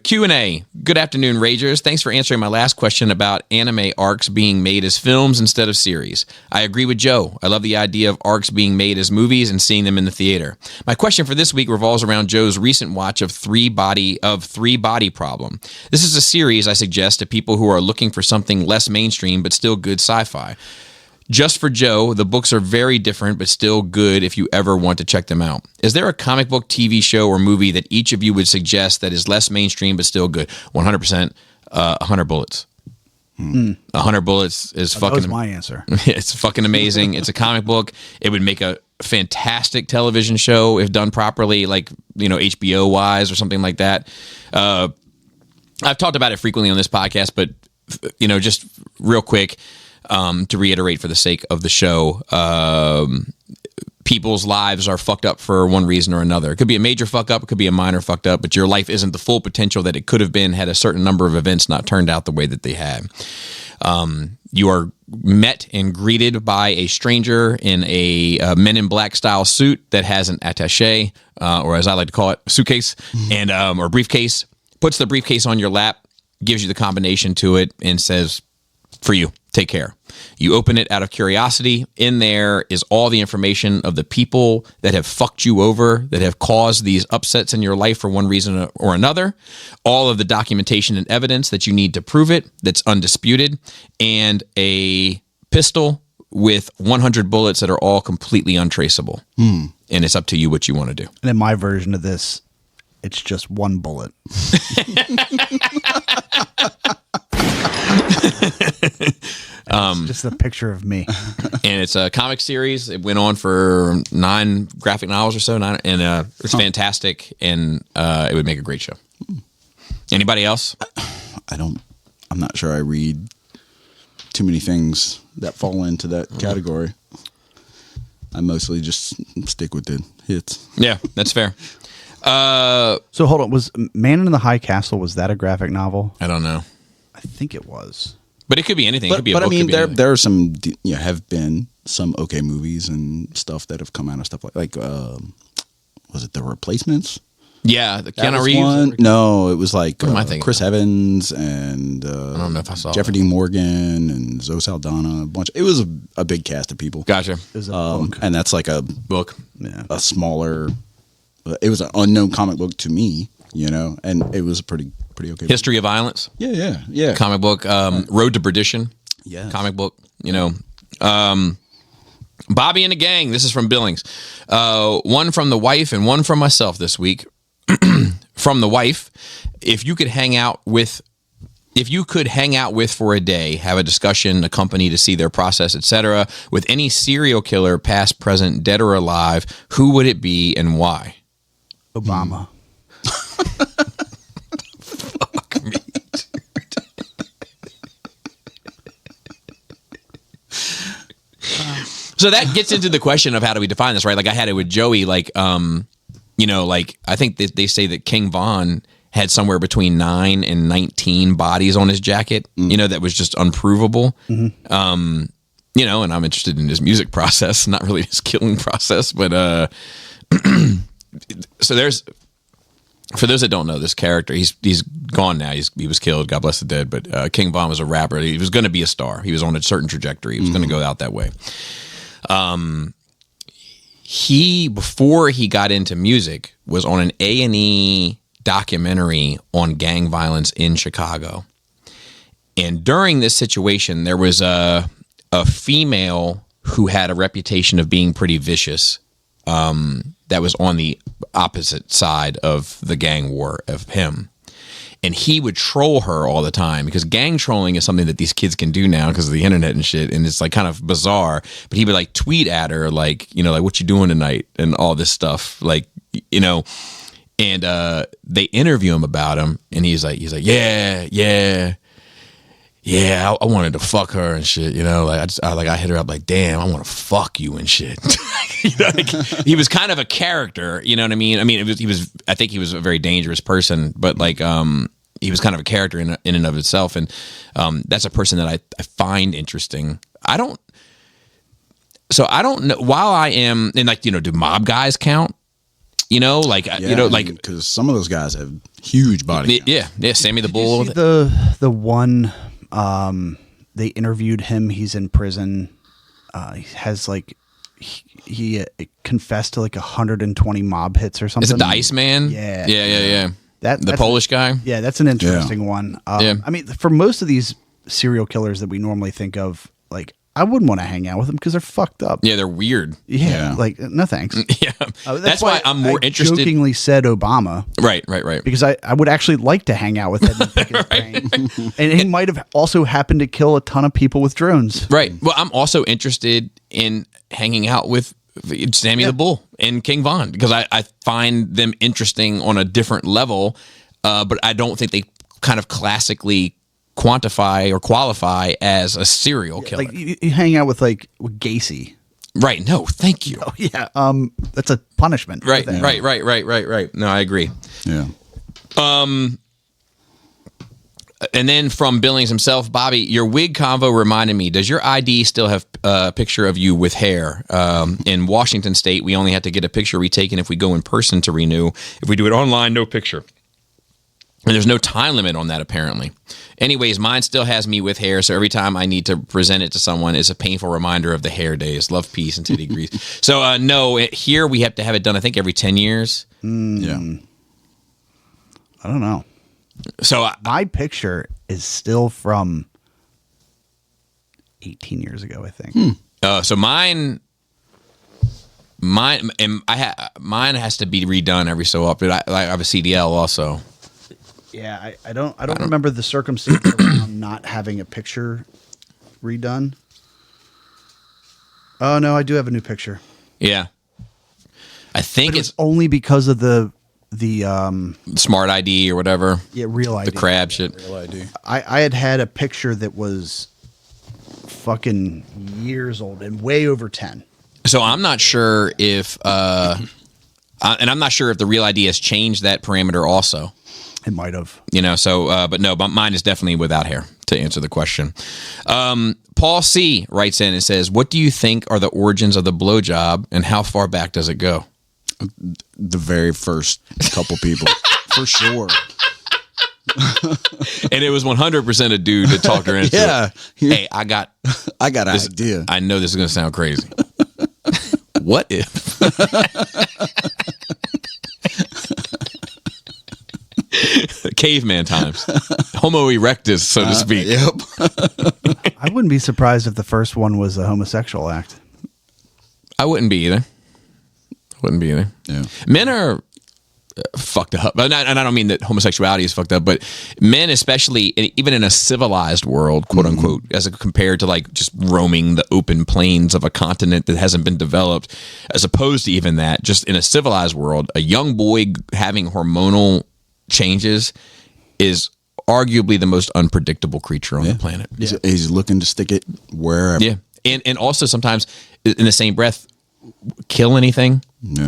Q&A. Good afternoon, Ragers. Thanks for answering my last question about anime arcs being made as films instead of series. I agree with Joe. I love the idea of arcs being made as movies and seeing them in the theater. My question for this week revolves around Joe's recent watch of Three Body Problem. This is a series I suggest to people who are looking for something less mainstream but still good sci-fi. Just for Joe, the books are very different, but still good if you ever want to check them out. Is there a comic book, TV show, or movie that each of you would suggest that is less mainstream, but still good? 100%, 100 Bullets. 100 Bullets is fucking... That was my answer. It's fucking amazing. It's a comic book. It would make a fantastic television show if done properly, like, you know, HBO-wise or something like that. I've talked about it frequently on this podcast, but, you know, just real quick... to reiterate for the sake of the show, people's lives are fucked up for one reason or another. It could be a major fuck up, it could be a minor fucked up, but your life isn't the full potential that it could have been had a certain number of events not turned out the way that they had. You are met and greeted by a stranger in a Men in Black style suit that has an attaché, or as I like to call it, suitcase, and or briefcase, puts the briefcase on your lap, gives you the combination to it, and says, for you, take care. You open it out of curiosity. In there is all the information of the people that have fucked you over, that have caused these upsets in your life for one reason or another. All of the documentation and evidence that you need to prove it, that's undisputed, and a pistol with 100 bullets that are all completely untraceable. And it's up to you what you want to do. And in my version of this, it's just one bullet. Just a picture of me. And it's a comic series. It went on for 9 graphic novels or so, and it's fantastic, and it would make a great show. Anybody else? I'm not sure I read too many things that fall into that category. I mostly just stick with the hits. Yeah, that's fair. So hold on, was Man in the High Castle, was that a graphic novel? I don't know. I think it was. But it could be anything. It could be a book. I mean, could be there are some, have been some okay movies and stuff that have come out of stuff like was it The Replacements? Yeah, the That Keanu was Reeves. one. No, it was like What am I thinking Chris of? Evans and I don't know if I saw Jeffrey it. Dean Morgan and Zoe Saldana. A bunch. It was a big cast of people. Gotcha. It was a book. And that's like a Book. Yeah. smaller it was an unknown comic book to me, you know, and it was a pretty okay. History of Violence. Yeah. Comic book. Road to Perdition. Yeah. Comic book. You know. Bobby and the Gang. This is from Billings. One from the wife and one from myself this week. From the wife, if you could hang out with for a day, have a discussion, a company to see their process, etc., with any serial killer, past, present, dead or alive, who would it be and why? Obama. Fuck me. So that gets into the question of how do we define this, right? Like I had it with Joey, like, you know, like I think that they say that King Von had somewhere between 9 and 19 bodies on his jacket, you know, that was just unprovable. You know, and I'm interested in his music process, not really his killing process, but so there's, for those that don't know this character, he's gone now. He was killed. God bless the dead. But King Von was a rapper. He was going to be a star. He was on a certain trajectory. He was going to go out that way. He, before he got into music, was on an A&E documentary on gang violence in Chicago. And during this situation, there was a female who had a reputation of being pretty vicious, that was on the opposite side of the gang war of him. And he would troll her all the time because gang trolling is something that these kids can do now because of the internet and shit. And it's like kind of bizarre, but he would like tweet at her, like, you know, like, what you doing tonight? And all this stuff, like, you know, and they interview him about him. And he's like, yeah, I wanted to fuck her and shit, you know, like I hit her up like, damn, I want to fuck you and shit. You know, like, he was kind of a character, you know what I mean? I mean, I think he was a very dangerous person, but like, he was kind of a character in and of itself. And that's a person that I find interesting. I don't know, while I am, and like, you know, do mob guys count? You know, like, Yeah, you know, like, because some of those guys have huge body counts. Yeah, Sammy the Bull. See the one they interviewed him. He's in prison. He has like he confessed to like 120 mob hits or something. Is it the Iceman? Yeah. The That's Polish guy. Yeah, that's an interesting one. Yeah. I mean, for most of these serial killers that we normally think of, like, I wouldn't want to hang out with them because they're fucked up. Yeah, they're weird. Yeah, like, no thanks. Yeah, that's why I'm more interested. Jokingly said Obama. Right. Because I would actually like to hang out with him and pick his brain. And he might have also happened to kill a ton of people with drones. Right. Well, I'm also interested in hanging out with Sammy the Bull and King Von because I find them interesting on a different level, but I don't think they kind of classically quantify or qualify as a serial killer. Like you hang out with like with Gacy. Right. No, thank you. Oh, yeah. That's a punishment. Right. No, I agree. Yeah. And then from Billings himself, Bobby, your wig convo reminded me, does your ID still have a picture of you with hair? In Washington State, we only had to get a picture retaken if we go in person to renew. If we do it online, no picture. And there's no time limit on that, apparently. Anyways, mine still has me with hair, so every time I need to present it to someone, it's a painful reminder of the hair days. Love, peace, and titty grease. So, no, here we have to have it done, I think, every 10 years. Yeah. I don't know. So my picture is still from 18 years ago, I think. So mine has to be redone every so often. I have a CDL also. Yeah, I don't remember the circumstance around not having a picture redone. Oh no, I do have a new picture. Yeah, I think it's only because of the Smart ID or whatever. Yeah, Real ID. The crab shit. Real ID. I had a picture that was fucking years old and way over 10. So I'm not sure if and I'm not sure if the Real ID has changed that parameter also. It might have. You know, so, but no, but mine is definitely without hair, to answer the question. Paul C. writes in and says, what do you think are the origins of the blowjob and how far back does it go? The very first couple people, for sure. And it was 100% a dude that talked her into Yeah. it. Hey, I got an this idea. I know this is going to sound crazy. What if? caveman times. Homo erectus, so to speak. Yep. I wouldn't be surprised if the first one was a homosexual act. I wouldn't be either. Yeah. Men are fucked up. And I don't mean that homosexuality is fucked up, but men, especially, even in a civilized world, quote unquote, as compared to like just roaming the open plains of a continent that hasn't been developed, as opposed to even that, just in a civilized world, a young boy having hormonal changes is arguably the most unpredictable creature on the planet. He's looking to stick it wherever. Yeah. And also sometimes in the same breath, kill anything,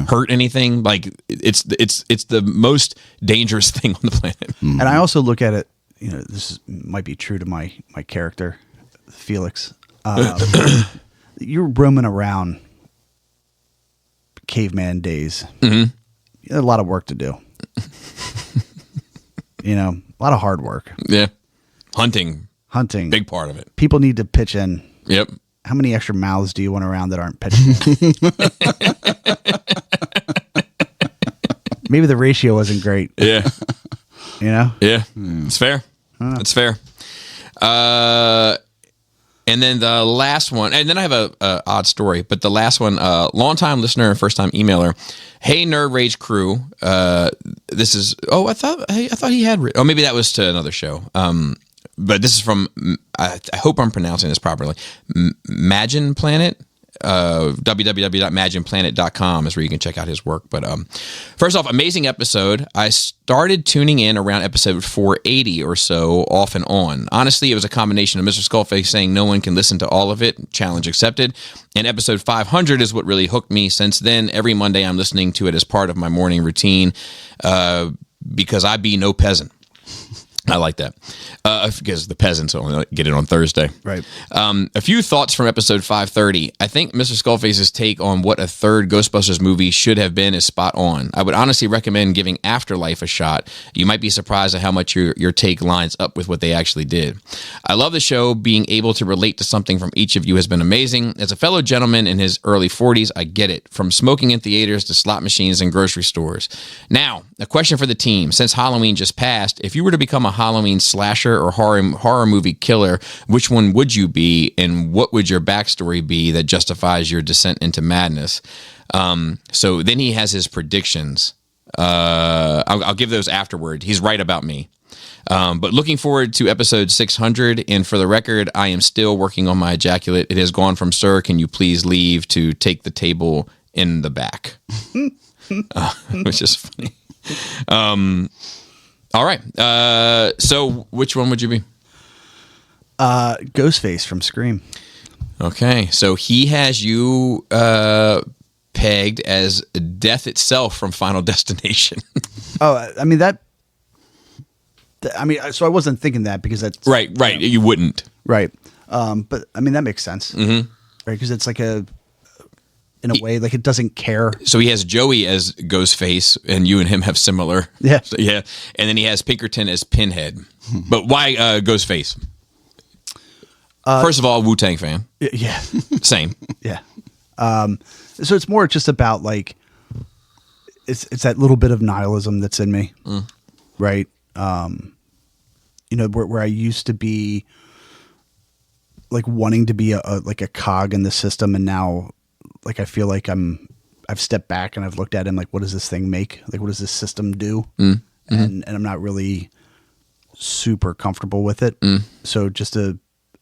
hurt anything. Like it's the most dangerous thing on the planet. And I also look at it, might be true to my character, Felix. You're roaming around caveman days. You had a lot of work to do. A lot of hard work. Yeah. Hunting. Big part of it. People need to pitch in. Yep. How many extra mouths do you want around that aren't pitching in? Maybe the ratio wasn't great. Yeah. Yeah. It's fair. It's fair. And then the last one, and then I have a odd story, but the last one, longtime listener and first time emailer. Hey, Nerd Rage crew. This is, I thought he had, maybe that was to another show. But this is from, I hope I'm pronouncing this properly, Magin Planet. www.maginplanet.com is where you can check out his work. But first off, amazing episode. I started tuning in around episode 480 or so, off and on. Honestly, it was a combination of Mr. Skullface saying no one can listen to all of it, challenge accepted, and episode 500 is what really hooked me. Since then, every Monday I'm listening to it as part of my morning routine because I be no peasant. I like that because the peasants only get it on Thursday. Right. A few thoughts from episode 530. I think Mr. Skullface's take on what a third Ghostbusters movie should have been is spot on. I would honestly recommend giving Afterlife a shot. You might be surprised at how much your take lines up with what they actually did. I love the show. Being able to relate to something from each of you has been amazing. As a fellow gentleman in his early 40s, I get it. From smoking in theaters to slot machines and grocery stores. Now, a question for the team. Since Halloween just passed, if you were to become a Halloween slasher or horror movie killer, which one would you be, and what would your backstory be that justifies your descent into madness? So then he has his predictions. I'll give those afterward. He's right about me. But looking forward to episode 600. And for the record, I am still working on my ejaculate. It has gone from "Sir, can you please leave" to "Take the table in the back," which is funny. All right. So which one would you be? Ghostface from Scream. Okay. So he has you pegged as death itself from Final Destination. So I wasn't thinking that because that's right. You wouldn't. Right. But I mean, that makes sense. Right. Because it's like in a way, like it doesn't care. So he has Joey as Ghostface, and you and him have similar. Yeah. So, yeah. And then he has Pinkerton as Pinhead. But why Ghostface? First of all, Wu-Tang fan. Yeah. Same. Yeah. So it's more just about like, it's that little bit of nihilism that's in me. Right. Where I used to be like wanting to be a cog in the system, and now like I feel like I've stepped back and I've looked at him like, what does this thing make? Like, what does this system do? And I'm not really super comfortable with it. So just a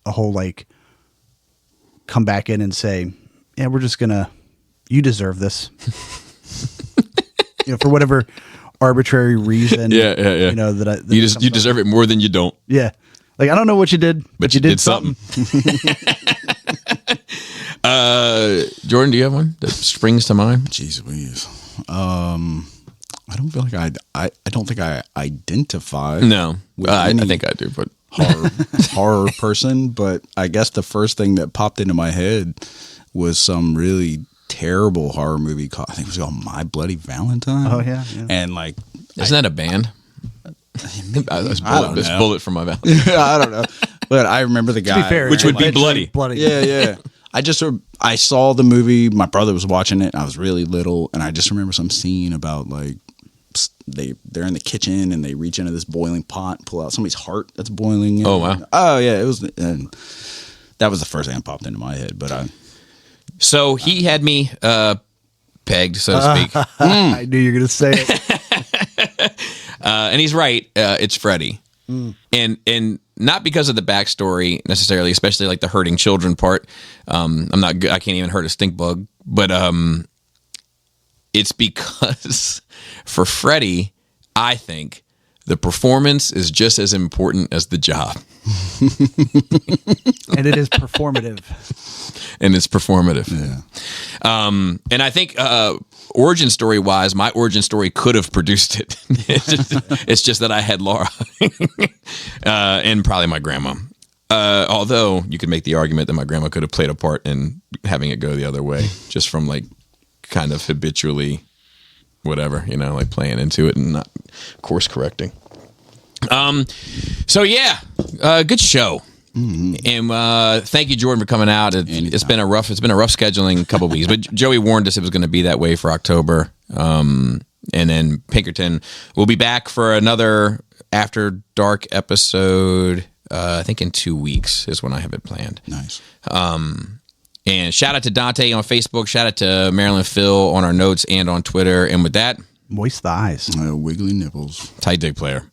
whole like come back in and say, yeah, we're just gonna, you deserve this. For whatever arbitrary reason. Yeah. That you deserve it more than you don't. Yeah. Like, I don't know what you did, but you did something. Jordan, do you have one that springs to mind? Jeez Louise. I don't feel like I don't think I identify. No, I think I do, but horror person. But I guess the first thing that popped into my head was some really terrible horror movie called, I think it was called My Bloody Valentine. Oh yeah. And like, isn't that a band? This bullet from my Valentine. I don't know, but I remember the guy, to be fair, which would be bloody. Yeah. I saw the movie. My brother was watching it. I was really little, and I just remember some scene about like they're in the kitchen and they reach into this boiling pot and pull out somebody's heart that's boiling. Oh, wow. Oh yeah, it was. And that was the first thing that popped into my head. But so he had me pegged, so to speak. I knew you were going to say it. And he's right. It's Freddy. And not because of the backstory necessarily, especially like the hurting children part. I'm not good. I can't even hurt a stink bug, but it's because for Freddy, I think the performance is just as important as the job. And it is performative. Yeah. And I think origin story wise, my origin story could have produced it. It's just that I had Laura and probably my grandma. Although you could make the argument that my grandma could have played a part in having it go the other way, just from like kind of habitually whatever, like playing into it and not course correcting. So yeah, good show. And thank you, Jordan, for coming out. It's been a rough scheduling couple weeks, but Joey warned us it was going to be that way for October. And then Pinkerton will be back for another After Dark episode. I think in 2 weeks is when I have it planned. Nice. And shout out to Dante on Facebook. Shout out to Marilyn Phil on our notes and on Twitter. And with that, Moist thighs. Wiggly nipples. tight dick player.